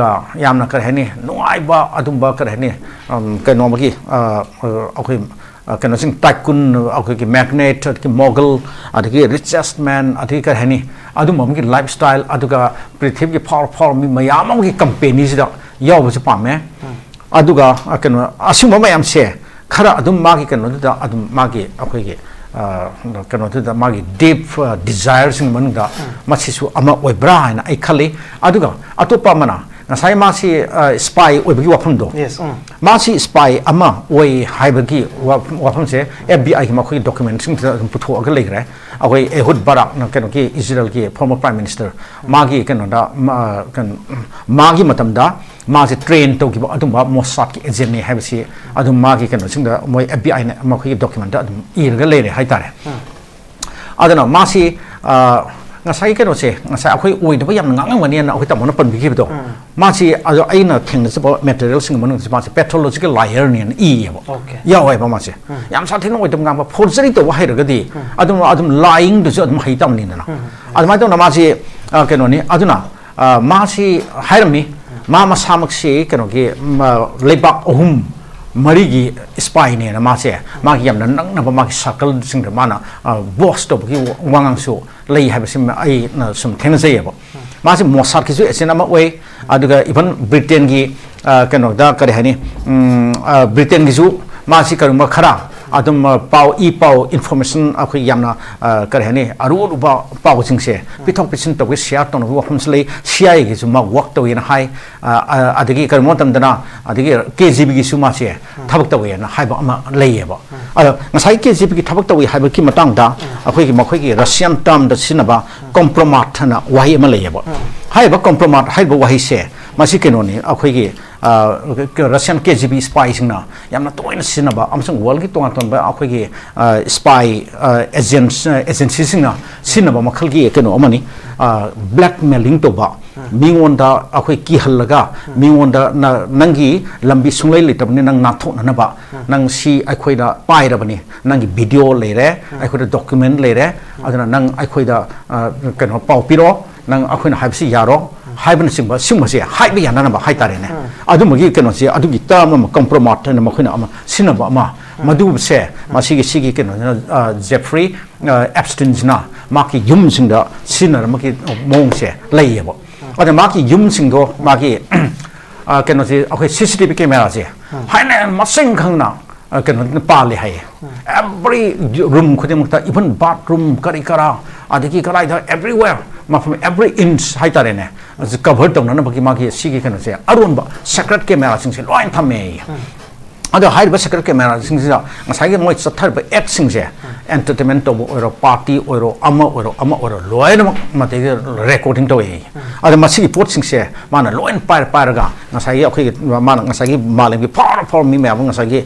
ก็ยามนั้นก็เห็นนี่น้อยบ่บ่ก็เห็นนี่กันว่าเมื่อกี้เอาคุยกันว่าสิ่งไต้คุณเอาคือ magnate คือ mogul คือ richest man ก็เห็นนี่มันคือ lifestyle ก็ปริทิพย์ power มีมายามมันคือ company สิดอกยาวไปสิป่ะแม่ก็กันว่าสิ่งมันไม่ยามเสียขณะมากี่กันว่ามากี่เอาคือกันว่ามากี่ deep desire สิ่งมันก็มาสิสุอามาอวยบรานะไอ้ขั้นเลยก็ตัวป่ะมันนะงั้นใช่มาสิ spy อวยบกี้ว่าพันโดมาสิ spy อามาอวยให้บกี้ว่าพันเสีย FBI ที่มาคุย document ซึ่งพูดถูกกันเลยนะเอาไว้เอฮุดบารักนั่นกันว่าอิสราเอลที่ former prime minister มากี่กันว่ามากี่มาทำได้มาสิ train ตัวกี่ว่าว่ามอสซาดที่เอเจนต์ให้ไปสิมากี่กันว่าซึ่งว่า FBI เนี่ยมาคุย document อีกกันเลยให้ตาเลยมาสิงั้นใช่กันว่าสิงั้นใช่เอาคุยอวยแต่ว่ายังงั้นวันนี้นะเอาคุยแต่มันเป็นวิธีตัวมาสิไอ้น่ะเข่งจะบอก material สิ่งมันจะมาสิ pathological liar เนี่ยบ่ยาวไว้ประมาณสิยามสัตว์ที่น้องไว้ทำงานมา forgery ตัวว่าให้เราก็ดีlying ตัวจะให้ตั้มนี่นะไม่ต้องมาสิกันวันนี้มาสิให้เรามีมาสามัคคีกันว่าเลยบักหุ่ม marigi spy ne na ma se ma ki yam na nang na ba ma ki circle sing da ma na box to ki wangang su lei ha ba sim ai na sum theng se ba ma se Mossad ki su esen ama way aduga even Britain gi kano da kare hani Britain gi su ma si karuma khara adum pau information akhu yamna kare hani aru ba pau sing se pithok pisin to share to no wafum slei cia gi su ma work to in hai adigi karmo tam dana adigi KGB gi su ma se thabak to na hai ba ma lei ba ngasai KGB gi thabak to hai ba ki matang da akhu gi makhoi gi Russian term da sinaba compromat na wahi ma lei ba hai ba compromat hai ba wahi se ma si keno ni akhu gi Russian KGB spy sing na yamna toina sinaba amsang world gi tong ton ba akhu gi spy agency sing na sinaba makhal gi keno amani blackmailing to ba mingonda akhu ki halaga mingonda na nangi lambi sunglai litabni nang nathok na ba nang si akhu da pai ra bani nangi video le re akhu da document le re adana nang akhu da keno pau piro nang akhu na habsi yaro haibna singba se haiba yana na ba haitare ne adu magi keno se adu gi ta ma compromise na ma khina ama sinaba ma madu se ma sigi keno Jeffrey Epstein na ma ki yum singda sinar ma ki mong se lei ba adu ma ki yum singdo ma ki keno se akoi CCTV camera se haina ma sing khang na keno pa le hai every room khudem ta even bathroom kari kara adiki karai da everywhere ma from every inch haitare ne cover to na baki ma ki sigi kana se arun ba secret camera sing se loin thame ado hai ba secret camera sing se ngasai ge moi chathar ba act sing se entertainment to oro party oro ama oro loin ma te recording to e ado ma sigi pot sing se mana loin par ga ngasai ge akhoi ma ngasai ge malem ge for mi ma ngasai ge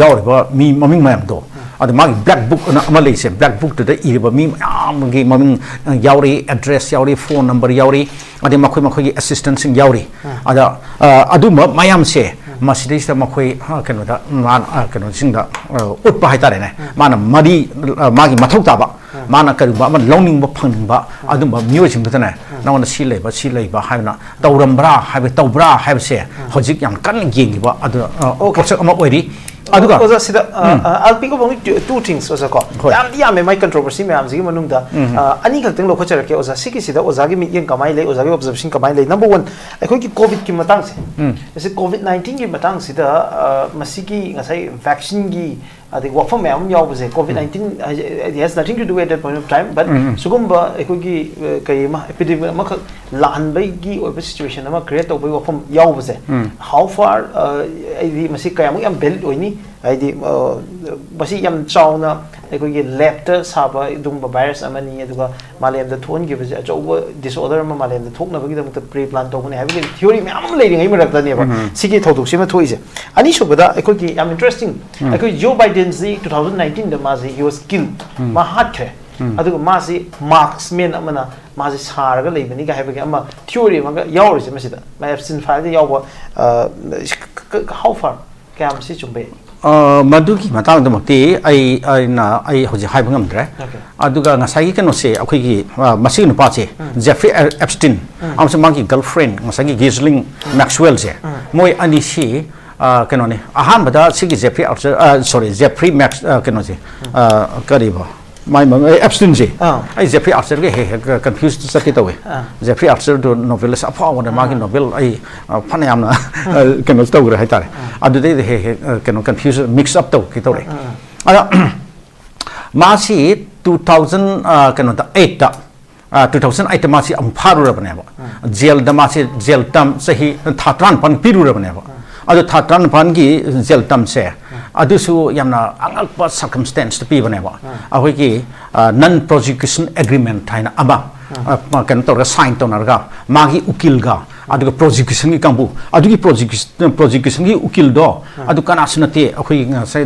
yaw ba mi maming ma do adu magi black book na amali se black book to the iriba mi amgi maming yauri address yauri phone number yauri adu makhoi gi assistant sing yauri ada adu mayam se masidi sa makhoi keno da man keno sing da utpa haitare ne mana mari magi mathok ta ba mana karu ba man longning ba phang ba adu ba myo sing da ne na wana si lei ba haina tauram bra haibe taubra haibe se hojik yang kan gi ba adu okay ama oiri aduga oza sida I'll pick up only two things oza ko yam my controversy me amzi manung da ani khak teng lo khachar ke oza siki sida oza gi mit yeng kamai le oza gi observation kamai le number 1 akhoi ki covid ki matang se ese covid 19 ki matang sida masiki ngasai vaccine gi adi work from home yaw base covid 19 it has nothing to do at that point of time but sugumba akhoi ki kai ma epidemic ma lan bai gi oba situation ama create obai work from yaw base how far di masik kayam yam bel oini aidi basi yam chauna akhoi lab ta saba dung virus amani aduga malem da thon gi base achoba disorder ma malem da thokna bagi da pre plan to bane habi theory me am leading ai marak da ne ba sigi thoduk sima thoise ani shobada akhoi ki am interesting akhoi Joe Biden zi 2019 da mazi he was killed ma hathe aduga mazi marksman amana mazi saraga leibani ga habi ama theory ma yauri se masida ma Epstein file da yawa how far kam si chumbe madugi matang da makti ai hoji hai bangam dre aduga ngasai ke no se akhoi gi masi nu pa che Jeffrey Epstein amsa magi girlfriend ngasai gi Ghislaine Maxwell je moi ani si keno ne ahan bada sigi Jeffrey Max keno je kariba my Epstein je ai Jeffrey Archer ge he confused sakit awe Jeffrey Archer do novelist apa wona magi novel ai phanayam na keno tawre hai tare adu de he keno confused mix up to ki tawre ala masi 2000 keno da 8 da 2008 masi ampharu ra bane ba jail da masi jail tam sahi thatran pan piru ra bane ba adu thatran pan gi jail tam se adu su yamna angakpa circumstance to pi bane ba ahoi ki non prosecution agreement thaina ama kan to sign to narga magi ukil ga adu prosecution gi kambu adu gi prosecution gi ukil do adu kana sunate ahoi sai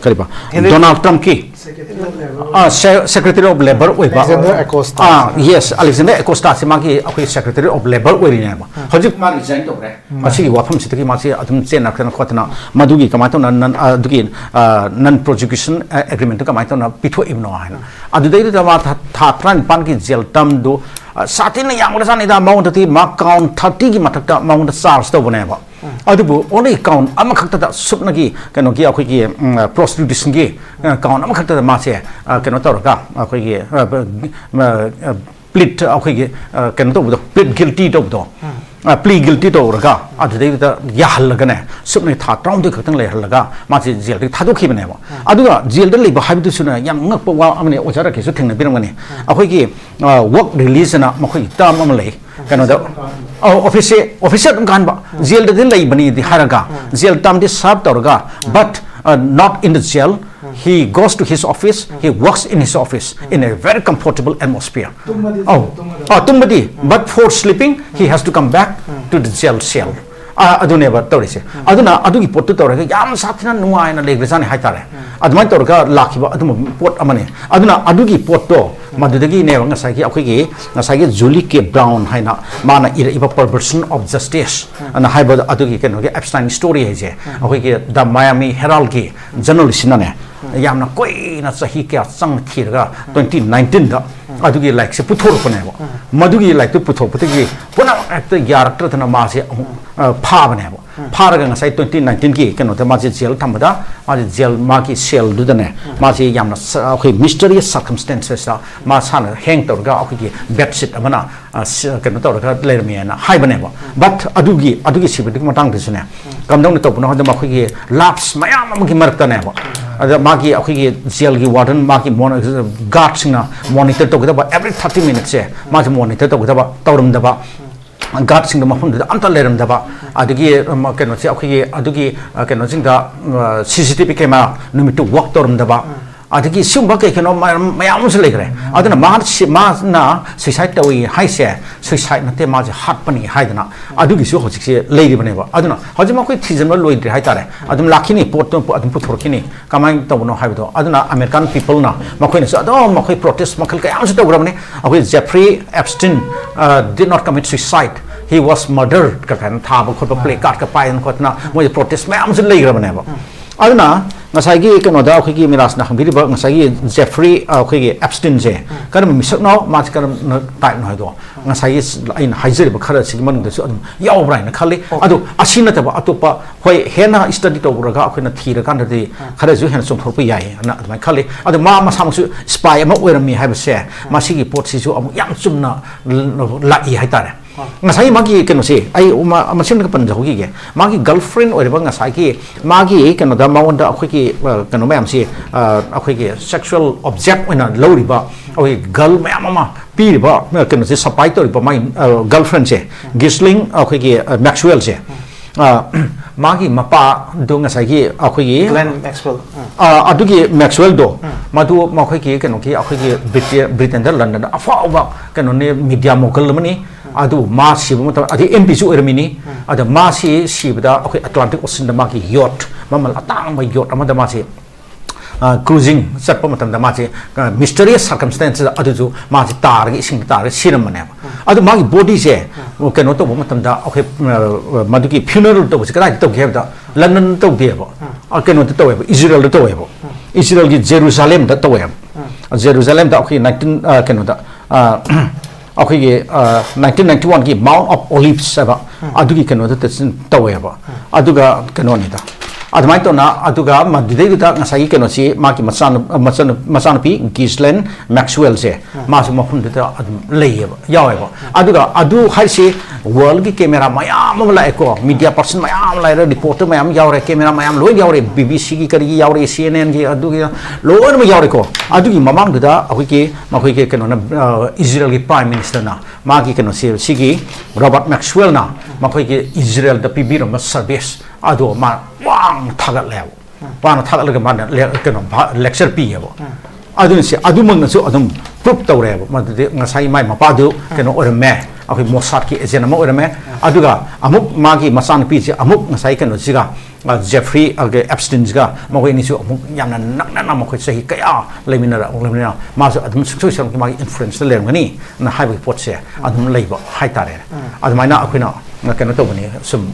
kariba Donald Trump ki Secretary of Labor oiba yes Alexander Acosta se magi ahoi Secretary of Labor oiri ne ba hojik ma resign to re asi wafam sitaki ma se adum chen nakna khotna madugi kamai to nan adugi non prosecution agreement to kamai to na pitho ibno haina adu dei da ma tha tran pan ki jail tam do satin yang udah sana ida mau tadi mak count 30 ki matak mau dah charge tu bune ba adu bu only count ama khakta da sup nagi kano ki akhoi ki prostitution ki count ama khakta da ma se kano tor ka akhoi ki plead akhoi ki kano to bu plead guilty to bu plea guilty to raga adu dei da ya hal ga ne sup ne tha tong de khatang le hal ga ma si jail de thadu khi bane ba adu ga jail de le ba habi du suna yam ngak pa wa amne ojara ke su thing na biram ne akhoi ki work release na ma khoi tam am le kano da officer kan ba jail de lai bani di haraga jail tam de sab tor ga but not in the jail. He goes to his office, he works in his office in a very comfortable atmosphere. Tumbadi. But for sleeping, he has to come back to the jail cell. Adune ba tawrise. Aduna adugi pottu tawraga yam sathina nuai na legresani haitare. Adumai tawraga lakhiba adum pot amane. Aduna adugi potto madudagi ne ngasai ki akhoi ki ngasai ki Julie K. Brown haina mana ira perversion of justice ana haiba adugi keno ki Epstein story hai je akhoi ki the Miami Herald ki journalist na ne yamna koi na sahi kya sang thirga 2019 da adugi like se puthor pone ba madugi like to puthor putigi puna actor character thana ma se pha bane ba pharaga ngasai 2019 ki keno te ma je jail thamada ma je jail ma ki cell du da ne ma je yamna akhoi mysterious circumstances da ma sana hang torga akhoi ki bedsheet amana keno torga lermi na hai bane ba but adugi sibidi matang desune kamdong to puno da ma akhoi ki laps mayam am ki marta ne ba ada magi akhoi jail gi warden magi guards na monitor to ba every 30 minutes se magi monitor to ba tawrum da ba guards sing da mafun da amta leram da ba adigi keno se akhoi adugi keno sing da CCTV camera numit to work tawrum da ba adigi simba ke keno mayam se legre aduna ma na suicide tawi hai se suicide na te ma je hat pani hai dana adugi su hojik se leiri bane ba aduna hoji ma koi thijam lo loidri hai tare adum lakhini pot to adum puthorkini kamai to no hai do aduna American people na ma koi na so adum ma koi protest ma khal ka am se to gramne akoi Jeffrey Epstein did not commit suicide. He was murdered ka kan tha ba khot ba play card ka pai khot na mo protest ma am se leiri bane ba aduna ngasai gi keno da akhoi gi miras na khambiri ba ngasai gi Jeffrey akhoi gi Epstein je karam misak no ma karam type no do ngasai in haizer ba khara sig man da su yaw brai na khali adu asina ta ba atopa hoi hena study to raga akhoi na thira kan de khara ju hen som thor pu yai na admai khali adu ma sam su spy ama oirami ha ba se ma sigi pot si su amu yam chumna la I hai tare ngasai magi keno se ai uma masin ka pan jahu gi magi girlfriend oi ba ngasai ki magi keno da mawon da akhoi ki keno mayam si akhoi ki sexual object ina lori ba oi girl mayam ma pi ba keno se supply to ba mai girlfriend se gisling akhoi ki Maxwell se magi mapa do ngasai ki akhoi ki Glenn Maxwell adugi Maxwell do madu ma akhoi ki keno ki akhoi ki Britain da London afa ba keno ne media mogul mani adu ma sibu mata adi MP su ermini ada ma si sibda okay Atlantic Ocean da ma ki yacht mamal atang ma yacht amada ma si cruising satpa matam da ma si mysterious circumstances adu ju ma si tar gi sing tar siram mane adu ma ki body se okay no to matam da okay madu ki funeral to se krai to ge da London to ge ba okay no to we Israel to we ba Israel gi Jerusalem da to we Jerusalem da okay 19 keno da akhoi 1991 ki Mount of Olives aba adugi keno da tawe ba aduga keno ni da admai to na aduga madidei da ngasai keno si ma ki masan pi Ghislaine Maxwell se ma su mafun da adum lei ba yawe ba aduga adu hai se world ki camera mayam la eko media person mayam la reporter mayam yaure camera mayam loi yaure BBC ki kari yaure CNN ki adugi loi ma yaure ko adugi mamang da akhoi ki keno na Israel ki prime minister na ma ki keno si ki Robert Maxwell na ma khoi ki Israel da PB ro service ado ma wang thagat lew pa na thagat le ma keno lecture pi yabo adu si adu mang na so adum proof tawre ba ma de ngasai mai ma pa du keno or me akhoi Mossad ki agent ma or me aduga amuk ma ki masan pi si amuk ngasai keno siga Jeffrey Epstein ga ma khoi ni su amuk yamna nakna ma khoi sahi kaya lemina ma so adum situation ki ma influence le ngani na hai ba pot se adum leiba hai tare adumai na akhoi na keno to bani sum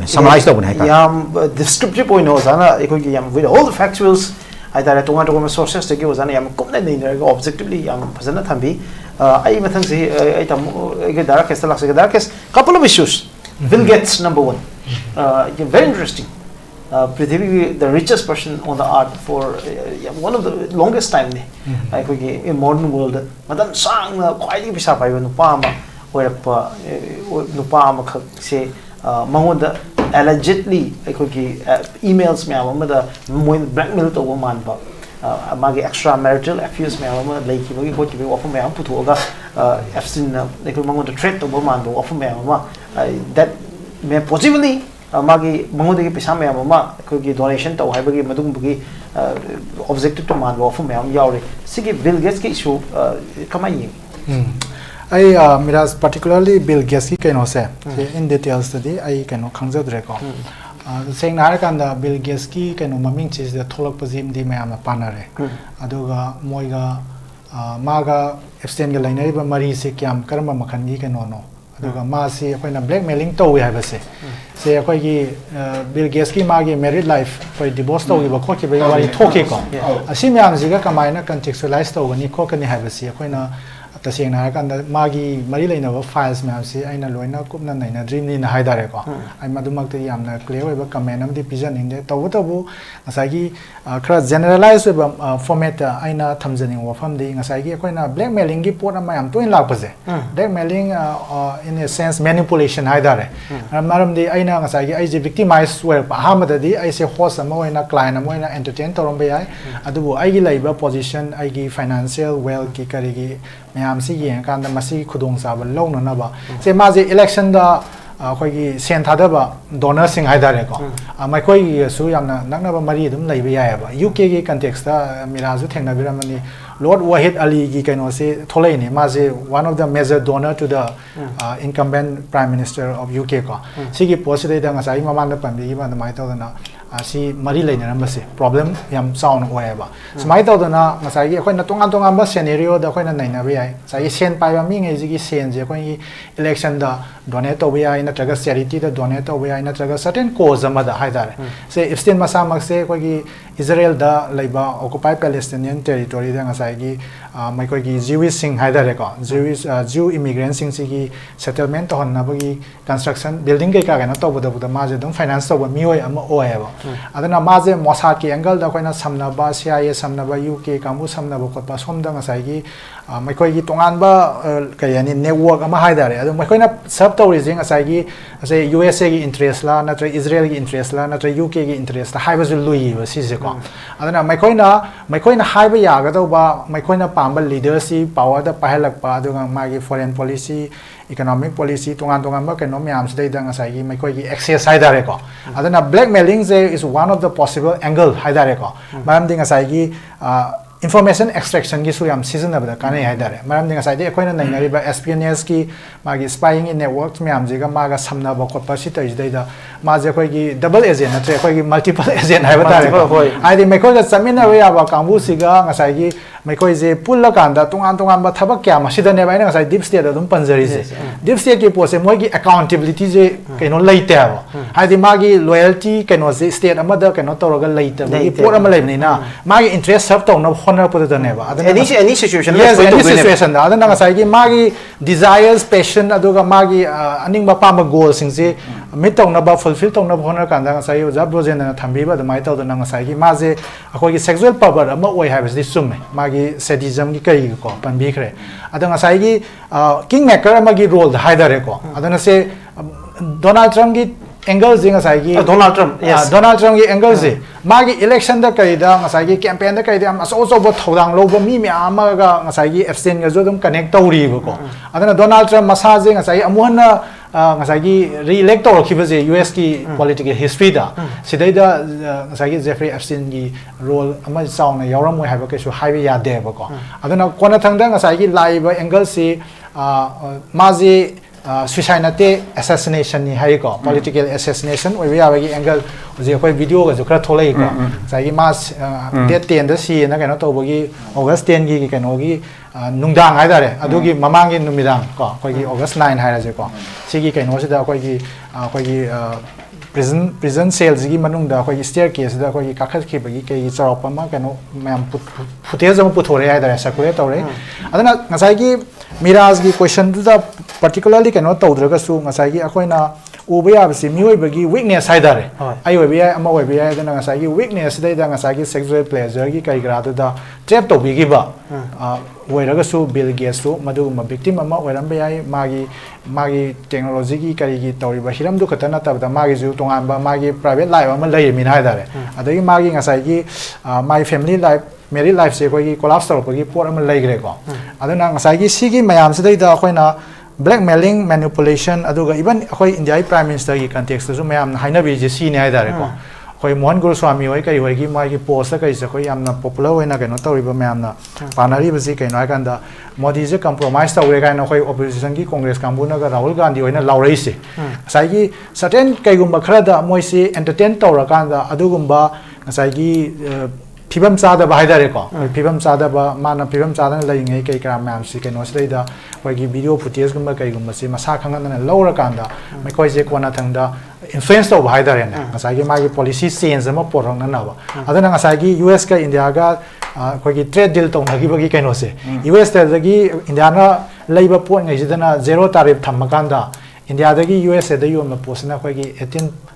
summarize to bani hai tare yam descriptive point no sana ekoi ki yam with all the factuals haidare tonga tonga sources tagi ozana yam kumna neinarga objectively yam phajana thambi ai mathang si ai tam ge dara kes talak se dara kes couple of issues. Bill Gates number 1, very interesting. Prithvi, the richest person on the earth for one of the longest time like in modern world madan sang quite bisa pai nupa ma oirapa nupa ma khak se mangoda allegedly emails me amada moin blackmail to woman ba magi extramarital affairs me amada like bagi ko ki offer me am puthoga Epstein like mangoda threat to woman do offer me ama that may possibly magi mangode ki pisa mayam ma ki donation to hai bagi madung bagi objective to man offer mayam yaure sigi Bill Gates ki issue kamai ai Miraj particularly Bill Gates ki kaino se in details study ai kaino khangja dre ko seng na kan da Bill Gates ki kaino maming chis da tholak pazim di mayam panare aduga moiga maga Epstein ga lainai ba mari se kyam karma makhan gi kaino no aduga ma se akoina blackmailing to wi ha se se akoi gi Bill Gates ki magi married life koi divorce to gi ba kho ki ba wari thoke ko asi myam ji ga kamaina contextualize to ni kho kan ni ha ba se akoina taseng na kan magi mari leina ba files myam si aina loina kupna naina dream ni na haidare ko ai madumak te yamna clear oi ba comment am di pigeon inde to bu ngasai gi khra generalize ba format aina thamjani wafam di ngasai gi akoina blackmailing gi pot am yam toin lak pase blackmailing in a sense manipulation haidare maram di aina ngasai gi ai je victimize wer pa hamada di ai se host am oina client am oina entertain torom ba ai adubu ai gi laiba position ai gi financial wealth ki kari gi mayam si yeng kan da masi khudong sa ba lo na ba se ma je election da khoi gi sen tha da ba donor sing hai da re ko mai khoi gi su yam na nak na ba mari dum lai ba ya ba UK gi context da Miraj thengna biram ni Lord Wahid Ali gi kaino se tholai ni ma je one of the major donor to the incumbent prime minister of UK ko si gi post dai da ngasai ma man da pam bi ba da mai to da na si mari lai na se problem yam sound oya ba smai to da na ngasai gi khoi na tongan ba scenario da khoi na nai na ba ai sai sen pai ba mi ngai ji gi sen je khoi election da donate to ba ai na traga charity da donate to ba ai na traga certain cause ama da hai da se Epstein masa mak se khoi gi Israel da laiba occupy Palestinian territory da ngasai gi mai khoi gi Jewish sing hai da re ko Jewish Jew immigrant sing si gi settlement to hon na ba gi construction building kai ka na to ba da ma je dum finance to ba mi oi ama oya ba adana ma je Mossad ki angle da khoi na samna ba CIA samna ba UK kamu samna ba ko pa som da ngasai gi mai khoi gi tongan ba kai ani network ama hai da re adu mai khoi na sub to rising asai gi asai USA gi interest la na tra Israel gi interest la na tra UK gi interest la hai ba zu lui ba si se ko adana mai khoi na hai ba ya ga do ba mai khoi na pamba leadership power da pahalak pa adu ma gi foreign policy economic policy tongan ba keno myam sidai da ngasai gi mai khoi gi access hai da re ko adana blackmailing is one of the possible angle hai da re ko maram ding ngasai gi information extraction gi su yam season da kanai hai da re maram ding ngasai de khoina nai nari ba espionage ki magi spying in networks myam ji ga maga samna ba ko pa si tai dai da ma je khoi gi double agent na tre khoi gi multiple agent hai ba da re ai di mai khoi ga samina we ya ba kambu si ga ngasai gi mai khoi je pul la kan da tongan ba thabak kya ma si da ne ba ngasai deep state da dum panjari je deep state ki pose moi gi accountability je kaino laite ba ai di magi loyalty kaino je state ama da kaino toroga laite ba gi por ama lai ni na magi interest serve to na honor put da ne ba any situation yes any situation da adana ngasai gi magi desires passion aduga magi aning ba pa ma goal sing je mit to na ba fulfill to na honor kan da ngasai ja brozendra na thambi ba da mai to da ngasai gi ma je akoi gi sexual power ama oi ha ba di sum magi sadism gi kai ko pan bi khre adanga sai gi kingmaker ama gi role da haidare ko adana se Donald Trump gi angle jing asai gi Donald Trump yes Donald Trump gi angle ji magi election da kai da ngasai gi campaign da kai da aso bo thodang lo ba mi mi ama ga ngasai gi Epstein ga jo dum connect to ri ko adana Donald Trump masa jing asai amuhana ngasai gi re-elect to ki ba je US ki political history da sidai da ngasai gi Jeffrey Epstein gi role ama saung na yawram moi ha ba ke su hai ya de ba ko adana kona thang da ngasai gi live angle si maji suicide nate assassination ni hai ko political assassination oi ya gi angle je koi video ga jo kra tholai ko sai gi mas date 10 da si na kaino to bogi August 10 gi kaino gi nungdang hai dare adu gi mamang gi numidang ko koi gi August 9 hai ra je ko si gi kaino si da koi gi prison cells gi manung da khoi staircase da khoi kakhat ki bagi ke charop ma kano mam footage am puthore ai da circulate tore adana ngasai gi miraj gi question du da particularly kano tawdra ga su ngasai gi akoina ubaya basi mioi bagi weakness hai dare ai oi bia ama oi bia adana ngasai gi weakness dai da ngasai gi sexual pleasure gi kai gra da trap to bi gi ba oiraga su Bill Gates su madu ma victim ama oiram ba yai magi technology gi kari gi tori ba hiram du khatana tab da magi ju tongan ba magi private life ama lai min hai dare adagi magi ngasai gi my family life married life se koi gi collapse tor ko gi por ama lai gre ko aduna ngasai gi sigi mayam se dai da khoina blackmailing manipulation aduga even khoi India prime minister gi context su mayam haina bi je si ne hai dare ko khoi Mohan Goswami hoi kai hoi gi mai gi post kai se khoi yamna popular hoina kai no tori ba mayam na panari basi kai no kan da Modi je compromise ta we kai no khoi opposition gi congress kambu na ga Rahul Gandhi hoina laurei se sai gi certain kai gumba khara da moi se entertain tora kan da adugumba sai gi phibam chada ba haidare ko phibam chada ba mana phibam chada lai ngai kai kra mayam si kai no se da khoi gi video footage gumba kai gumba se masa khanga na laura kan da mai khoi je kona thang da influence to ba haidare na ngasai gi magi policy change ma porong na na ba adana ngasai gi US ka India ga khoi gi trade deal to nagi ba gi kai no se US ta gi India na leiba pot ngai jidana zero tariff tham kan da India da gi US da yom na posna khoi gi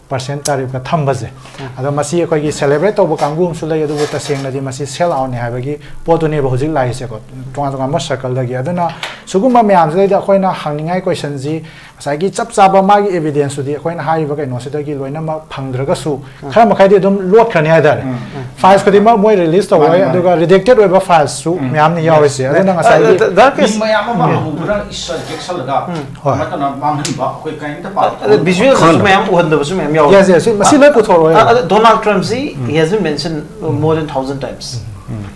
18% tariff ka tham ba je ada masi khoi gi celebrate to ba kangum su lai adu ta seng na di masi sell out ne ha ba gi potu ne ba hojik lai se ko tonga tonga ma circle da gi adana suguma me am zai da khoi na hangningai question ji sai gi chap cha ba ma gi evidence su di khoi na hai ba kai no se da gi loina ma phangdra ga su khara ma khai di dum load khani ha da files ko di ma moi release to wai adu ga redacted web files su me am ni yaw se adana sai gi that is mai am ma mu dura is jackson ga ma ta na mang hin ba khoi kain ta pa visual me am uhan da su me am yaw yes yes masi lai puthoro Donald Trump he has been mentioned more than 1,000 times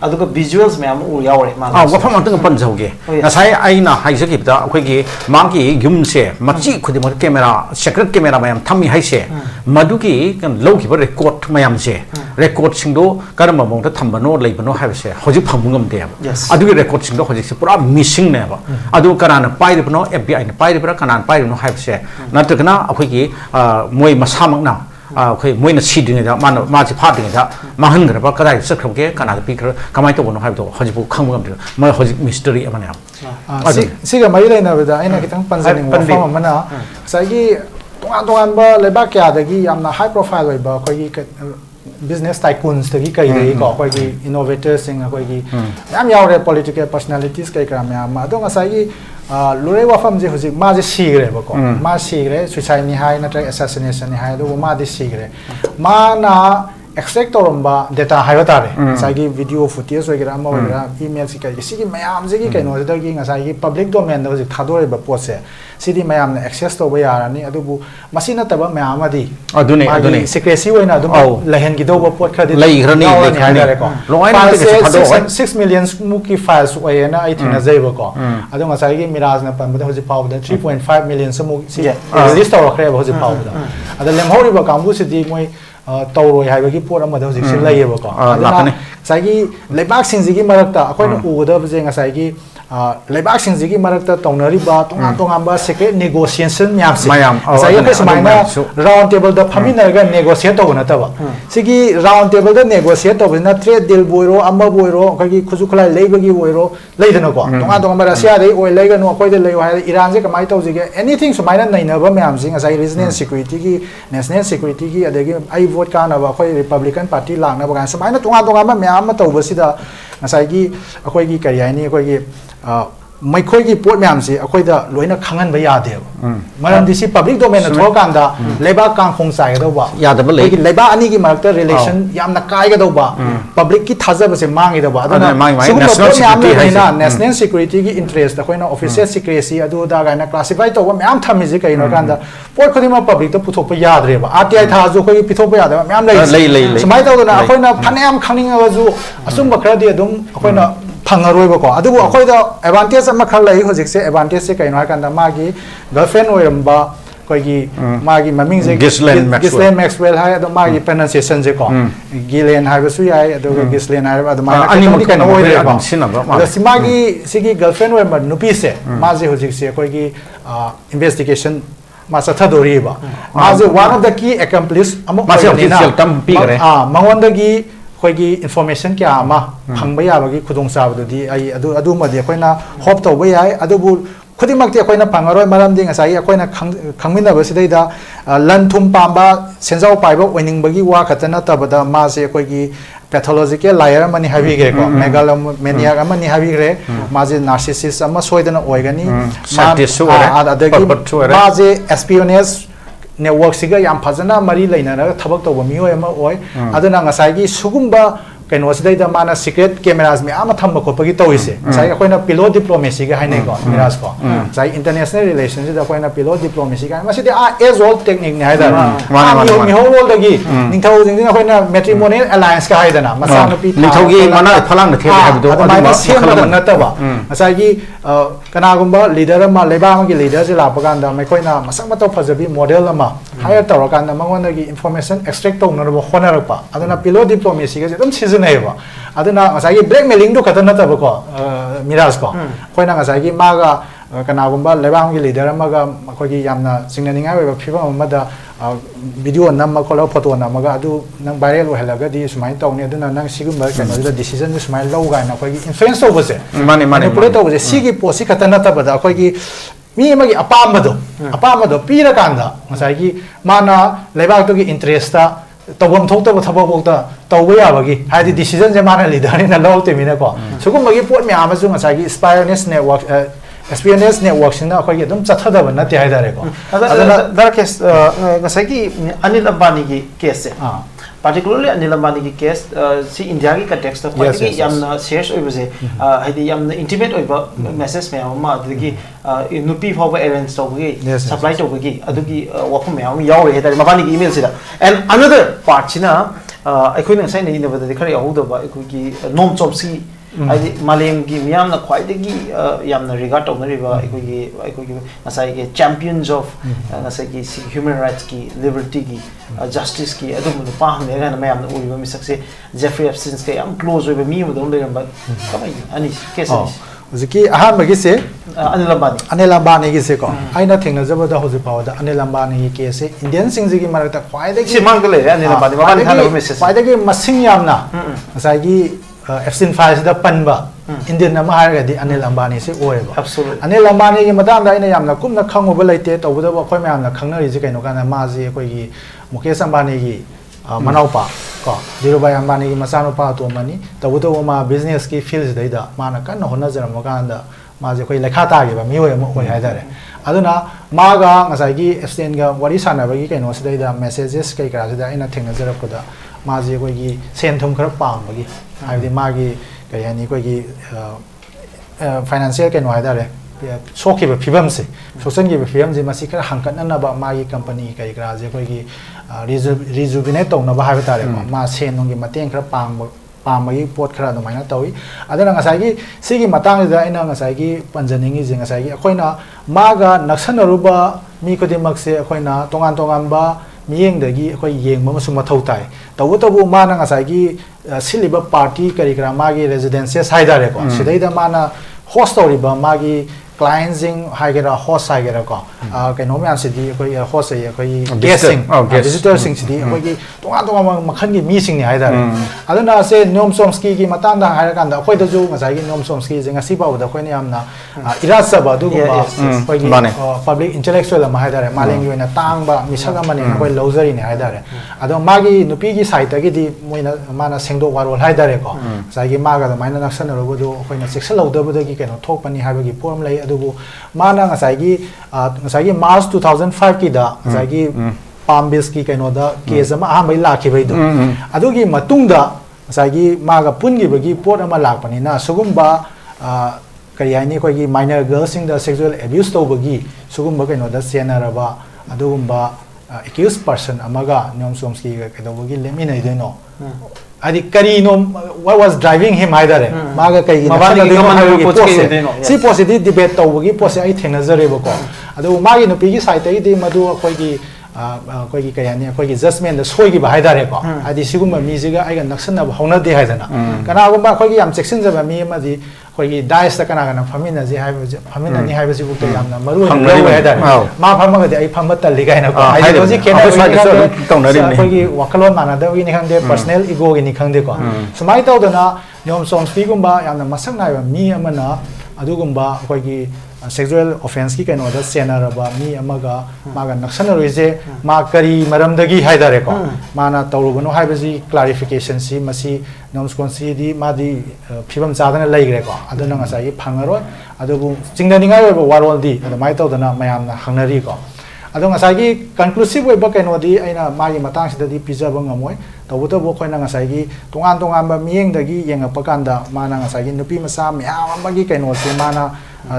aduga visuals me am u yaw re ma wa pham ang pan jau ge na sai ai na hai jaki da khoi gi mang gi yum se machi khudi mo camera secret camera mayam thami hai se madu gi kan lo gi ba record mayam se record sing do karama mong ta thamba no lei bano hai se hoji pham ngam de adu gi record sing do hoji se pura missing ne ba adu karana pai de bano FBI ne pai de bra kanan pai no hai se na to kana akhoi gi moi masamak na khoi moi na si ding da ma ji pha ding da ma han gra ba kadai sak kham ge kana pi kra kamai to bono hai to hoji bu khang ngam de ma hoji mystery amane si ga mai lai na da aina kitang panjani wa fam mana sai gi tongan ba leba kya da gi yamna high profile oi ba khoi gi business tycoons da gi kai dei ko khoi gi innovators sing khoi gi yam yaw re political personalities kai kra ma ma do nga sai gi lure wa fam je hoji ma je sigre ba ko ma sigre suicide ni hai na tra assassination ni hai do ma de sigre ma na extract toromba data hai ta re sai gi video footage wagera ma wagera email si kai si gi mayam je gi kai no da gi nga sai gi public domain da hoji thadore ba po se sidi mayam na access to ba yara ni adu bu masina ta ba mayam adi adune secrecy wena adu lehen gi do ba pot khadi lai grani ko loi na 6 million muki files wena I think na jai ba ko adu nga sai gi miraj na pan ba hoji paw da 3.5 million samu si release to khre ba hoji paw da ada lem hori ba kambu sidi moi tawroi haibagi pot ama da hojik se laiye ba ko aduna sai gi leibak sing ji gi marakta akoina uda bje nga sai gi leibak sing ji gi marakta tongnari ba tonga ba secret negotiation nyam se sai gi smai na round table da phamina ga negotiate to na ta ba sigi round table da negotiate to na trade deal boiro amma boiro ka gi khuju khulai leibagi boiro leidana ko tonga ba Russia dei oi leiga no akoi de lei hai Iran je kamai to ji ge anything smai na naina ba myam sing sai regional security gi national security gi adegi ai vote ka na ba khoi Republican party lang na ba smai na tonga ma myam ma to ba sida ngasai gi akoi gi kari ni akoi gi mai khoi gi pot myam si akoi da loina khangan ba ya de maram di si public domain na thor kan da leba kang khong sai ga do ba ya da ba le leba ani gi mark relation yam na kai ga do ba public ki thaja ba se mang gi do ba aduna national security na national security gi interest da khoina official secrecy adu da ga na classify to ba myam thami ji kai no kan da pot khodi ma public to puthok pa ya dre ba RTI tha ju khoi pithok pa ya da myam lai smai to na khoina phaneam khangning ga ju asum ba khra di adum khoina phangaroi ba ko adu akoi da advantage ama khal lai hojik se advantage se kai no kan da ma gi girlfriend oiramba koi gi ma gi maming je Ghislaine Maxwell hai adu ma gi pronunciation je ko Ghislaine hai ba su yai adu Ghislaine hai ba adu ma ani mo kan oi re ba adu sima gi sigi girlfriend oiramba nupi se ma je hojik se koi gi investigation ma chathadori ba ma je one of the key accomplice ama ma se official tam pi gare mangonda gi khoi information kya ama phangba ya ba gi khudong sa ba di ai adu ma de khoina hope to ba yai adu bu खुदिमक ते अखोइना पंगरोय मरम दि ngasai अखोइना खंगमिना बसिदैदा लनथुम पांबा सेंजाव पाइबो ओइनिंगबगी वा खतना तबदा मासे अखोइगी pathological liar मनि हाबिग्रे को megalomania मनि हाबिग्रे माजे narcissist अमा सोइदना ओइगनी माजे एस्पियोनेज नेटवर्क सिगा याम फजना मरी लेना थबक तोब मियोय अमा ओइ अदना ngasai सुगुम्बा कहीं सिदा माना सीक्रेट कैमराज में आम थम खोपगी तौसे अखोना पिलो डिप्लोमेसी का है को मिराज को चाहे इंटरनेशनल रिलेशन अखोना पिलो डिप्लोमेसी का एज ओल्ड टेक्निक ने मिहोलदगी निथौना मैट्रिमोनियल अलायंस का है मचानुपी नतब कनागुम्बा लीडर लेबांगी लीडर से लापकान मैखोना मसक मतौ फजबी मॉडल हायर तौरकान मंगोंदगी इंफॉर्मेशन एक्सट्रैक्ट तौनरब होनरप अदना पिलो डिप्लोमेसी का एकदम सिजनेबा अदना ngасai blackmailing do katana tab ko miraj ko khoina ngasai maga कनागुम्बा लेबांगी लीडर अमगा अखोगी यामना सिंगनिंगा वे फिबम अमदा वीडियो नम खोलो फोटो नमगा अदु नंग वायरल होहलगा दि सुमाइ तौने अदुना नंग सिगुम्बा कनो डिसीजन सुमाइ लौगा न अखोगी इन्फ्लुएंस तौबसे माने माने पुरे तौबसे सिगी पोसी खतना तबदा अखोगी मी अमगी अपामदो पीरा कांदा ngасai माना लेबागतोगी इंटरेस्ट तौबम थोक्तब थबबोक्ता तौबा याबगी हादि डिसीजन जे माना लीडर ने लौते मिने को सुगुम्बगी पोट मे आमसु ngасai स्पायरनेस नेटवर्क एक्सपीरियंस नेटवर्क सिंह अखोगी एकदम चथदब नते हाइदारे को अदना दर केस ngасai की अनिल अंबानी की केस से particularly अनिल अंबानी की केस सी इंडिया की कंटेक्स्ट ऑफ क्वाइटली यामना शेयर्स ओइबसे हाइदि यामना इंटिमेट ओइबा मेसेज में अमा अदगी नुपी फाव अरेंज तौबगी सप्लाई तौबगी अदुगी वफम में हम याव रे मबानी की ईमेल सिदा एंड अनदर पार्ट सिना अखोइना sai ने इनबदा खरे अहुदबा अखोगी नोम चोपसी आदि मालेम की मियाम ना ख्वाइदगी यामना रिगार्ड तौनरिबा अखोगी ngасai के चैंपियंस ऑफ ngасai की ह्यूमन राइट्स की लिबर्टी की जस्टिस की अदुम पाहम ने मैम उरिबा मिसक से जेफरी एप्स्टीन के याम क्लोज ओइबा मी मदम लेरबा कमाई अनि केस हुजकी अहान बगी से अनिल अंबानी की से को आइना थेंगना जबदा हुजि पावदा अनिल अंबानी की केस से इंडियन सिंग जी की मरता ख्वाइदगी से मांग ले अनिल अंबानी मबानी खाना मेसेज ख्वाइदगी मसिंग यामना ngасai की Epstein files the Panba Indian अमा हारगदी अनिल अंबानी से ओएबा अनिल अंबानी की मतांदा आइना यामना कुमना खंगोबा लेते तौबदा अखोय मयामना खंगनरि जे कैनो काना माजी अखोयगी मुकेश अंबानी की मनाउपा को धीरूभाई अंबानी की मचानुपा तोमनी तौबदा मा बिजनेस की फील्ड्स दैदा माना कन्न होनजरम कांदा माजे अखोय लेखा तागेबा मिओय अमा ओय हायदारे अदुना मागा ngасai की एप्स्टीन गा वरी सानाबगी कैनो सिदैदा मेसेजेस कै करा सिदा आइना थेंगनजरपदा माजे अखोयगी सेंथुम खर पांबगी हाइदि मागी कयानी कोई फाइनेंशियल के नोहाइदारे सोखिब फिबम से सोसन की फिबम जे मसी खर हंकननबा मागी कंपनी कई ग्राजे कोई रिजुबिनेट तौनबा हाइबा तारे मा सेनोंगी मतें खर पामगी पोट खरा दमाइना तौई अदना ngасai सिगी मतंग दा इना ngасai पंजनिंगी जे ngасai अखोइना मागा नक्सनरुबा मी खुदिमक से अखोइना तोंगान तोंगानबा मियेंदगी अखोइ येंगबा मसु मथौ ताइ तबु माना ngасai सिलिबा पार्टी करिकरा मागी रेजिडेंशियल हाइदारे को सिदैदा माना होस्ट तौरिबा मागी क्लाइंजिंग हाइगेरा होस्ट हाइगेरा को कैनो म्याम सिदी अखोइ होस्ट है अखोइ गेस्टिंग विजिटर सिंग सिदी अखोइ तोंगा मखन की मी सिंग नि हाइदारे अदना से नोम सोमस्की की मतांदा हाइरा कांदा अखोइ दजु ngасai नोम सोमस्की जे ngasi बावदा अखोइने यामना इरासबा दुगुबा अखोइ पब्लिक इंटेलेक्चुअल अमा हाइदारे मालेंगी ओइना तांगबा मिसगा मने अखोइ लौजरी ने हाइदारे अदो मागी नुपी की साइड तगिदी मोइना माना सेंदो वारोल हाइदारे को ngасai मागा दमाइना नक्सन रबदो अखोइना सेक्शन लौदबदगी कैनो थोकपनी हाइबगी फॉर्म लई अदुबु माना ngасai मार्च 2005 की दा ngasai पाम बीच की कैनो दा केस अमा आमै लाखिबैदो अदुगी मतुंगदा ngasai मागा पुनगिबगी पोट अमा लाखपनिना सुगुम्बा करी हाइनी कोई माइनर गर्ल्स सिंग द सेक्सुअल एब्यूज तौबगी सुगुम्बा कैनो दा सेनरबा अदुगुम्बा एक्यूज पर्सन अमगा नोम सोमस्की कैदोबगी लेमिनै देनो आदि करीनो व्हाट वाज ड्राइविंग हिम हाइदारे मागा कई सी पॉजिटिव डिबेट तौबगी पोसे आई थेनजरेबको अदु मागी नुपीगी साइड तई दि मदु अखोइगी कोई की कयानी कोई की जजमेंट द सोई की बाहाय दारे को आदि सिगुम मी जिगा आइगा नक्सन अब होना दे है जना कना गुम्बा कोई की हम सेक्शन जब मी मदी कोई की डाइस त कना कना फमिना जी हाय फमिना नि हाय बसी बुक यामना मरु है दारे मा फमगा दे आई फम तल्ली गायना को आइडियोलॉजी केना कोई की वकलोन माना द वी नि खंदे पर्सनल ईगो की नि खंदे को समाई तौदना नियम सोंस्पी गुम्बा यामना मसक नायबा मी अमना अदुगुम्बा कोई की sexual offense की कनो द सेनरबा मी अमगा मागा नक्सन रोइजे मा करी मरमदगी हाइदारे को माना तौरुबनो हाइबजी क्लैरिफिकेशन सी मसी नमस्कोंसी दी मादी फिबम चादना लैग्रे को अदुना ngसाई फंगरो अदुबु चिंगदनिंगा वारोल दी अदमाय तौदना मयामना हंगनरी को अदो ngसाई कंक्लूसिव वेब कनो दी आइना मागी मतंग सिददी पिजब ngमोय तौबुतबो खोइना ngसाई तोंगान तोंगान मियेंगदगी येंगपकांदा माना ngसाई नुपी मसा म्याम अमगी कनो से माना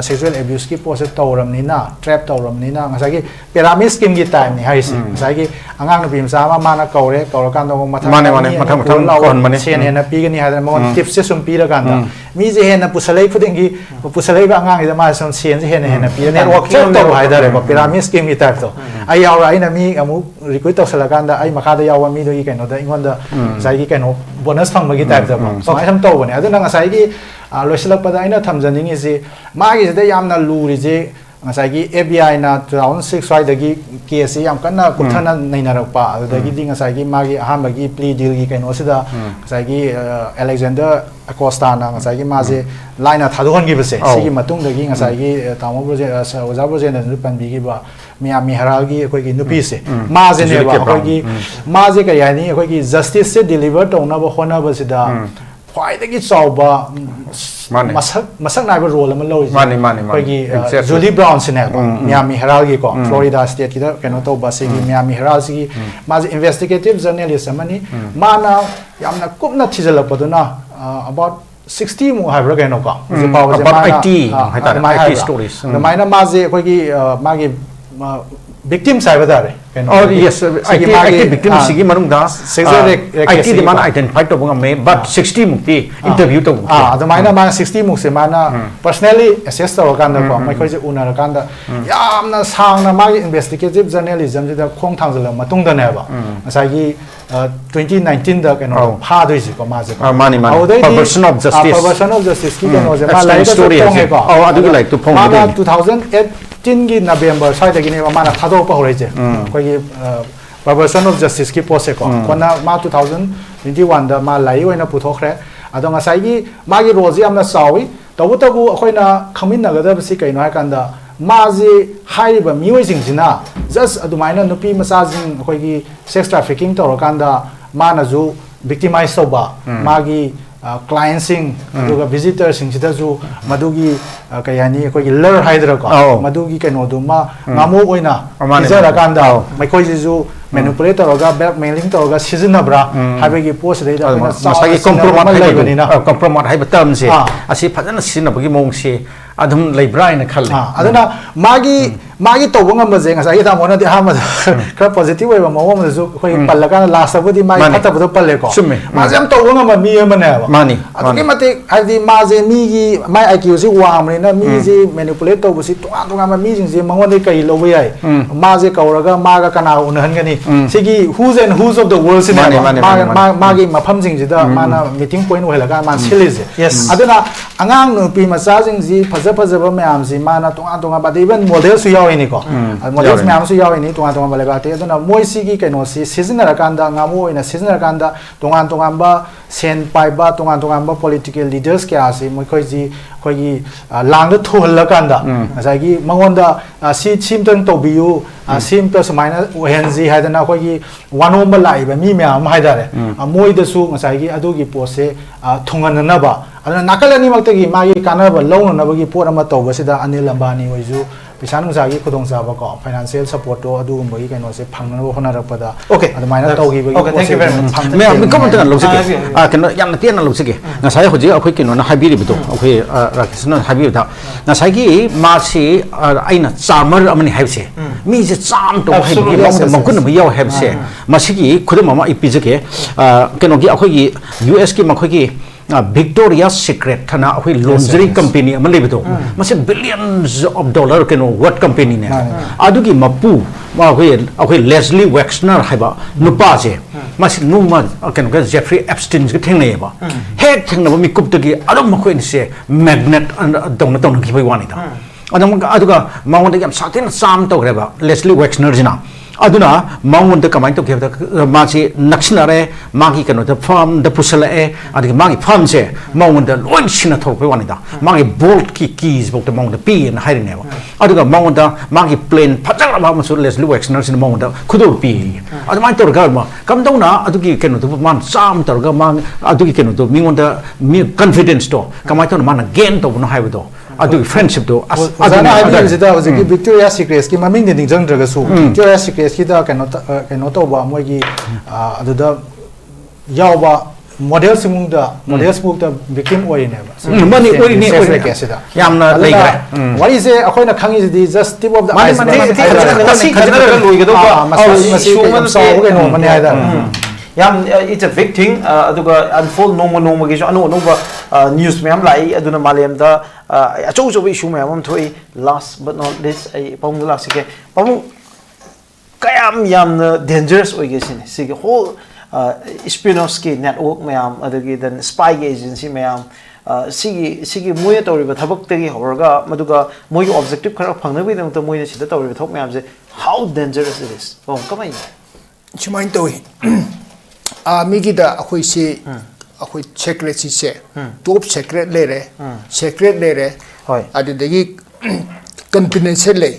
sexual abuse की पोसे तौरमनिना ट्रैप तौरमनिना ngसाई pyramid scheme की टाइम नि हाइसि ngसाई अंगांग नुपी मसा माना कौरे कौरकांदो मथम कोन मने सेन हेना पीगनी हादर मगन टिप्स से सुम पीरकांदा मी जे हेना पुसलै खुदिंगी पुसलै बा अंगांग इदा मा सम सेन जे हेना पी नेटवर्क तो हाइदारे को pyramid scheme की टाइप तो आई याव आइना मी अमु रिक्वेस्ट तौसलकांदा आई मखादा याव मी दोगी कनो द इंगोंदा ngसाई कनो बोनस फंगबगी टाइप तो समाय सम तौबने अदुना ngसाई की लोइसलकपदा आइना थमजनिंग इसे मागी से यामना लूरिजे ngसाई FBI ना 2006 स्वाइदगी केस याम कन्ना कुथना नैनारपा अदगी दि ngसाई मागी अहामगी प्ली डील की कनो सिदा ngसाई अलेक्जेंडर अकोस्टा ना ngसाई माजे लाइना थादोहन की बसे सिगी मतुंग दगी ngसाई तामो प्रोजे ओजा प्रोजे न पनबी की बा मियामी हरागी कोई की नुपी से माजे ने बा कोई की माजे का यानी कोई की जस्टिस से डिलीवर तौना बो होना बसिदा ख्वाइदगी चौबा मसक नाइब रोल अमा लौइ कोई जूली ब्राउन सिने मियामी हेराल्ड की को फ्लोरिडा स्टेट की कनो तो बसिगी मियामी हेराल्ड की माजे इन्वेस्टिगेटिव जर्नलिस्ट अमनी माना यामना कुपना थिजलपदुना अबाउट 60 मु हाइब्रा कनो को about 80 stories माइना माजे कोई की मागे victims साइब दारे oh yes IT victims sigi manung da IT di mana identify to bunga me but 60 mukti interview to adamaina ma 60 muk se mana personally assess to kan da ko mai khoi je unar kan da yamna sangna ma investigative journalism da khong thang jala matung da ne ba asai gi 2019 da kano pha doi ji ko ma je mani perversion of justice ki kano je ma lai story oh adu like to phong 2008 की नवेंबर स्वाइद की माना थादोप होरेजे कोई परवर्सन of justice की पोसे को कोना मा 2021 दा मा लाई ओइना पुथोखरे अदो ngसाई की मागी रोजी हमना सावी तबुतबु अखोइना खमिनगदबसि कइनो हाकंदा माजी हाइबा मियोइजिंग जिना जस्ट अदुमाइना नुपी मसाजिंग अखोइगी सेक्स ट्रैफिकिंग तोरकांदा मानाजु विक्टिमाइज तोबा मागी क्लाइंट्सिंग अदुगा विजिटर सिंगसिदाजु मदुगी कयानी कोई लर हाइदर को मदुगी कनो दुमा नामो ओइना इजरा कांदा मैखोइजु मैनिपुलेट तोरगा ब्लैकमेलिंग तोरगा सिजनब्रा हाइबेगी पोस्ट देदा मसागी कंप्रोमाइज हाइबा टर्म से असि फजन सिनबगी मोंगसे अदुम लेब्राइन खल अदना मागी तोबंग मजे ngसाई ता मोना दि हाम खरा पॉजिटिव वेबा मोम जु खोइ पल्लका लास्ट बदि मागी खतबदो पल्ले को माजे हम तोबंग म मी मने मानी अदुकी मते हाइदि माजे मीगी माई आईक्यू सि वामरेना मीजे मैनिपुलेट तोबसि तोंगा तोंगा म मीजिंग जे मंगोदे कई लोबे याय माजे कौरगा मागा कना उनहनगनी सिगी who's and who's of the world सिने मागी मफम जिंग जिदा माना मीटिंग पॉइंट होलगा मान सिलिजे अदना अंगांग नुपी मसाजिंग जी फजब मैम जी माना तोंगा तोंगा बदि इवन मॉडल सु यावइनी को मॉडल्स मैम सु यावइनी तोंगा तोंगा बलेगाते अदना मोइसिगी कैनो सि सिजनर कांदा ngamu oina सिजनर कांदा तोंगा तोंगा बा सेन पाइबा तोंगा तोंगा बा पॉलिटिकल लीडर्स क्या सि मोखोइ जी खोगी लांग थोहल कांदा जागी मंगोंदा सि छिमतन तोबियु सिम तो समाइना ओहेनजी हाइदना खोगी वानोम लाइबा मी ma'am हाइदारे मोइदसु ngसाigi adugi pose thungananaba adana nakalani maktagi magi kanaba lawnanabagi pot ama tawbasida anil ambani hoiju पैसा नुसागी खुदों चाबा को फाइनेंशियल सपोर्ट तो अदुगुंबगी कैनो से फांगनबो होनारपदा ओके अदमाइना तौगिबगी okay thank you very much मैं हम कमेंट ना लोसके कैनो याम तेना लोसके ngasai hoji akhoi kino na habiri bido akhoi rakesh na habiru da ngasai gi marsi aina charmer amani haibse mi je cham to haibgi mangkun bi yaw habse masigi khudum ama ipijake keno gi akhoi gi US ki makhoi gi Victoria's Secret thana akoi lingerie company ama lebedo mase billions of dollar keno what company ne adugi mapu ma akoi Leslie Wexner haiba nupa je mase numa keno ka Jeffrey Epstein ke thengne ba hek thengna mi kup tagi adum makoi ni se magnet dong dong ki bai wani da aduga maunde yam satin sam to greba Leslie Wexner jina aduna maunde kamai to kebda masi naksnare magi kano the farm the pusala e adigi magi farm se maunde loin sina thok wani da magi bolt ki keys bok the maunde p and hiding ne aduga maunde magi plane phajang ba masu Leslie Wexner sin maunde khudu pi adumai to ga ma kam dona adugi kano to man sam to ga mang adugi kano to mi confidence to kamai to man gain to no haibo adugi friendship to adana idea jida hojiki Victoria's Secret ki maming de ningjang draga su Victoria's Secret ki da kano to ba moi gi aduda yawa model simung da model simung da victim oi ne ba mani oi ne oi ke sida yamna leigre what is a akhoi na khangi di just tip of the iceberg ngasi khajana loi ga do ba masi human so ga no mani aida yam it's a big thing aduga unfold no gi anu no ba news mem lai aduna malem da achou chou issue mem thoi last but not least ai pong la sike pong kayam yam dangerous oi ge sin sike whole espionage network mem adagi then spy agency mem sigi moy tawriba thabak tagi horga maduga moy objective khara phangna bi dang to moy sida tawriba thok mem je how dangerous it is kamai chimai toy migi da akhoi se akhoi secret se top secret le re hoi adudagi confidential le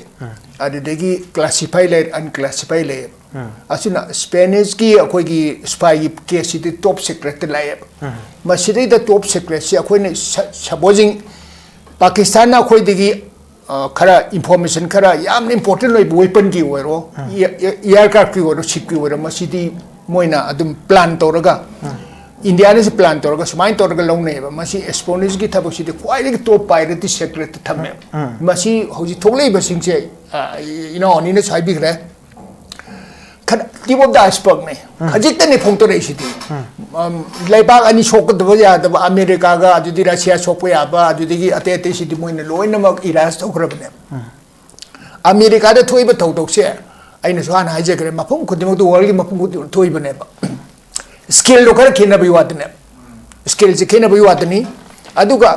adudagi classify le unclassify le asuna Spanish ki akhoi gi spy case di top secret la masidi da top secret se akhoi ne supposing Pakistan na akhoi digi khara information khara yam important loi weapon ki wero aircraft ki wero ship ki wero masidi moina adum plan toraga India ne plan toraga sumain toraga longne ba masi espionage ki thabak si kwai le top pirate secret thamme masi hoji thoglei ba singche ni ne sai bigre khad tip of the iceberg ne khajik ne phong to rei si laibak ani sok da ya da America ga adi Russia sok ya ba adi ate si moina loina mak iras thokra bne America da thoi ba thok se aina so ana haje kare mapum khudimok do world mapum thoi bane ba skill do kare khena bi watne skill je khena bi watni aduga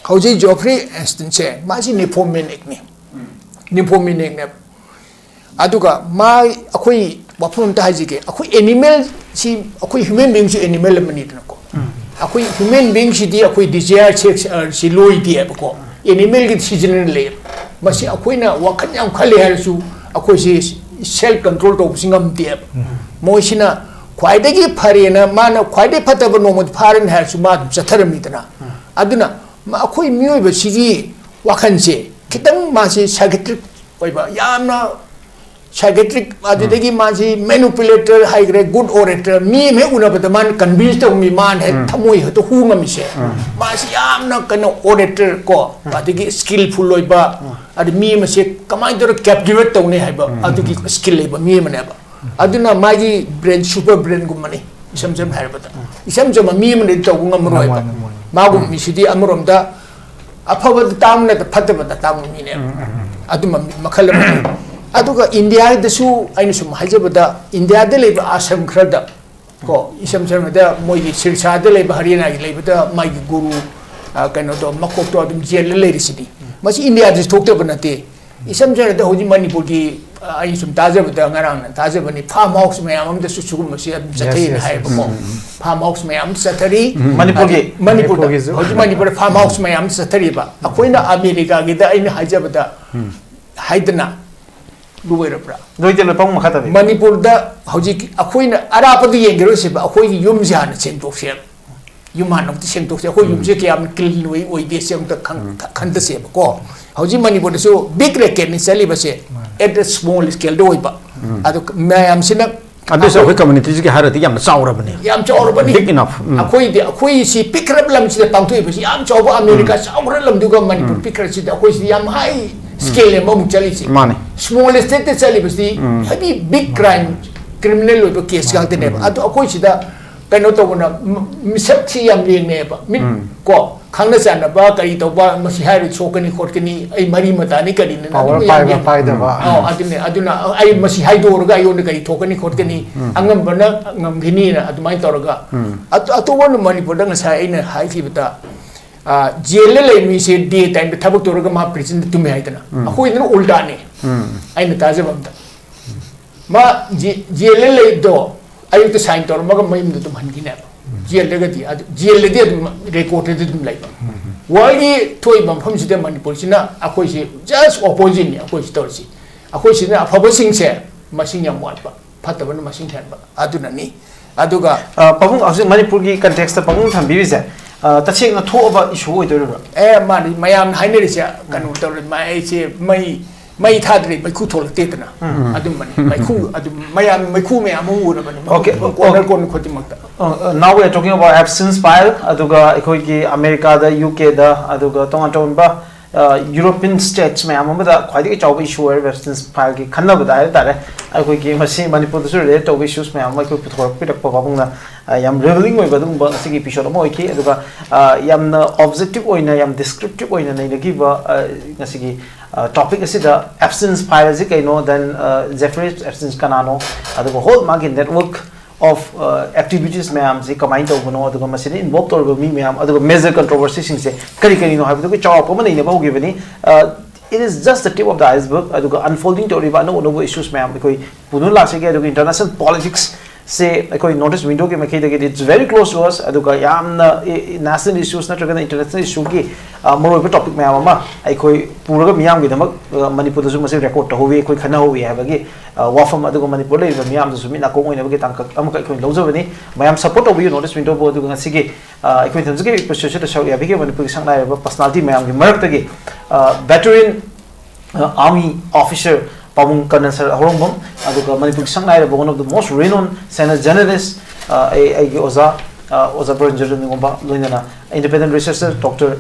hauji Geoffrey Epstein che maji nipomenic ne aduga ma akoi wapum ta haji ke akoi animal si akoi human being si animal mani ko akoi human being si di akoi desire sex si loi di ko animal ki season le masi akoi na wakan yam khale har su akoi si self control to singam dia moisina khwaidagi pharena mana khwaidai phataba nomod pharin har su ma chatharami dana aduna ma akhoi mioi ba sigi wakan se kitang ma si psychiatric oiba yamna psychiatric adudagi ma si manipulator high grade good orator mi me una ba man convince to mi man he thamoi to hungam se ma si yamna kana orator ko adigi skillful oiba ad mi ma se kamai dor captivate to ne haiba adugi skill leba mi ma ne ba aduna magi brain super brain gumani isam harbata isam mi ma ne to ngam roi ba magum mi sidi amrom da afaba tam ne phataba da tam mi ne aduma makhala aduga India da su aina sum hajaba da India da leba asam khrada ko isam da moi sirsa da leba Haryana gi leba da magi guru kano do makok to adum jel le risidi masi India da thokta banate isam da hoji manipur gi ai sum tajaba da ngarang tajaba ni farm house me amam da su sugum masi jathai hai ba ko farm house me am sathari manipur hoji manipur farm house me am sathari ba akoina America gi da aina hajaba da haidna luwerapra noitela pong makhatabi manipur da hoji akoina arapadi yengero se ba akoi yum jan chen to se yum han of chen to se akoi yum se ke am clean way oi de se ta khan da se ko hoji manipur da so big reket ni sali ba se at a small scale do ba adu mayam sina adu so community ki harati yam chaurabani big enough akoi si pikrap lam si pang tu ba si am chauba America chaura lam du ga manipur pikra si akoi si yam high scale mo chali si small state chali basi heavy big crime criminal lo case ga te ne adu akoi si da kano to na misap chi yam ling ne ba min ko khangna sana ba kari to ba masi hari chokani khotkani ai mari mata ni kari na power pai da ba aduna ai masi hai do ga yo ne kari thokani khotkani angam bana ngam gini na adumai to ga atu won manipur da sa ai na hai ki bata jele le mi se day time da thabak to ga ma president tu me hai tana akoi na ulta ne ai na taje bam ma jele le do ayu to sign tor maga mayim do man gina jel lega di jel le di recorded dum lai ba wali toy bam pham si de manipur sina akoi si just opposite ni akoi si tor si akoi si na phaba sing se masing yam wat ba phatta ban masing than ba aduna ni aduga pabung asu manipur gi context ta pabung tham bi se ta chek na tho ba issue oi do ro ma ni mayam haine ri se kanu tor mai se mai thadri mai khu thol te tana adum mani mai khu adum mai khu me amu ura mani okay corner kon khoti makta now we are talking about absence file aduga ekoi gi America da UK da aduga tong ton ba European states me amu da khwai gi chawba issue absence file gi khanna ba da tare ekoi gi masi manipur da re to issues me amu ko puthor pitak pa babung na yam revealing oi ba dum ba sigi episode mo ki aduga yam na objective oina yam descriptive oina nei gi ba ngasigi topic is the absence file is then Jeffrey absence kanano the whole market network of activities ma'am se combine to no the machine involved or me ma'am the major controversy se kari no have the chaw ko mani ne ba gi bani it is just the tip of the iceberg the unfolding to riba no issues ma'am because punu la se the international politics say notice window ke makai de it's very close to us aduga yamna national issues na traga international issue ki moro pe topic ma ma aikoi puraga miyam gi damak manipur da sum se record to howe koi khana howe ha bagi wafam aduga manipur le miyam da sumi na ko ngoi na bagi tangka am ka koi lojo bani mayam support obi notice window bo aduga sige aikoi thamse ke position to show ya bagi manipur sang na ba personality mayam gi marak ta gi veteran army officer Pabung Colonel Horongbom, aduga Manipur Sangnai, one of the most renowned Senate journalists, Oza BROZENDRA NINGOMBA, Luinana, independent researcher, Dr.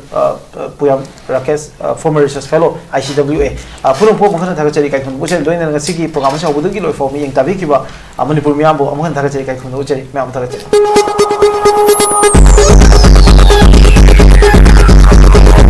PUYAM RAKESH, former research fellow, ICWA. Purung po mungkin thakar cari kaikun, ucap Luinana ngasigi program saya udah kilo informi yang tabi kiba Manipur miambo, mungkin thakar cari kaikun, ucap miam thakar cari.